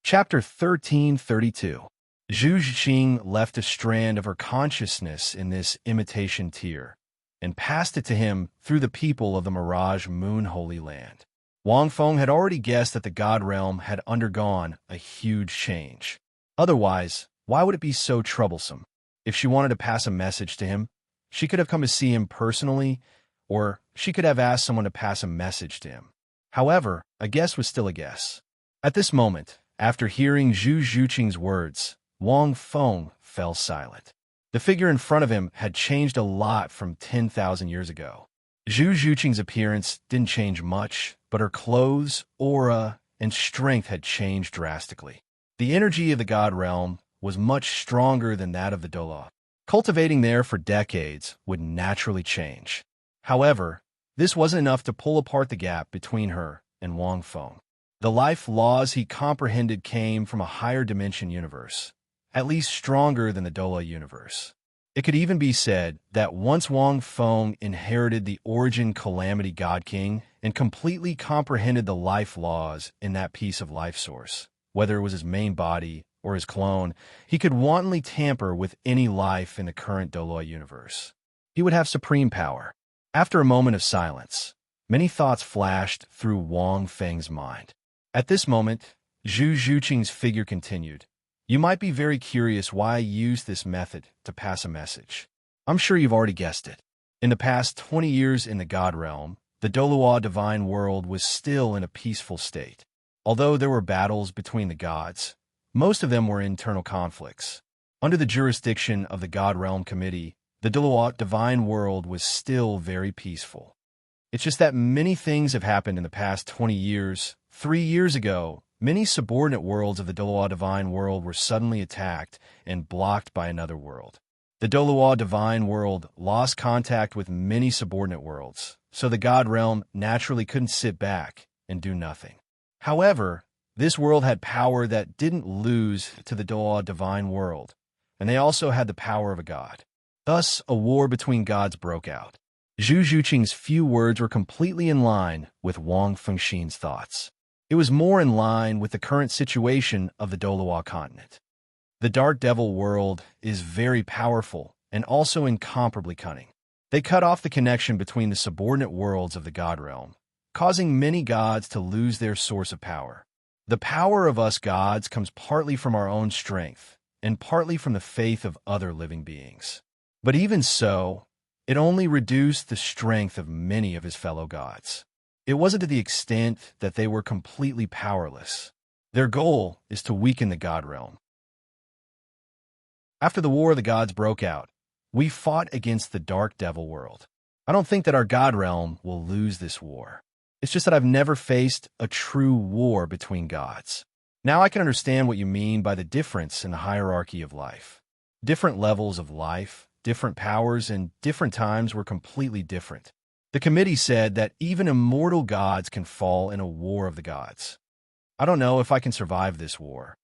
Speaker 1: Chapter 1332. Zhu Zhuqing left a strand of her consciousness in this imitation tear, and passed it to him through the people of the Mirage Moon Holy Land. Wang Feng had already guessed that the God realm had undergone a huge change. Otherwise, why would it be so troublesome? If she wanted to pass a message to him, she could have come to see him personally, or she could have asked someone to pass a message to him. However, a guess was still a guess. At this moment, after hearing Zhu Zhuqing's words, Wang Feng fell silent. The figure in front of him had changed a lot from 10,000 years ago. Zhu Zhuqing's appearance didn't change much, but her clothes, aura, and strength had changed drastically. The energy of the God realm was much stronger than that of the Douluo. Cultivating there for decades would naturally change. However, this wasn't enough to pull apart the gap between her and Wang Feng. The life laws he comprehended came from a higher dimension universe, at least stronger than the Douluo universe. It could even be said that once Wang Feng inherited the origin calamity God King and completely comprehended the life laws in that piece of life source, whether it was his main body or his clone, he could wantonly tamper with any life in the current Douluo universe. He would have supreme power. After a moment of silence, many thoughts flashed through Wang Feng's mind. At this moment, Zhu Zhuqing's figure continued. You might be very curious why I used this method to pass a message. I'm sure you've already guessed it. In the past 20 years in the God realm, the Douluo divine world was still in a peaceful state. Although there were battles between the gods, most of them were internal conflicts. Under the jurisdiction of the God Realm Committee, the Douluo divine world was still very peaceful. It's just that many things have happened in the past 20 years. 3 years ago, many subordinate worlds of the Douluo divine world were suddenly attacked and blocked by another world. The Douluo divine world lost contact with many subordinate worlds, so the God Realm naturally couldn't sit back and do nothing. However, this world had power that didn't lose to the Douluo divine world, and they also had the power of a god. Thus, a war between gods broke out. Zhu Zhuqing's few words were completely in line with Wang Fengxin's thoughts. It was more in line with the current situation of the Douluo continent. The Dark Devil world is very powerful and also incomparably cunning. They cut off the connection between the subordinate worlds of the god realm, causing many gods to lose their source of power. The power of us gods comes partly from our own strength and partly from the faith of other living beings. But even so, it only reduced the strength of many of his fellow gods. It wasn't to the extent that they were completely powerless. Their goal is to weaken the god realm. After the War of the Gods broke out, we fought against the Dark Devil world. I don't think that our god realm will lose this war. It's just that I've never faced a true war between gods. Now I can understand what you mean by the difference in the hierarchy of life. Different levels of life, different powers, and different times were completely different. The committee said that even immortal gods can fall in a war of the gods. I don't know if I can survive this war,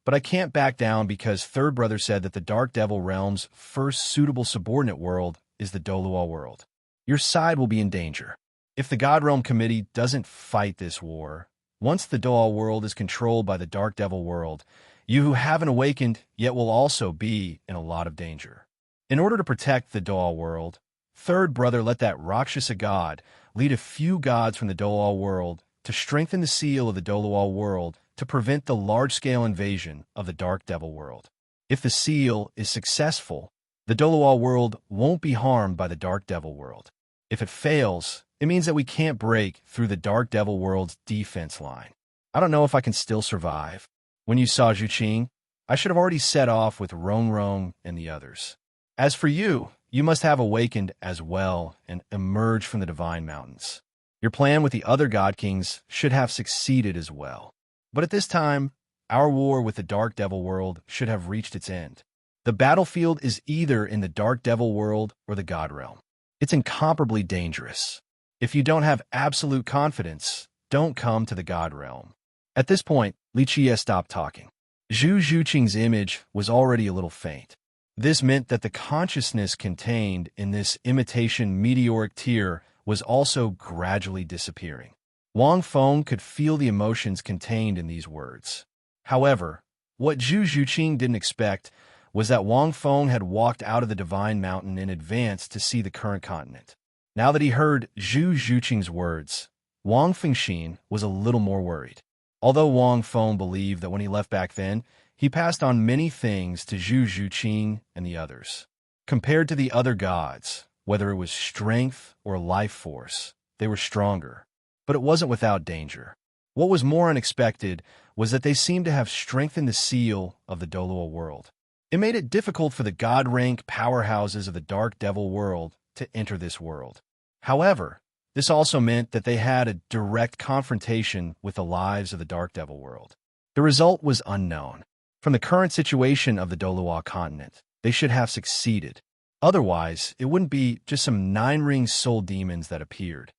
Speaker 1: but I can't back down because Third Brother said that the Dark Devil realm's first suitable subordinate world is the Douluo world. Your side will be in danger. If the God Realm Committee doesn't fight this war, once the Douluo world is controlled by the Dark Devil world, you who haven't awakened yet will also be in a lot of danger. In order to protect the Douluo world, Third Brother let that Rakshasa god lead a few gods from the Douluo world to strengthen the seal of the Douluo world to prevent the large-scale invasion of the Dark Devil world. If the seal is successful, the Douluo world won't be harmed by the Dark Devil world. If it fails, it means that we can't break through the Dark Devil world's defense line. I don't know if I can still survive. When you saw Zhuqing, I should have already set off with Rong and the others. As for you, you must have awakened as well and emerged from the Divine Mountains. Your plan with the other God Kings should have succeeded as well. But at this time, our war with the Dark Devil world should have reached its end. The battlefield is either in the Dark Devil world or the God Realm. It's incomparably dangerous. If you don't have absolute confidence, don't come to the God Realm. At this point, Li Qie stopped talking. Zhu Zhuqing's image was already a little faint. This meant that the consciousness contained in this imitation meteoric tear was also gradually disappearing. Wang Feng could feel the emotions contained in these words. However, what Zhu Zhuqing didn't expect was that Wang Feng had walked out of the Divine Mountain in advance to see the current continent. Now that he heard Zhu Zhuqing's words, Wang Fengxin was a little more worried. Although Wang Feng believed that when he left back then, he passed on many things to Zhu Zhuqing and the others. Compared to the other gods, whether it was strength or life force, they were stronger. But it wasn't without danger. What was more unexpected was that they seemed to have strengthened the seal of the Douluo world. It made it difficult for the god-rank powerhouses of the Dark Devil world to enter this world. However, this also meant that they had a direct confrontation with the lives of the Dark Devil world. The result was unknown. From the current situation of the Douluo continent, they should have succeeded. Otherwise, it wouldn't be just some nine-ring soul demons that appeared.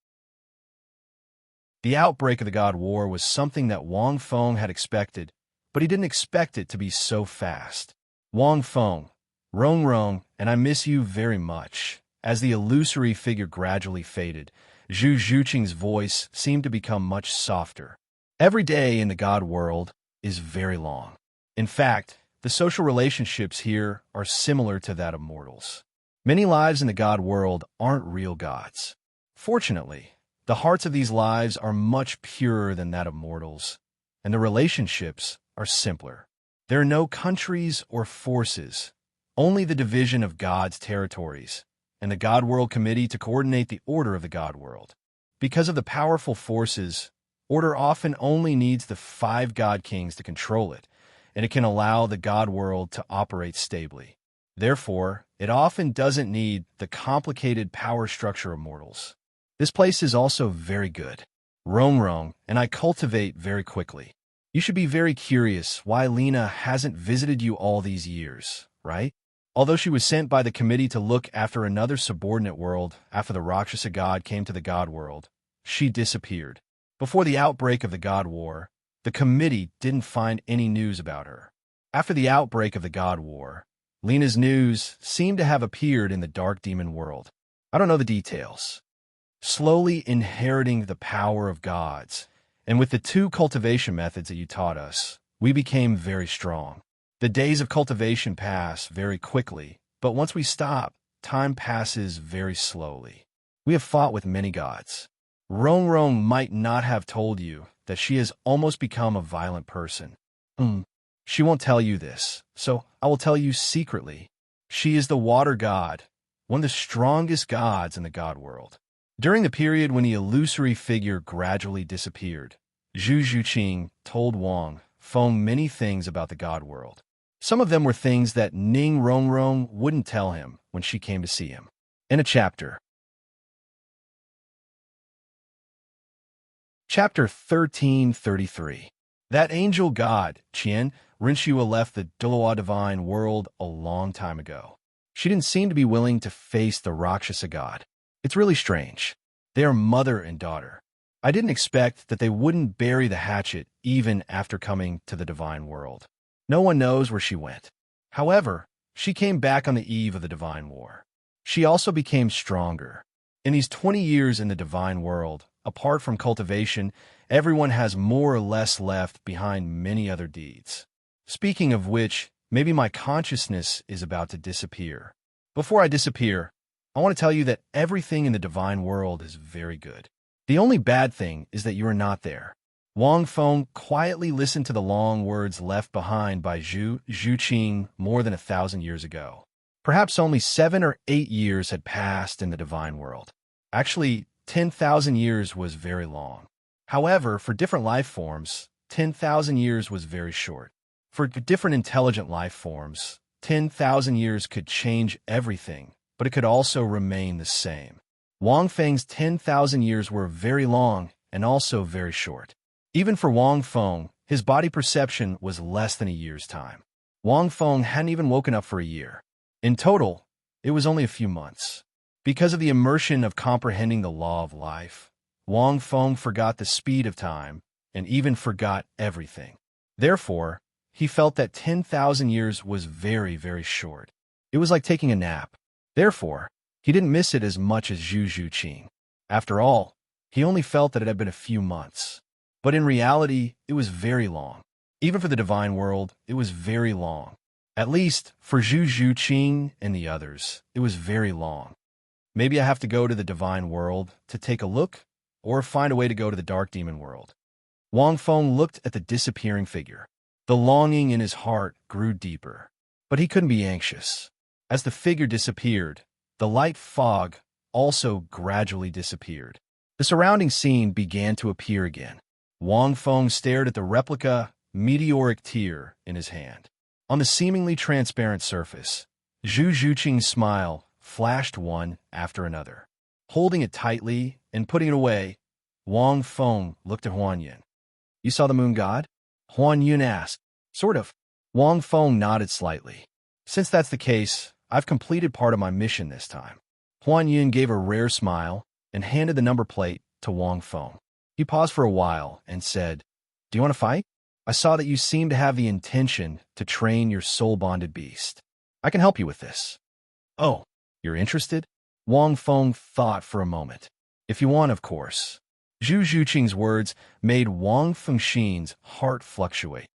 Speaker 1: The outbreak of the God War was something that Wang Feng had expected, but he didn't expect it to be so fast. Wang Feng, Rong, and I miss you very much. As the illusory figure gradually faded, Zhu Zhuqing's voice seemed to become much softer. Every day in the God world is very long. In fact, the social relationships here are similar to that of mortals. Many lives in the God world aren't real gods. Fortunately, the hearts of these lives are much purer than that of mortals, and the relationships are simpler. There are no countries or forces, only the division of God's territories, and the God World Committee to coordinate the order of the God World. Because of the powerful forces, order often only needs the 5 God Kings to control it, and it can allow the God World to operate stably. Therefore, it often doesn't need the complicated power structure of mortals. This place is also very good. Rong, and I cultivate very quickly. You should be very curious why Lena hasn't visited you all these years, right? Although she was sent by the committee to look after another subordinate world after the Rakshasa god came to the God world, she disappeared. Before the outbreak of the God War, the committee didn't find any news about her. After the outbreak of the God War, Lena's news seemed to have appeared in the Dark Demon world. I don't know the details. Slowly inheriting the power of gods, and with the 2 cultivation methods that you taught us, we became very strong. The days of cultivation pass very quickly, but once we stop, time passes very slowly. We have fought with many gods. Rong Rong might not have told you that she has almost become a violent person. She won't tell you this, so I will tell you secretly. She is the water god, one of the strongest gods in the god world. During the period when the illusory figure gradually disappeared, Zhu Zhuqing told Wang Feng many things about the god world. Some of them were things that Ning Rongrong wouldn't tell him when she came to see him. In a chapter. Chapter 1333. That angel god, Qian Rinxua, left the Douluo divine world a long time ago. She didn't seem to be willing to face the Rakshasa god. It's really strange. They are mother and daughter. I didn't expect that they wouldn't bury the hatchet even after coming to the divine world. No one knows where she went. However, she came back on the eve of the divine war. She also became stronger. In these 20 years in the divine world, apart from cultivation, everyone has more or less left behind many other deeds. Speaking of which, maybe my consciousness is about to disappear. Before I disappear, I want to tell you that everything in the divine world is very good. The only bad thing is that you are not there. Wang Feng quietly listened to the long words left behind by Zhu Zhuqing more than 1,000 years ago. Perhaps only 7 or 8 years had passed in the divine world. Actually, 10,000 years was very long. However, for different life forms, 10,000 years was very short. For different intelligent life forms, 10,000 years could change everything, but it could also remain the same. Wang Feng's 10,000 years were very long and also very short. Even for Wang Feng, his body perception was less than a year's time. Wang Feng hadn't even woken up for a year. In total, it was only a few months. Because of the immersion of comprehending the law of life, Wang Feng forgot the speed of time and even forgot everything. Therefore, he felt that 10,000 years was very, very short. It was like taking a nap. Therefore, he didn't miss it as much as Zhu Zhuqing. After all, he only felt that it had been a few months. But in reality, it was very long. Even for the divine world, it was very long. At least, for Zhu Zhuqing and the others, it was very long. Maybe I have to go to the divine world to take a look, or find a way to go to the dark demon world. Wang Feng looked at the disappearing figure. The longing in his heart grew deeper, but he couldn't be anxious. As the figure disappeared, the light fog also gradually disappeared. The surrounding scene began to appear again. Wang Feng stared at the replica meteoric tear in his hand. On the seemingly transparent surface, Zhu Zhuqing's smile flashed one after another. Holding it tightly and putting it away, Wang Feng looked at Huan Yin. "You saw the moon god?" Huan Yin asked. "Sort of." Wang Feng nodded slightly. "Since that's the case, I've completed part of my mission this time." Huan Yin gave a rare smile and handed the number plate to Wang Feng. He paused for a while and said, "Do you want to fight? I saw that you seem to have the intention to train your soul-bonded beast. I can help you with this." "Oh, you're interested?" Wang Feng thought for a moment. "If you want, of course." Zhu Zhuqing's words made Wang Fengxin's heart fluctuate.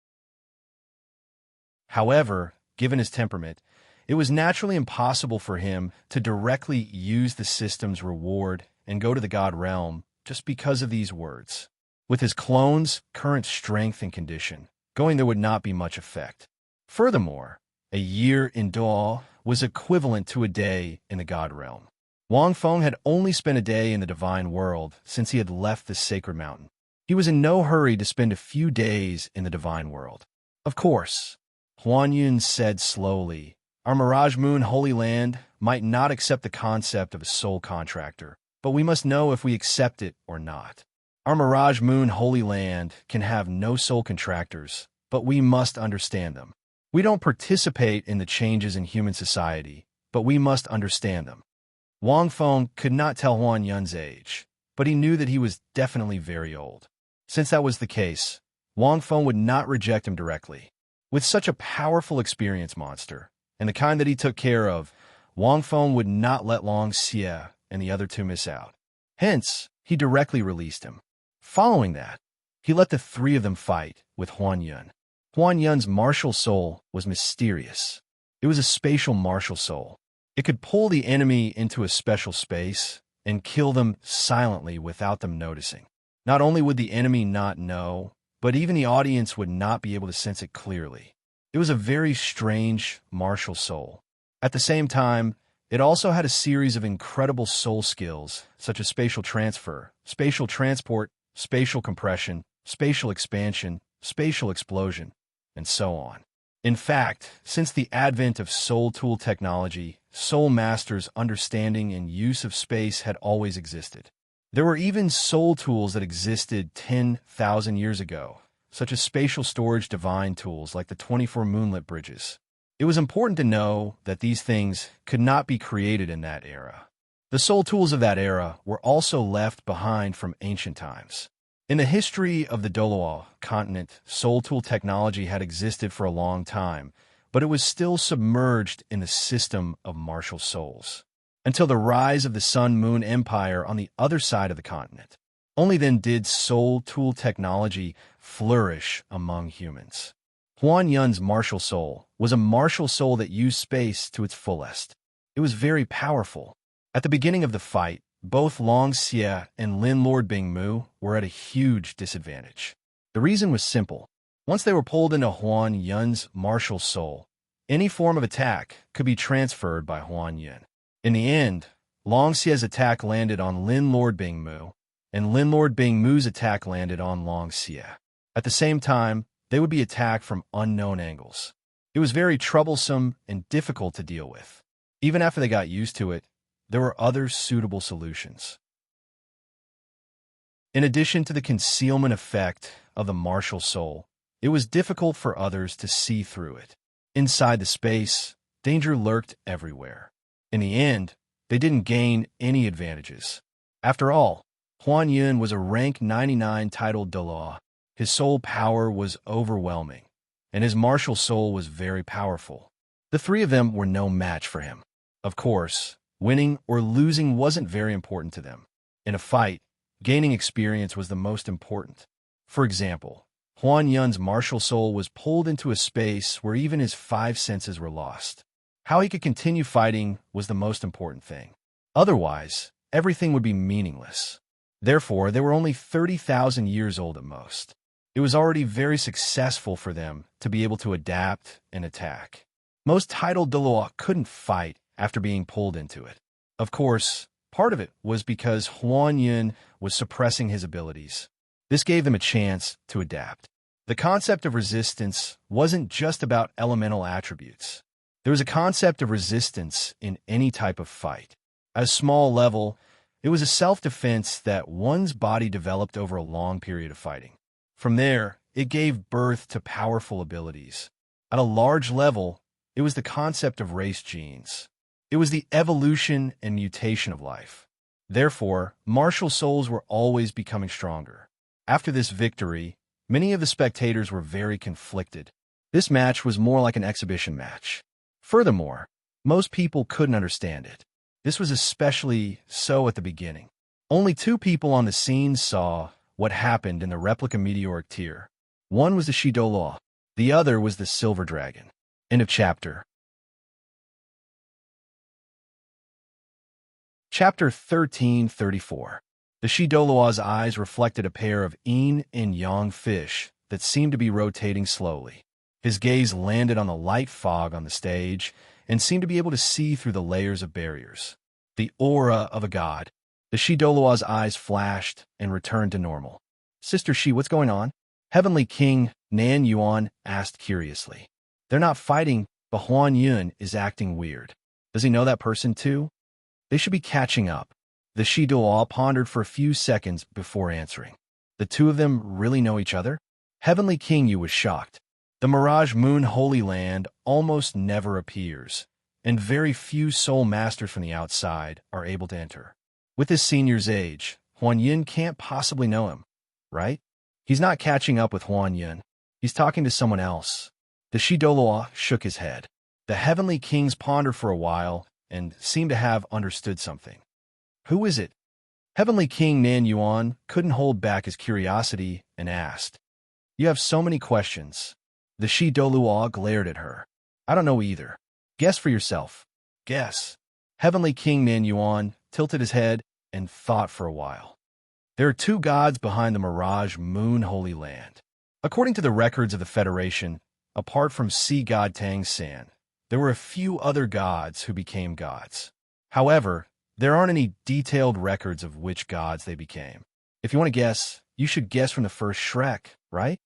Speaker 1: However, given his temperament, it was naturally impossible for him to directly use the system's reward and go to the god realm just because of these words. With his clone's current strength and condition, going there would not be much effect. Furthermore, a year in Douluo was equivalent to a day in the god realm. Wang Feng had only spent a day in the divine world since he had left the sacred mountain. He was in no hurry to spend a few days in the divine world. "Of course," Huan Yun said slowly, "our Mirage Moon Holy Land might not accept the concept of a soul contractor, but we must know if we accept it or not. Our Mirage Moon Holy Land can have no soul contractors, but we must understand them. We don't participate in the changes in human society, but we must understand them." Wang Feng could not tell Huan Yun's age, but he knew that he was definitely very old. Since that was the case, Wang Feng would not reject him directly. With such a powerful experience monster, and the kind that he took care of, Wang Feng would not let Long Xie and the other two miss out. Hence, he directly released him. Following that, he let the three of them fight with Huan Yun. Huan Yun's martial soul was mysterious. It was a spatial martial soul. It could pull the enemy into a special space and kill them silently without them noticing. Not only would the enemy not know, but even the audience would not be able to sense it clearly. It was a very strange martial soul. At the same time, it also had a series of incredible soul skills, such as spatial transfer, spatial transport, spatial compression, spatial expansion, spatial explosion, and so on. In fact, since the advent of soul tool technology, soul masters' understanding and use of space had always existed. There were even soul tools that existed 10,000 years ago, such as spatial storage divine tools like the 24 moonlit bridges. It was important to know that these things could not be created in that era. The soul tools of that era were also left behind from ancient times. In the history of the Douluo continent, soul tool technology had existed for a long time, but it was still submerged in the system of martial souls. Until the rise of the Sun-Moon Empire on the other side of the continent. Only then did soul tool technology flourish among humans. Huan Yun's martial soul was a martial soul that used space to its fullest. It was very powerful. At the beginning of the fight, both Long Xie and Lin Lord Bingmu were at a huge disadvantage. The reason was simple. Once they were pulled into Huan Yun's martial soul, any form of attack could be transferred by Huan Yun. In the end, Long Xie's attack landed on Lin Lord Bingmu, and Lin Lord Bingmu's attack landed on Long Xie. At the same time, they would be attacked from unknown angles. It was very troublesome and difficult to deal with. Even after they got used to it, there were other suitable solutions. In addition to the concealment effect of the martial soul, it was difficult for others to see through it. Inside the space, danger lurked everywhere. In the end, they didn't gain any advantages. After all, Huan Yun was a rank 99 titled Dalu. His soul power was overwhelming, and his martial soul was very powerful. The three of them were no match for him. Of course, winning or losing wasn't very important to them. In a fight, gaining experience was the most important. For example, Huan Yun's martial soul was pulled into a space where even his five senses were lost. How he could continue fighting was the most important thing. Otherwise, everything would be meaningless. Therefore, they were only 30,000 years old at most. It was already very successful for them to be able to adapt and attack. Most titled Douluo couldn't fight after being pulled into it. Of course, part of it was because Huan Yun was suppressing his abilities. This gave them a chance to adapt. The concept of resistance wasn't just about elemental attributes. There was a concept of resistance in any type of fight. At a small level, it was a self-defense that one's body developed over a long period of fighting. From there, it gave birth to powerful abilities. At a large level, it was the concept of race genes. It was the evolution and mutation of life. Therefore, martial souls were always becoming stronger. After this victory, many of the spectators were very conflicted. This match was more like an exhibition match. Furthermore, most people couldn't understand it. This was especially so at the beginning. Only two people on the scene saw what happened in the replica meteoric tier. One was the Douluo, the other was the Silver Dragon. End of chapter. Chapter 1334. The Douluo's eyes reflected a pair of yin and yang fish that seemed to be rotating slowly. His gaze landed on the light fog on the stage and seemed to be able to see through the layers of barriers. The aura of a god. The Douluo's eyes flashed and returned to normal. Sister Shi, what's going on? Heavenly King Nan Yuan asked curiously. They're not fighting, but Huan Yun is acting weird. Does he know that person too? They should be catching up. The Douluo pondered for a few seconds before answering. The two of them really know each other? Heavenly King Yu was shocked. The Mirage Moon Holy Land almost never appears, and very few soul masters from the outside are able to enter. With his senior's age, Huan Yun can't possibly know him, right? He's not catching up with Huan Yun. He's talking to someone else. The Douluo shook his head. The Heavenly Kings pondered for a while and seemed to have understood something. Who is it? Heavenly King Nan Yuan couldn't hold back his curiosity and asked. You have so many questions. The Douluo glared at her. I don't know either. Guess for yourself. Guess. Heavenly King Nan Yuan tilted his head and thought for a while. There are two gods behind the Mirage Moon Holy Land. According to the records of the Federation, apart from sea god Tang San, there were a few other gods who became gods. However, there aren't any detailed records of which gods they became. If you want to guess, you should guess from the first Shrek, right?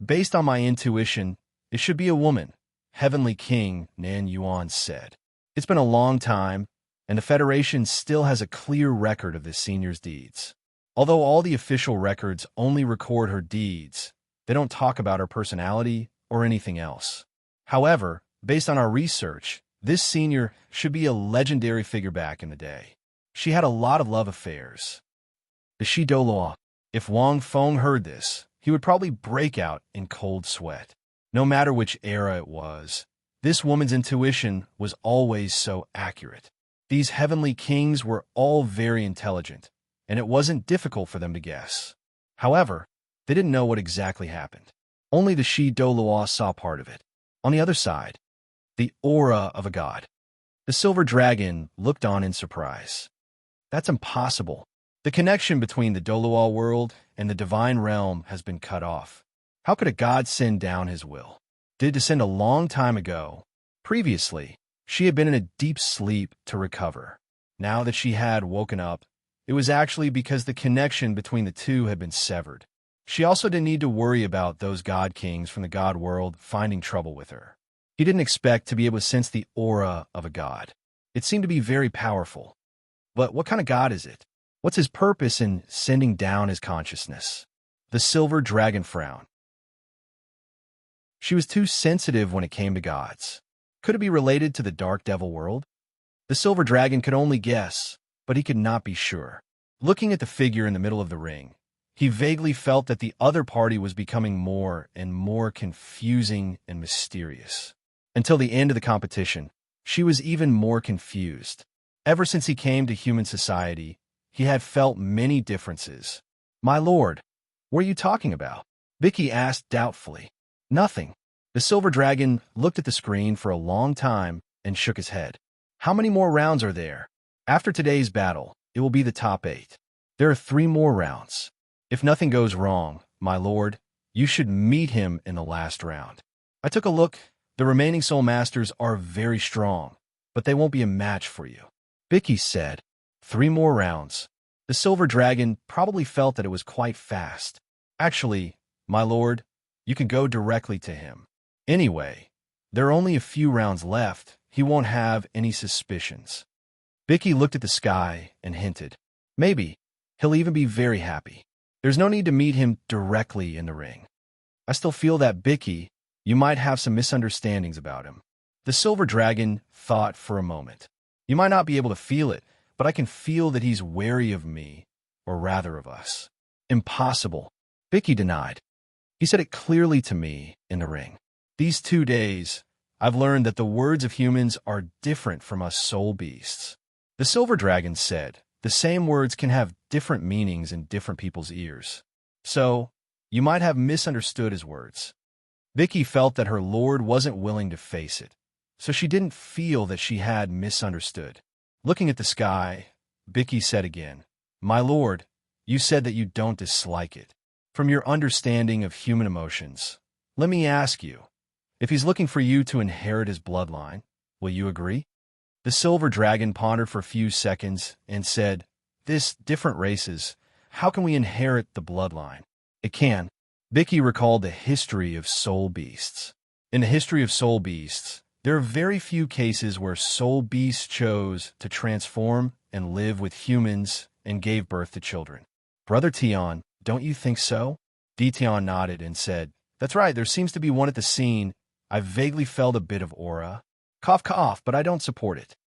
Speaker 1: Based on my intuition, it should be a woman, Heavenly King Nan Yuan said. It's been a long time, and the Federation still has a clear record of this senior's deeds. Although all the official records only record her deeds, they don't talk about her personality or anything else. However, based on our research, this senior should be a legendary figure back in the day. She had a lot of love affairs. The Douluo. If Wang Feng heard this, he would probably break out in cold sweat. No matter which era it was, this woman's intuition was always so accurate. These heavenly kings were all very intelligent, and it wasn't difficult for them to guess. However, they didn't know what exactly happened. Only the Douluo saw part of it. On the other side, the aura of a god. The silver dragon looked on in surprise. That's impossible. The connection between the Douluo world and the divine realm has been cut off. How could a god send down his will? Did descend a long time ago. Previously, she had been in a deep sleep to recover. Now that she had woken up, it was actually because the connection between the two had been severed. She also didn't need to worry about those god kings from the god world finding trouble with her. He didn't expect to be able to sense the aura of a god. It seemed to be very powerful. But what kind of god is it? What's his purpose in sending down his consciousness? The silver dragon frowned. She was too sensitive when it came to gods. Could it be related to the dark devil world? The silver dragon could only guess, but he could not be sure. Looking at the figure in the middle of the ring, he vaguely felt that the other party was becoming more and more confusing and mysterious. Until the end of the competition, she was even more confused. Ever since he came to human society, he had felt many differences. "My lord, what are you talking about?" Vicky asked doubtfully. "Nothing." The silver dragon looked at the screen for a long time and shook his head. "How many more rounds are there?" "After today's battle, it will be the top 8. There are 3 more rounds. If nothing goes wrong, my lord, you should meet him in the last round." I took a look. The remaining Soul Masters are very strong, but they won't be a match for you. Vicky said, 3 more rounds. The silver dragon probably felt that it was quite fast. "Actually, my lord, you can go directly to him. Anyway, there are only a few rounds left. He won't have any suspicions." Vicky looked at the sky and hinted, "Maybe. He'll even be very happy. There's no need to meet him directly in the ring." "I still feel that, Vicky, you might have some misunderstandings about him." The silver dragon thought for a moment. "You might not be able to feel it, but I can feel that he's wary of me, or rather of us." "Impossible," Vicky denied. "He said it clearly to me in the ring. These 2 days, I've learned that the words of humans are different from us soul beasts." The silver dragon said, "The same words can have different meanings in different people's ears. So, you might have misunderstood his words." Vicky felt that her lord wasn't willing to face it, so she didn't feel that she had misunderstood. Looking at the sky, Vicky said again, "My lord, you said that you don't dislike it. From your understanding of human emotions, let me ask you, if he's looking for you to inherit his bloodline, will you agree?" The silver dragon pondered for a few seconds and said, "This different races, how can we inherit the bloodline?" "It can." Vicky recalled the history of soul beasts. In the history of soul beasts, there are very few cases where soul beasts chose to transform and live with humans and gave birth to children. "Brother Tion, don't you think so?" Tion nodded and said, "That's right, there seems to be one at the scene. I vaguely felt a bit of aura. Cough, cough, but I don't support it.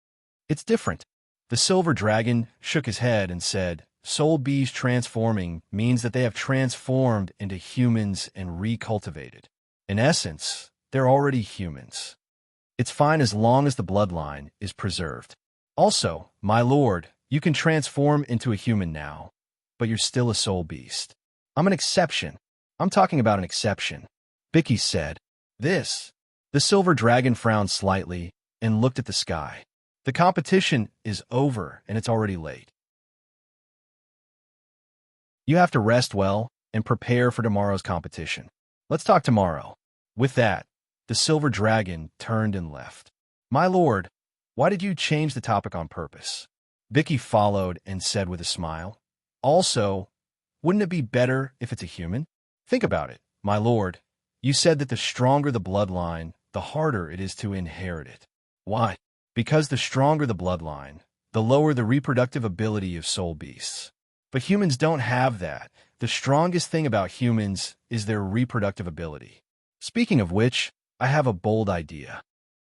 Speaker 1: It's different." The silver dragon shook his head and said, "Soul beasts transforming means that they have transformed into humans and recultivated. In essence, they're already humans. It's fine as long as the bloodline is preserved. Also, my lord, you can transform into a human now, but you're still a soul beast." "I'm an exception. I'm talking about an exception," Vicky said. "This." The silver dragon frowned slightly and looked at the sky. The competition is over and it's already late. You have to rest well and prepare for tomorrow's competition. Let's talk tomorrow. With that, the silver dragon turned and left. My lord, why did you change the topic on purpose? Vicky followed and said with a smile. Also, wouldn't it be better if it's a human? Think about it, my lord. You said that the stronger the bloodline, the harder it is to inherit it. Why? Because the stronger the bloodline, the lower the reproductive ability of soul beasts. But humans don't have that. The strongest thing about humans is their reproductive ability. Speaking of which, I have a bold idea.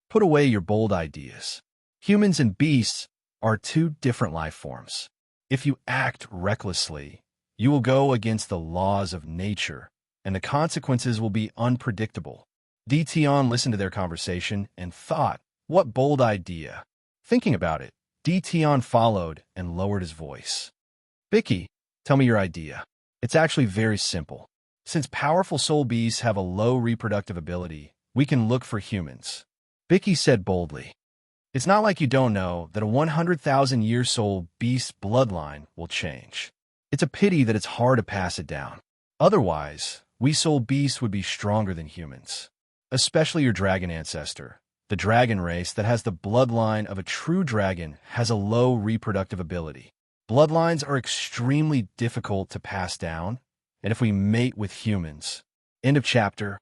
Speaker 1: Put away your bold ideas. Humans and beasts are two different life forms. If you act recklessly, you will go against the laws of nature, and the consequences will be unpredictable. Tion listened to their conversation and thought, what bold idea. Thinking about it, Tion followed and lowered his voice. Vicky, tell me your idea. It's actually very simple. Since powerful soul beasts have a low reproductive ability, we can look for humans. Vicky said boldly. It's not like you don't know that a 100,000-year soul beast bloodline will change. It's a pity that it's hard to pass it down. Otherwise, we soul beasts would be stronger than humans. Especially your dragon ancestor. The dragon race that has the bloodline of a true dragon has a low reproductive ability. Bloodlines are extremely difficult to pass down, and if we mate with humans. End of chapter.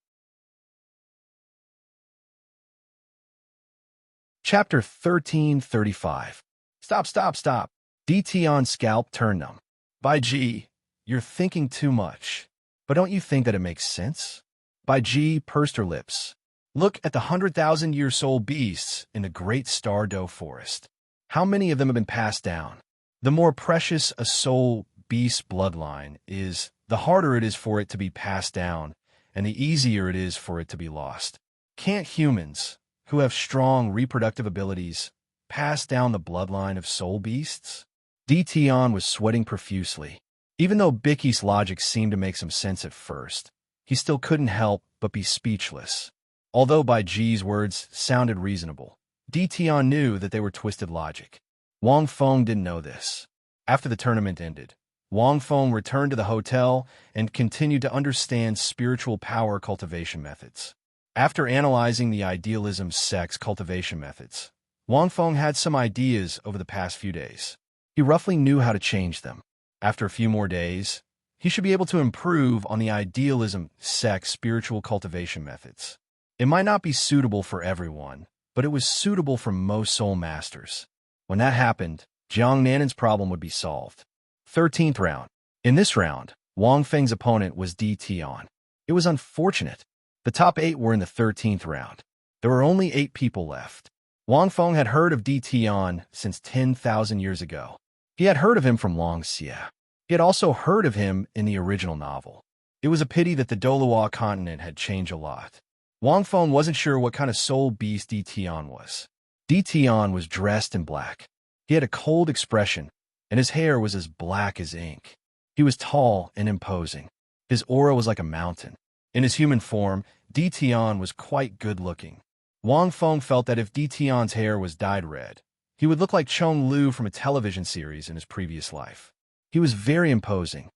Speaker 1: Chapter 1335. Stop. Tion's scalp turned numb. By G, you're thinking too much. But don't you think that it makes sense? By G pursed her lips. Look at the 100,000-year soul beasts in the great Stardow forest. How many of them have been passed down? The more precious a soul beast bloodline is, the harder it is for it to be passed down, and the easier it is for it to be lost. Can't humans, who have strong reproductive abilities, pass down the bloodline of soul beasts? Tion was sweating profusely. Even though Vicky's logic seemed to make some sense at first, he still couldn't help but be speechless. Although Bai Ji's words sounded reasonable, Tion knew that they were twisted logic. Wang Feng didn't know this. After the tournament ended, Wang Feng returned to the hotel and continued to understand spiritual power cultivation methods. After analyzing the idealism sex cultivation methods, Wang Feng had some ideas over the past few days. He roughly knew how to change them. After a few more days, he should be able to improve on the idealism sex spiritual cultivation methods. It might not be suitable for everyone, but it was suitable for most soul masters. When that happened, Jiang Nanan's problem would be solved. 13th round. In this round, Wang Feng's opponent was Tion. It was unfortunate. The top 8 were in the 13th round. There were only 8 people left. Wang Feng had heard of Tion since 10,000 years ago. He had heard of him from Long Xia. He had also heard of him in the original novel. It was a pity that the Douluo continent had changed a lot. Wang Feng wasn't sure what kind of soul beast Tion was. Tion was dressed in black. He had a cold expression, and his hair was as black as ink. He was tall and imposing. His aura was like a mountain. In his human form, Tion was quite good-looking. Wang Feng felt that if Tion's hair was dyed red, he would look like Chong Lu from a television series in his previous life. He was very imposing.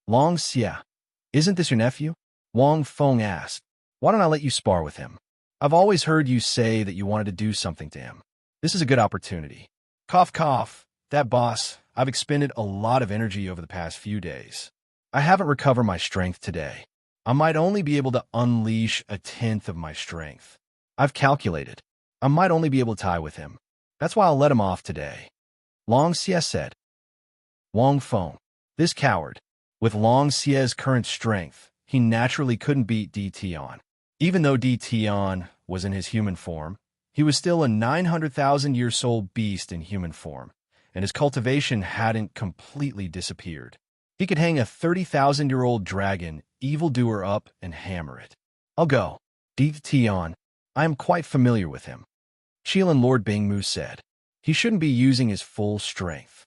Speaker 1: Long Xia, isn't this your nephew? Wang Feng asked. Why don't I let you spar with him? I've always heard you say that you wanted to do something to him. This is a good opportunity. Cough, cough. That boss, I've expended a lot of energy over the past few days. I haven't recovered my strength today. I might only be able to unleash 1/10 of my strength. I've calculated. I might only be able to tie with him. That's why I'll let him off today. Long Xie said. Wang Feng, this coward. With Long Xie's current strength, he naturally couldn't beat Tion. Even though Tion was in his human form, he was still a 900,000-year soul beast in human form, and his cultivation hadn't completely disappeared. He could hang a 30,000-year-old dragon evildoer up and hammer it. I'll go. Tion, I am quite familiar with him. Qilin Lord Bingmu said. He shouldn't be using his full strength.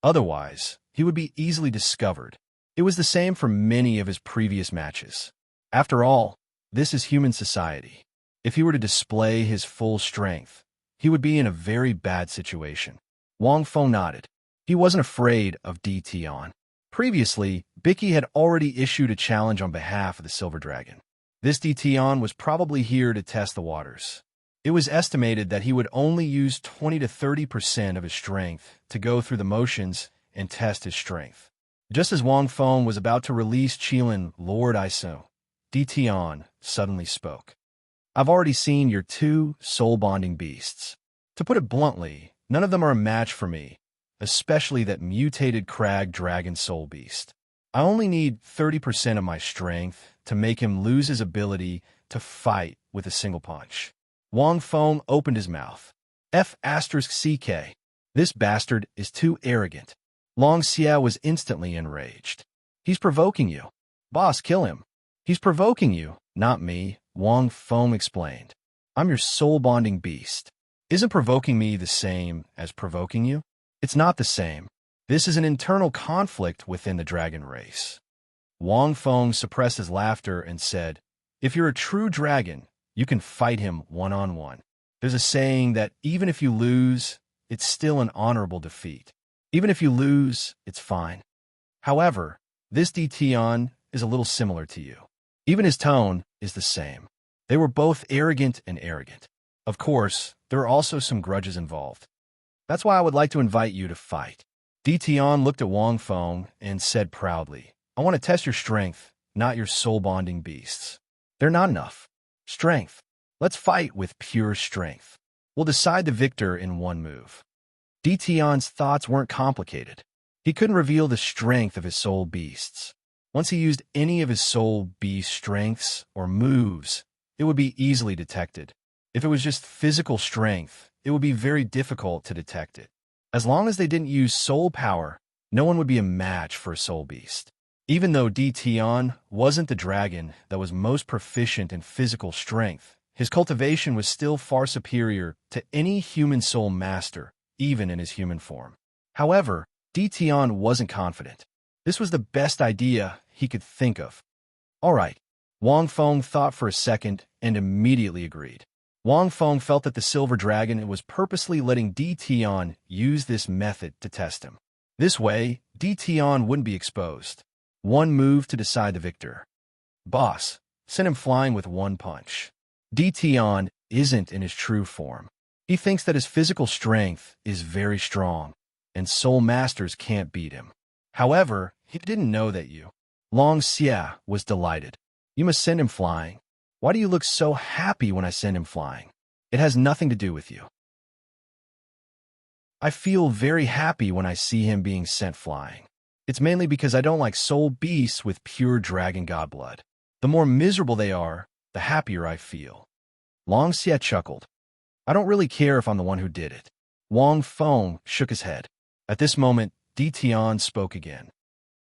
Speaker 1: Otherwise, he would be easily discovered. It was the same for many of his previous matches. After all, this is human society. If he were to display his full strength, he would be in a very bad situation. Wang Feng nodded. He wasn't afraid of Di Tian. Previously, Bicky had already issued a challenge on behalf of the Silver Dragon. This Di Tian was probably here to test the waters. It was estimated that he would only use 20 to 30% of his strength to go through the motions and test his strength. Just as Wang Feng was about to release Qilin Lord Iso, Di Tian suddenly spoke. I've already seen your two soul-bonding beasts. To put it bluntly, none of them are a match for me, especially that mutated crag dragon soul beast. I only need 30% of my strength to make him lose his ability to fight with a single punch. Wang Feng opened his mouth. F***CK. This bastard is too arrogant. Long Xia was instantly enraged. He's provoking you. Boss, kill him. He's provoking you, not me, Wang Feng explained. I'm your soul-bonding beast. Isn't provoking me the same as provoking you? It's not the same. This is an internal conflict within the dragon race. Wang Feng suppressed his laughter and said, if you're a true dragon, you can fight him one-on-one. There's a saying that even if you lose, it's still an honorable defeat. Even if you lose, it's fine. However, this Di Tian is a little similar to you. Even his tone is the same. They were both arrogant and arrogant. Of course, there are also some grudges involved. That's why I would like to invite you to fight. Di Tian looked at Wang Feng and said proudly, I want to test your strength, not your soul-bonding beasts. They're not enough. Strength. Let's fight with pure strength. We'll decide the victor in one move. Di Tian's thoughts weren't complicated. He couldn't reveal the strength of his soul beasts. Once he used any of his soul beast strengths or moves, it would be easily detected. If it was just physical strength, it would be very difficult to detect it. As long as they didn't use soul power, no one would be a match for a soul beast. Even though Di Tian wasn't the dragon that was most proficient in physical strength, his cultivation was still far superior to any human soul master, even in his human form. However, Di Tian wasn't confident. This was the best idea he could think of. All right. Wang Feng thought for a second and immediately agreed. Wang Feng felt that the Silver Dragon was purposely letting Di Tian use this method to test him. This way, Di Tian wouldn't be exposed. One move to decide the victor. Boss, send him flying with one punch. Di Tian isn't in his true form. He thinks that his physical strength is very strong, and soul masters can't beat him. However, he didn't know that you. Long Xia was delighted. You must send him flying. Why do you look so happy when I send him flying? It has nothing to do with you. I feel very happy when I see him being sent flying. It's mainly because I don't like soul beasts with pure dragon god blood. The more miserable they are, the happier I feel. Long Xia chuckled. I don't really care if I'm the one who did it. Wang Feng shook his head. At this moment, Di Tian spoke again.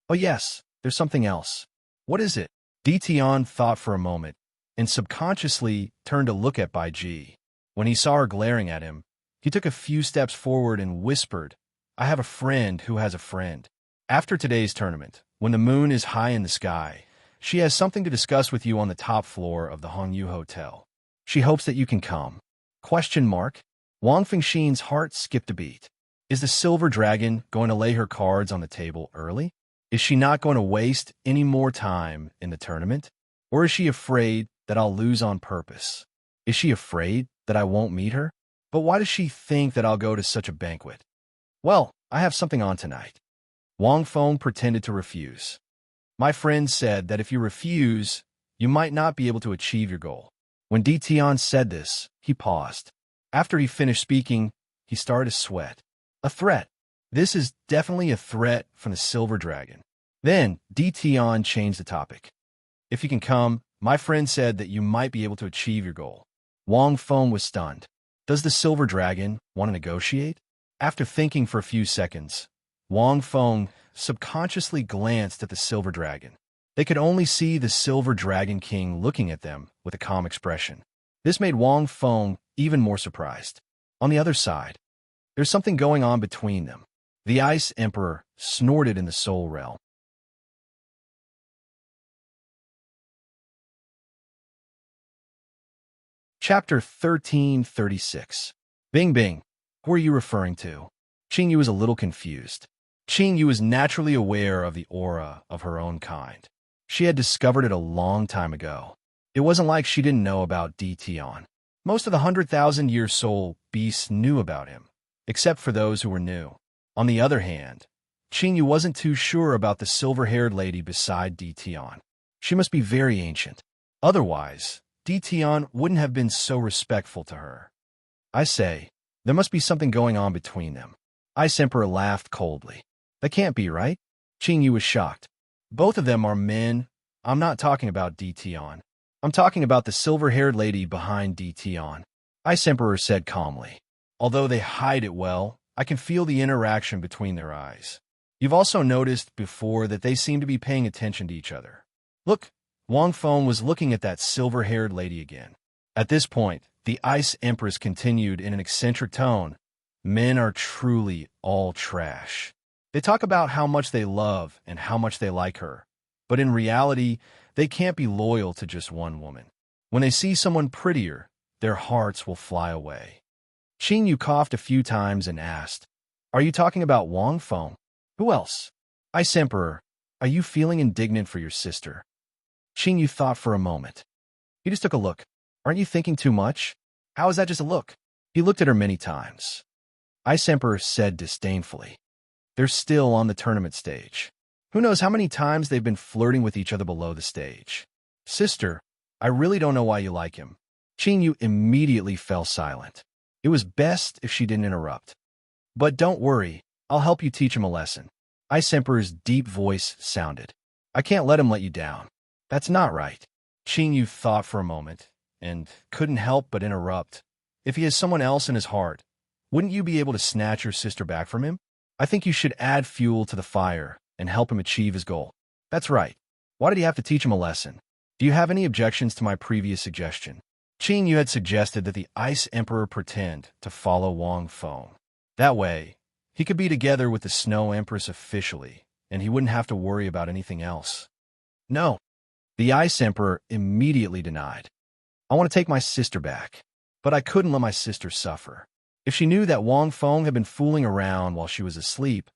Speaker 1: Oh yes, there's something else. What is it? Di Tian thought for a moment, and subconsciously turned to look at Bai Ji. When he saw her glaring at him, he took a few steps forward and whispered, I have a friend who has a friend. After today's tournament, when the moon is high in the sky, she has something to discuss with you on the top floor of the Hongyu Hotel. She hopes that you can come. Question mark? Wang Fengxin's heart skipped a beat. Is the Silver Dragon going to lay her cards on the table early? Is she not going to waste any more time in the tournament? Or is she afraid that I'll lose on purpose? Is she afraid that I won't meet her? But why does she think that I'll go to such a banquet? Well, I have something on tonight. Wang Feng pretended to refuse. My friend said that if you refuse, you might not be able to achieve your goal. When Di Tian said this, he paused. After he finished speaking, he started to sweat. A threat. This is definitely a threat from the Silver Dragon. Then Di Tian changed the topic. If you can come, my friend said that you might be able to achieve your goal. Wang Feng was stunned. Does the Silver Dragon want to negotiate? After thinking for a few seconds, Wang Feng subconsciously glanced at the Silver Dragon. They could only see the Silver Dragon King looking at them with a calm expression. This made Wang Feng even more surprised. On the other side, there's something going on between them. The Ice Emperor snorted in the Soul Realm. Chapter 1336. Bing Bing. Who are you referring to? Qingyu was a little confused. Qingyu was naturally aware of the aura of her own kind. She had discovered it a long time ago. It wasn't like she didn't know about Dition. Most of the 100,000-year soul beasts knew about him, except for those who were new. On the other hand, Qingyu wasn't too sure about the silver-haired lady beside Dition. She must be very ancient. Otherwise, Dition wouldn't have been so respectful to her. I say, there must be something going on between them. Ice Emperor laughed coldly. That can't be right. Qingyu was shocked. Both of them are men. I'm not talking about Dition. I'm talking about the silver-haired lady behind Dition. Ice Emperor said calmly. Although they hide it well, I can feel the interaction between their eyes. You've also noticed before that they seem to be paying attention to each other. Look, Wang Feng was looking at that silver-haired lady again. At this point, the Ice Empress continued in an eccentric tone. Men are truly all trash. They talk about how much they love and how much they like her. But in reality, they can't be loyal to just one woman. When they see someone prettier, their hearts will fly away. Qingyu coughed a few times and asked, Are you talking about Wang Feng? Who else? Ice Emperor, are you feeling indignant for your sister? Qingyu thought for a moment. He just took a look. Aren't you thinking too much? How is that just a look? He looked at her many times. Ice Emperor said disdainfully. They're still on the tournament stage. Who knows how many times they've been flirting with each other below the stage. Sister, I really don't know why you like him. Qingyu immediately fell silent. It was best if she didn't interrupt. But don't worry, I'll help you teach him a lesson. Ice Emperor's deep voice sounded. I can't let him let you down. That's not right. Qingyu thought for a moment and couldn't help but interrupt. If he has someone else in his heart, wouldn't you be able to snatch your sister back from him? I think you should add fuel to the fire and help him achieve his goal. That's right. Why did he have to teach him a lesson? Do you have any objections to my previous suggestion? Qingyu had suggested that the Ice Emperor pretend to follow Wang Feng. That way, he could be together with the Snow Empress officially, and he wouldn't have to worry about anything else. No. The Ice Emperor immediately denied. I want to take my sister back, but I couldn't let my sister suffer. If she knew that Wang Feng had been fooling around while she was asleep,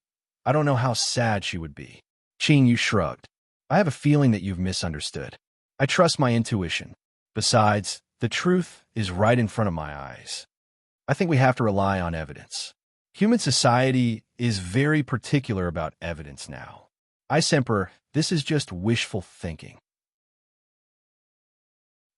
Speaker 1: I don't know how sad she would be. Qingyu shrugged. I have a feeling that you've misunderstood. I trust my intuition. Besides, the truth is right in front of my eyes. I think we have to rely on evidence. Human society is very particular about evidence now. Ice Emperor, this is just wishful thinking.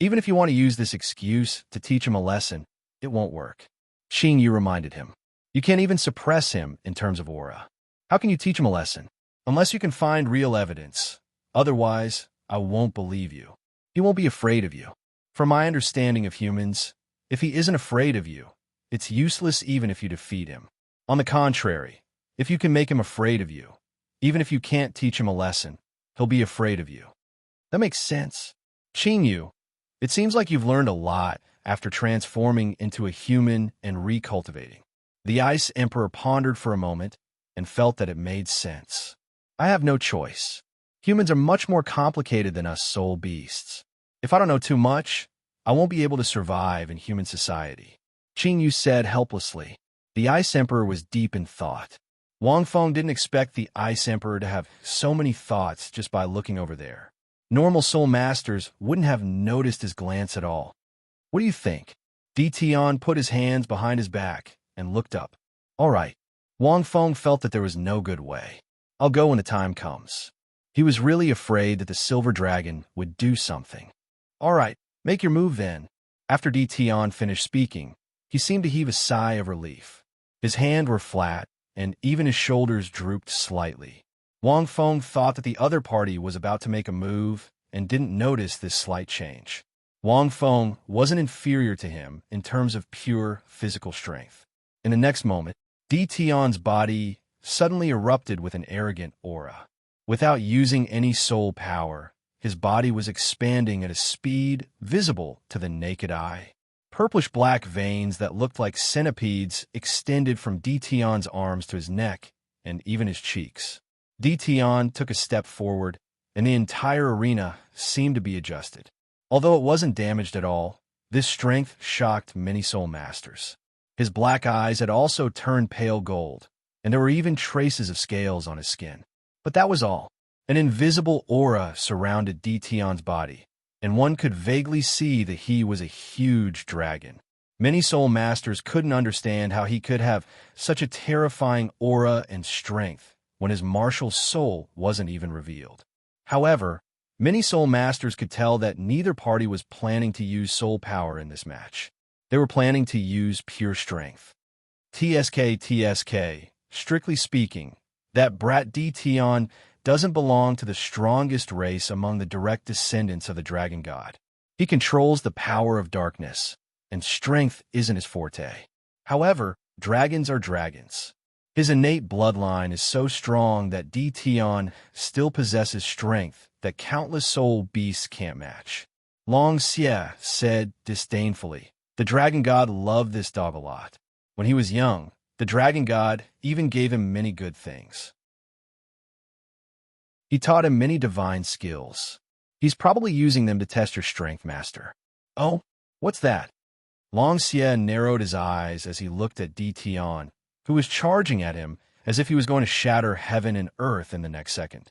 Speaker 1: Even if you want to use this excuse to teach him a lesson, it won't work. Qingyu reminded him. You can't even suppress him in terms of aura. How can you teach him a lesson? Unless you can find real evidence. Otherwise, I won't believe you. He won't be afraid of you. From my understanding of humans, if he isn't afraid of you, it's useless even if you defeat him. On the contrary, if you can make him afraid of you, even if you can't teach him a lesson, he'll be afraid of you. That makes sense. Qingyu, it seems like you've learned a lot after transforming into a human and recultivating. The Ice Emperor pondered for a moment and felt that it made sense. I have no choice. Humans are much more complicated than us soul beasts. If I don't know too much, I won't be able to survive in human society. Qingyu said helplessly. The Ice Emperor was deep in thought. Wang Feng didn't expect the Ice Emperor to have so many thoughts just by looking over there. Normal soul masters wouldn't have noticed his glance at all. What do you think? Dition put his hands behind his back and looked up. All right. Wang Feng felt that there was no good way. I'll go when the time comes. He was really afraid that the silver dragon would do something. All right, make your move then. After Dition finished speaking, he seemed to heave a sigh of relief. His hands were flat, and even his shoulders drooped slightly. Wang Feng thought that the other party was about to make a move and didn't notice this slight change. Wang Feng wasn't inferior to him in terms of pure physical strength. In the next moment, Dition's body suddenly erupted with an arrogant aura. Without using any soul power, his body was expanding at a speed visible to the naked eye. Purplish-black veins that looked like centipedes extended from Dition's arms to his neck and even his cheeks. Dition took a step forward, and the entire arena seemed to be adjusted. Although it wasn't damaged at all, this strength shocked many soul masters. His black eyes had also turned pale gold, and there were even traces of scales on his skin. But that was all. An invisible aura surrounded Tion's body, and one could vaguely see that he was a huge dragon. Many soul masters couldn't understand how he could have such a terrifying aura and strength when his martial soul wasn't even revealed. However, many soul masters could tell that neither party was planning to use soul power in this match. They were planning to use pure strength. TSK, strictly speaking, that brat Tion doesn't belong to the strongest race among the direct descendants of the dragon god. He controls the power of darkness, and strength isn't his forte. However, dragons are dragons. His innate bloodline is so strong that Tion still possesses strength that countless soul beasts can't match. Long Xie said disdainfully, "The dragon god loved this dog a lot. When he was young, the dragon god even gave him many good things. He taught him many divine skills. He's probably using them to test your strength, master." "Oh, what's that?" Long Xie narrowed his eyes as he looked at Tion, who was charging at him as if he was going to shatter heaven and earth in the next second.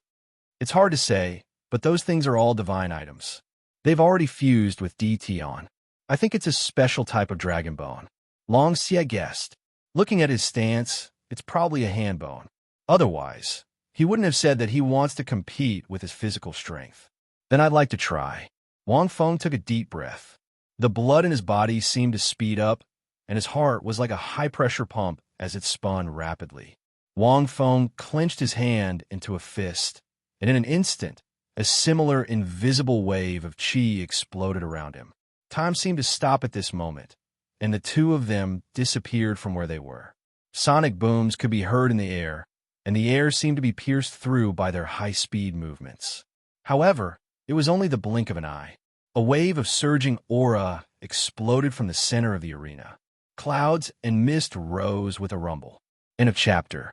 Speaker 1: "It's hard to say, but those things are all divine items. They've already fused with Tion. I think it's a special type of dragon bone." Long Xie guessed. Looking at his stance, it's probably a hand bone. Otherwise, he wouldn't have said that he wants to compete with his physical strength. "Then I'd like to try." Wang Feng took a deep breath. The blood in his body seemed to speed up, and his heart was like a high-pressure pump as it spun rapidly. Wang Feng clenched his hand into a fist, and in an instant, a similar invisible wave of qi exploded around him. Time seemed to stop at this moment, and the two of them disappeared from where they were. Sonic booms could be heard in the air, and the air seemed to be pierced through by their high-speed movements. However, it was only the blink of an eye. A wave of surging aura exploded from the center of the arena. Clouds and mist rose with a rumble. End of chapter.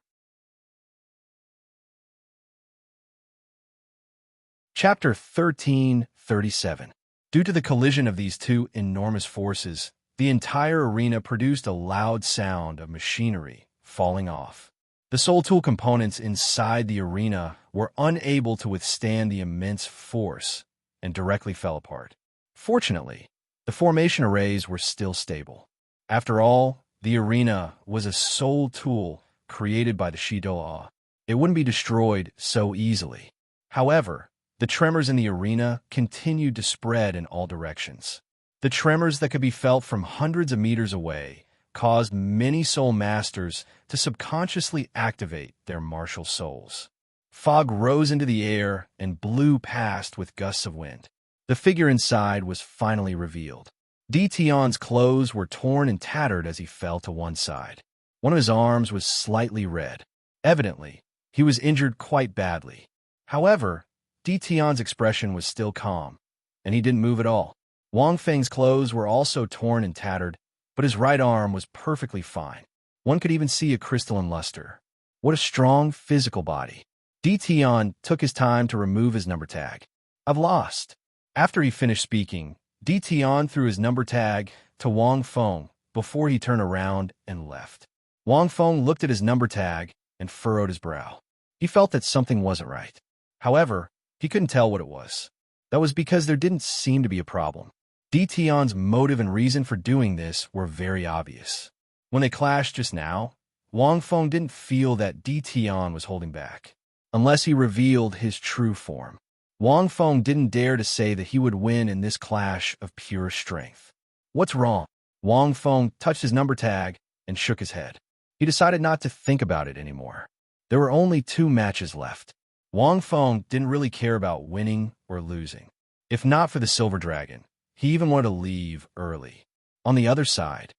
Speaker 1: Chapter 1337. Due to the collision of these two enormous forces, the entire arena produced a loud sound of machinery falling off. The soul tool components inside the arena were unable to withstand the immense force and directly fell apart. Fortunately, the formation arrays were still stable. After all, the arena was a soul tool created by the Shidoa. It wouldn't be destroyed so easily. However, the tremors in the arena continued to spread in all directions. The tremors that could be felt from hundreds of meters away caused many soul masters to subconsciously activate their martial souls. Fog rose into the air and blew past with gusts of wind. The figure inside was finally revealed. Tion's clothes were torn and tattered as he fell to one side. One of his arms was slightly red. Evidently, he was injured quite badly. However, Tion's expression was still calm, and he didn't move at all. Wang Feng's clothes were also torn and tattered, but his right arm was perfectly fine. One could even see a crystalline luster. What a strong physical body. Tion took his time to remove his number tag. "I've lost." After he finished speaking, Tion threw his number tag to Wang Feng before he turned around and left. Wang Feng looked at his number tag and furrowed his brow. He felt that something wasn't right. However, he couldn't tell what it was. That was because there didn't seem to be a problem. Tion's motive and reason for doing this were very obvious. When they clashed just now, Wang Feng didn't feel that Tion was holding back, unless he revealed his true form. Wang Feng didn't dare to say that he would win in this clash of pure strength. "What's wrong?" Wang Feng touched his number tag and shook his head. He decided not to think about it anymore. There were only 2 matches left. Wang Feng didn't really care about winning or losing. If not for the Silver Dragon, he even wanted to leave early. On the other side,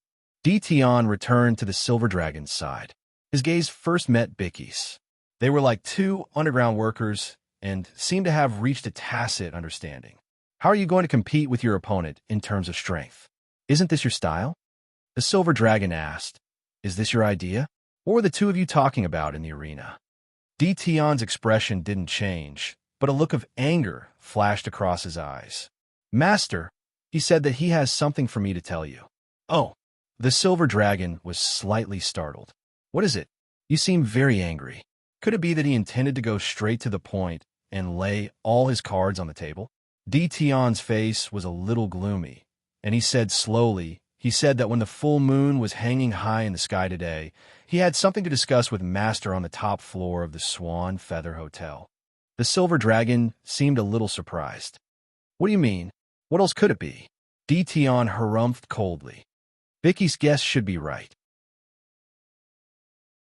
Speaker 1: Tion returned to the Silver Dragon's side. His gaze first met Bicky's. They were like 2 underground workers and seemed to have reached a tacit understanding. "How are you going to compete with your opponent in terms of strength? Isn't this your style?" The Silver Dragon asked. "Is this your idea? What were the 2 of you talking about in the arena?" Tion's expression didn't change, but a look of anger flashed across his eyes. "Master," he said, that he has something for me to tell you. "Oh." The silver dragon was slightly startled. What is it? You seem very angry. Could it be that he intended to go straight to the point and lay all his cards on the table? Tion's face was a little gloomy, and he said slowly, he said that when the full moon was hanging high in the sky today, he had something to discuss with Master on the top floor of the Swan Feather Hotel. The silver dragon seemed a little surprised. What do you mean? What else could it be? Tion harumphed coldly. Vicky's guess should be right.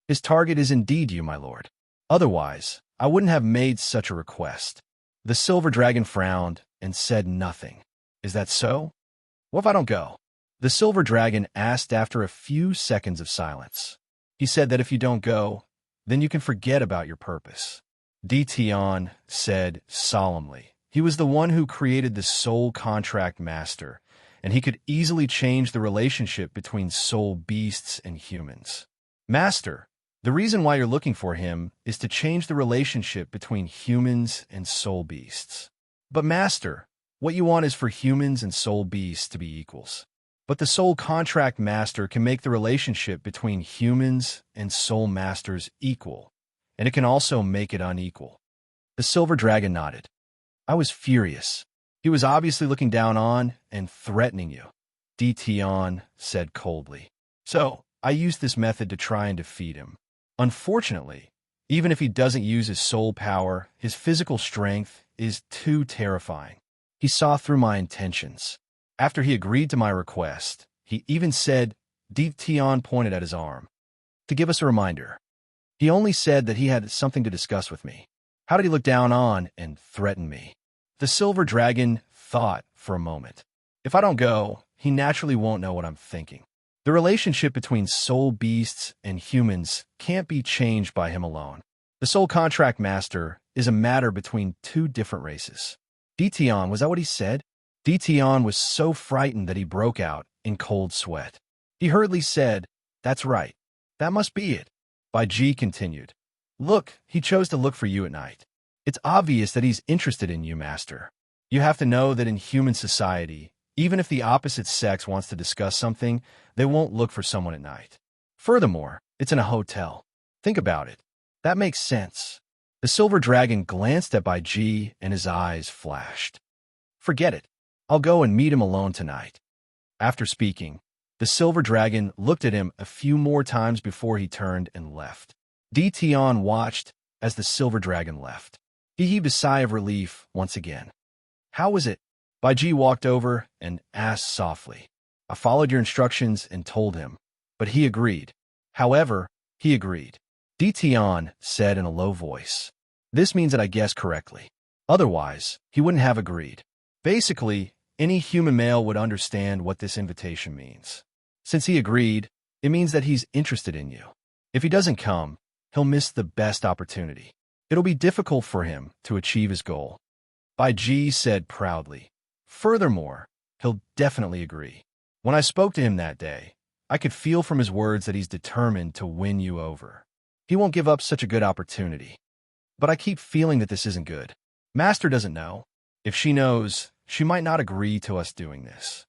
Speaker 1: His target is indeed you, my lord. Otherwise, I wouldn't have made such a request. The silver dragon frowned and said nothing. Is that so? What if I don't go? The silver dragon asked after a few seconds of silence. He said that if you don't go, then you can forget about your purpose. Tion said solemnly. He was the one who created the soul contract master, and he could easily change the relationship between soul beasts and humans. Master, the reason why you're looking for him is to change the relationship between humans and soul beasts. But Master, what you want is for humans and soul beasts to be equals. But the soul contract master can make the relationship between humans and soul masters equal, and it can also make it unequal. The silver dragon nodded. I was furious. He was obviously looking down on and threatening you. Tion said coldly. So, I used this method to try and defeat him. Unfortunately, even if he doesn't use his soul power, his physical strength is too terrifying. He saw through my intentions. After he agreed to my request, he even said, Tion pointed at his arm, to give us a reminder. He only said that he had something to discuss with me. How did he look down on and threaten me? The silver dragon thought for a moment. If I don't go, he naturally won't know what I'm thinking. The relationship between soul beasts and humans can't be changed by him alone. The soul contract master is a matter between two different races. Tion, was that what he said? Tion was so frightened that he broke out in cold sweat. He hurriedly said, That's right. That must be it. Bai Ji continued. Look, he chose to look for you at night. It's obvious that he's interested in you, Master. You have to know that in human society, even if the opposite sex wants to discuss something, they won't look for someone at night. Furthermore, it's in a hotel. Think about it. That makes sense. The silver dragon glanced at Bai Ji and his eyes flashed. Forget it. I'll go and meet him alone tonight. After speaking, the silver dragon looked at him a few more times before he turned and left. Tion watched as the silver dragon left. He heaved a sigh of relief once again. How was it? Bai Ji walked over and asked softly. I followed your instructions and told him, but he agreed. However, he agreed. Tion said in a low voice. This means that I guessed correctly. Otherwise, he wouldn't have agreed. Basically, any human male would understand what this invitation means. Since he agreed, it means that he's interested in you. If he doesn't come, he'll miss the best opportunity. It'll be difficult for him to achieve his goal. Bai Ji said proudly. Furthermore, he'll definitely agree. When I spoke to him that day, I could feel from his words that he's determined to win you over. He won't give up such a good opportunity. But I keep feeling that this isn't good. Master doesn't know. If she knows, she might not agree to us doing this.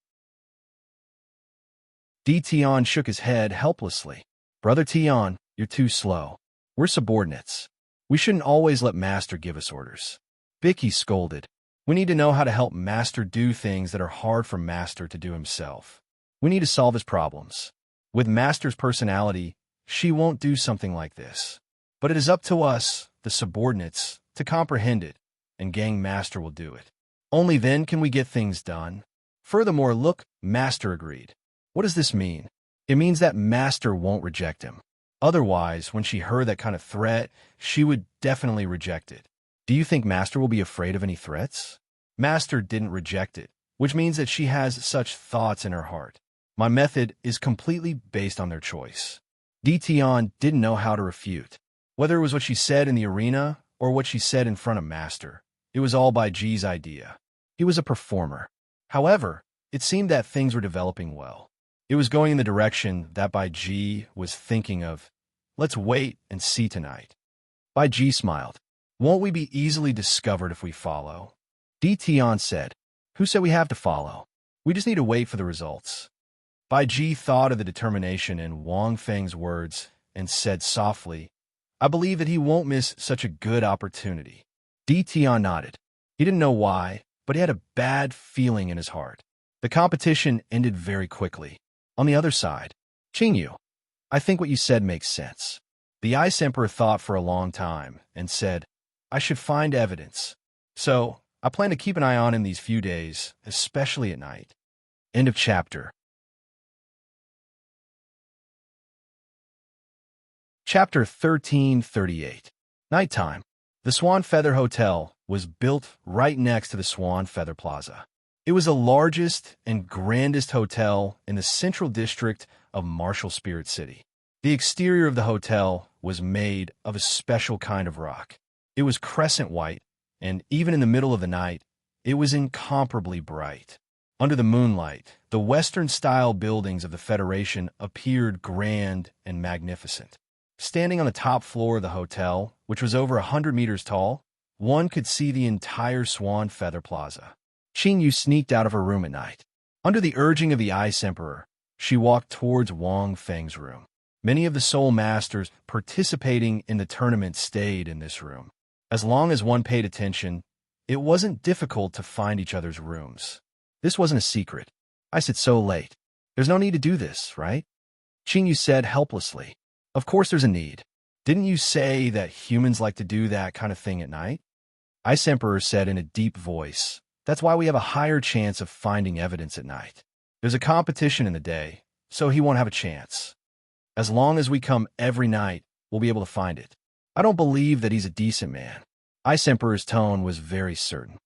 Speaker 1: Tion shook his head helplessly. Brother Tion, you're too slow. We're subordinates. We shouldn't always let Master give us orders. Vicky scolded. We need to know how to help Master do things that are hard for Master to do himself. We need to solve his problems. With Master's personality, she won't do something like this. But it is up to us, the subordinates, to comprehend it, and Gang Master will do it. Only then can we get things done. Furthermore, look, Master agreed. What does this mean? It means that Master won't reject him. Otherwise, when she heard that kind of threat, she would definitely reject it. Do you think Master will be afraid of any threats? Master didn't reject it, which means that she has such thoughts in her heart. My method is completely based on their choice. Tion didn't know how to refute. Whether it was what she said in the arena or what she said in front of Master, it was all Bai Ji's idea. He was a performer. However, it seemed that things were developing well. It was going in the direction that Bai Ji was thinking of. Let's wait and see tonight. Bai Ji smiled. Won't we be easily discovered if we follow? Tion said. Who said we have to follow? We just need to wait for the results. Bai Ji thought of the determination in Wang Feng's words and said softly, I believe that he won't miss such a good opportunity. Di Tian nodded. He didn't know why, but he had a bad feeling in his heart. The competition ended very quickly. On the other side, Qingyu, I think what you said makes sense. The Ice Emperor thought for a long time and said, I should find evidence. So, I plan to keep an eye on him these few days, especially at night. End of chapter. Chapter 1338. Nighttime. The Swan Feather Hotel was built right next to the Swan Feather Plaza. It was the largest and grandest hotel in the central district of Martial Spirit City. The exterior of the hotel was made of a special kind of rock. It was crescent white, and even in the middle of the night, it was incomparably bright. Under the moonlight, the Western-style buildings of the Federation appeared grand and magnificent. Standing on the top floor of the hotel, which was over 100 meters tall, one could see the entire Swan Feather Plaza. Qingyu sneaked out of her room at night. Under the urging of the Ice Emperor, she walked towards Wang Feng's room. Many of the Soul Masters participating in the tournament stayed in this room. As long as one paid attention, it wasn't difficult to find each other's rooms. This wasn't a secret. I said so late. There's no need to do this, right? Qingyu said helplessly. Of course there's a need. Didn't you say that humans like to do that kind of thing at night? Ice Emperor said in a deep voice. That's why we have a higher chance of finding evidence at night. There's a competition in the day, so he won't have a chance. As long as we come every night, we'll be able to find it. I don't believe that he's a decent man. Ice Emperor's tone was very certain.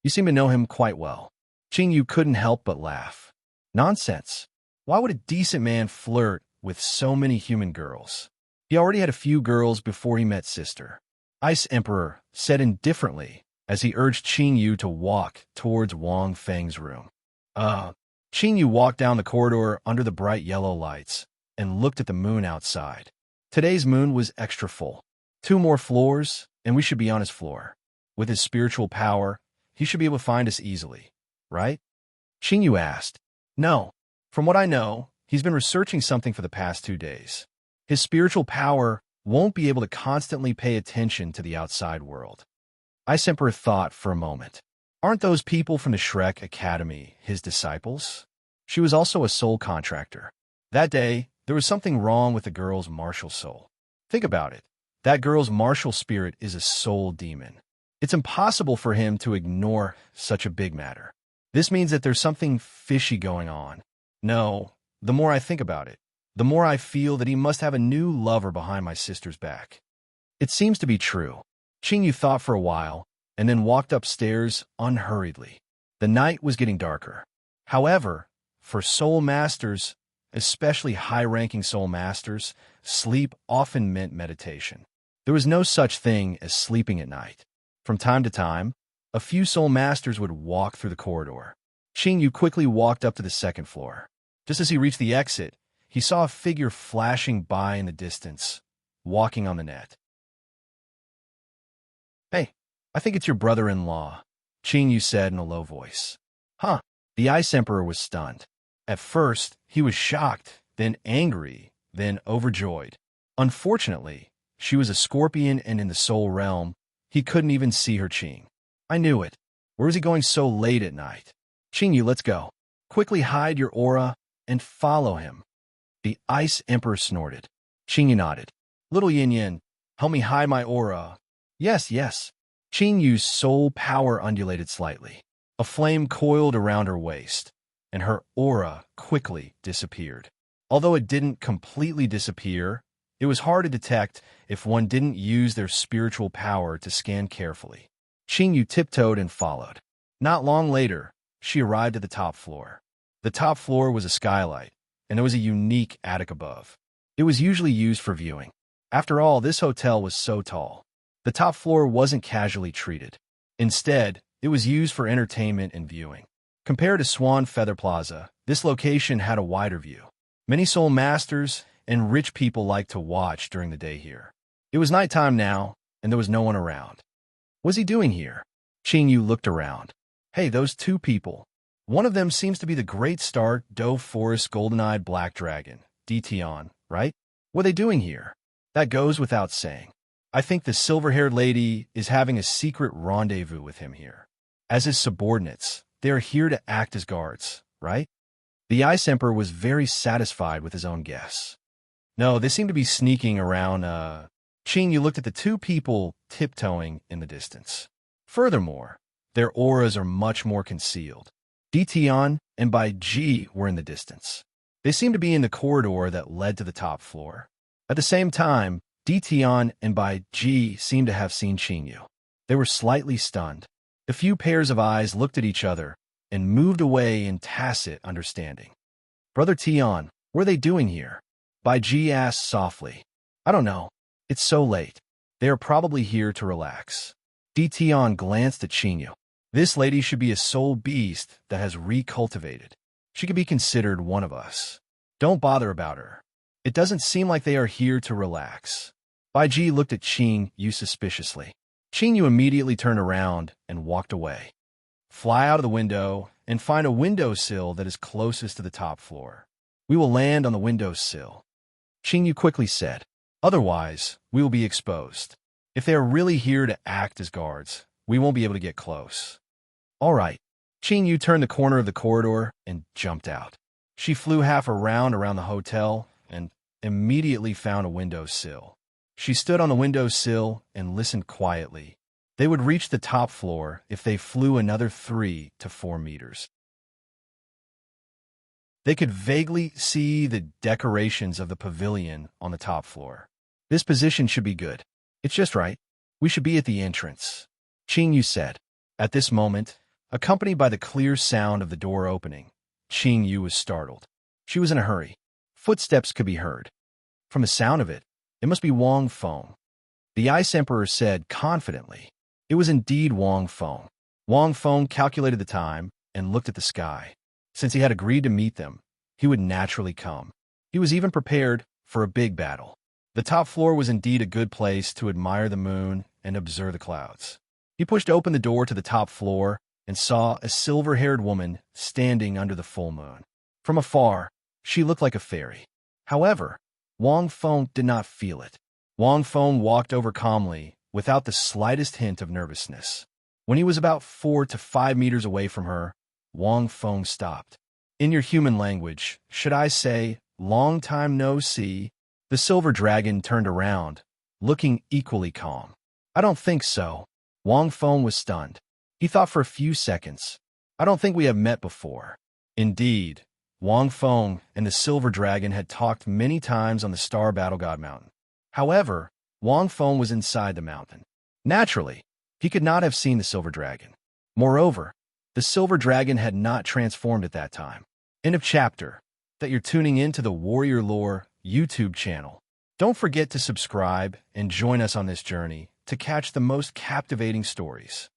Speaker 1: You seem to know him quite well. Qingyu couldn't help but laugh. Nonsense. Why would a decent man flirt with so many human girls? He already had a few girls before he met Sister. Ice Emperor said indifferently as he urged Qingyu to walk towards Wang Feng's room. Qingyu walked down the corridor under the bright yellow lights and looked at the moon outside. Today's moon was extra full. 2 more floors, and we should be on his floor. With his spiritual power, he should be able to find us easily, right? Qingyu asked. No. From what I know, he's been researching something for the past 2 days. His spiritual power won't be able to constantly pay attention to the outside world. Ice Emperor thought for a moment. Aren't those people from the Shrek Academy his disciples? She was also a soul contractor. That day, there was something wrong with the girl's martial soul. Think about it. That girl's martial spirit is a soul demon. It's impossible for him to ignore such a big matter. This means that there's something fishy going on. No, the more I think about it, the more I feel that he must have a new lover behind my sister's back. It seems to be true. Qingyu thought for a while, and then walked upstairs unhurriedly. The night was getting darker. However, for soul masters, especially high-ranking soul masters, sleep often meant meditation. There was no such thing as sleeping at night. From time to time, a few soul masters would walk through the corridor. Qingyu quickly walked up to the second floor. Just as he reached the exit, he saw a figure flashing by in the distance, walking on the net. Hey, I think it's your brother-in-law, Qingyu said in a low voice. Huh? The Ice Emperor was stunned. At first, he was shocked, then angry, then overjoyed. Unfortunately, she was a scorpion and in the soul realm, he couldn't even see her Qing. I knew it. Where is he going so late at night? Qingyu, let's go. Quickly hide your aura and follow him. The Ice Emperor snorted. Qingyu nodded. Little Yin Yin, help me hide my aura. Yes, yes. Qingyu's soul power undulated slightly. A flame coiled around her waist, and her aura quickly disappeared. Although it didn't completely disappear, it was hard to detect if one didn't use their spiritual power to scan carefully. Qingyu tiptoed and followed. Not long later, she arrived at the top floor. The top floor was a skylight, and there was a unique attic above. It was usually used for viewing. After all, this hotel was so tall. The top floor wasn't casually treated. Instead, it was used for entertainment and viewing. Compared to Swan Feather Plaza, this location had a wider view. Many soul masters and rich people liked to watch during the day here. It was nighttime now, and there was no one around. What's he doing here? Qingyu looked around. Hey, those 2 people. One of them seems to be the Great Star Doe Forest Golden-Eyed Black Dragon, Dtion, right? What are they doing here? That goes without saying. I think the silver-haired lady is having a secret rendezvous with him here. As his subordinates, they are here to act as guards, right? The Ice Emperor was very satisfied with his own guess. No, they seem to be sneaking around, Qing, you looked at the two people tiptoeing in the distance. Furthermore, their auras are much more concealed. Dtion and Bai Ji were in the distance. They seemed to be in the corridor that led to the top floor. At the same time, Dtion and Bai Ji seemed to have seen Qingyu. They were slightly stunned. The few pairs of eyes looked at each other and moved away in tacit understanding. Brother Tian, what are they doing here? Bai Ji asked softly. I don't know. It's so late. They are probably here to relax. Dtion glanced at Qingyu. This lady should be a soul beast that has recultivated. She could be considered one of us. Don't bother about her. It doesn't seem like they are here to relax. Bai Ji looked at Qingyu suspiciously. Qingyu immediately turned around and walked away. Fly out of the window and find a windowsill that is closest to the top floor. We will land on the windowsill. Qingyu quickly said. Otherwise, we will be exposed. If they are really here to act as guards, we won't be able to get close. All right. Qingyu turned the corner of the corridor and jumped out. She flew half around the hotel and immediately found a windowsill. She stood on the windowsill and listened quietly. They would reach the top floor if they flew another 3 to 4 meters. They could vaguely see the decorations of the pavilion on the top floor. This position should be good. It's just right. We should be at the entrance, Qingyu said. At this moment, accompanied by the clear sound of the door opening, Qingyu was startled. She was in a hurry. Footsteps could be heard. From the sound of it, it must be Wang Feng. The Ice Emperor said confidently. It was indeed Wang Feng. Wang Feng calculated the time and looked at the sky. Since he had agreed to meet them, he would naturally come. He was even prepared for a big battle. The top floor was indeed a good place to admire the moon and observe the clouds. He pushed open the door to the top floor and saw a silver-haired woman standing under the full moon. From afar, she looked like a fairy. However, Wang Feng did not feel it. Wang Feng walked over calmly, without the slightest hint of nervousness. When he was about 4 to 5 meters away from her, Wang Feng stopped. In your human language, should I say, long time no see? The silver dragon turned around, looking equally calm. I don't think so. Wang Feng was stunned. He thought for a few seconds. I don't think we have met before. Indeed, Wang Feng and the silver dragon had talked many times on the Star Battle God Mountain. However, Wang Feng was inside the mountain. Naturally, he could not have seen the silver dragon. Moreover, the silver dragon had not transformed at that time. End of chapter. That you're tuning in to the Warrior Lore YouTube channel. Don't forget to subscribe and join us on this journey to catch the most captivating stories.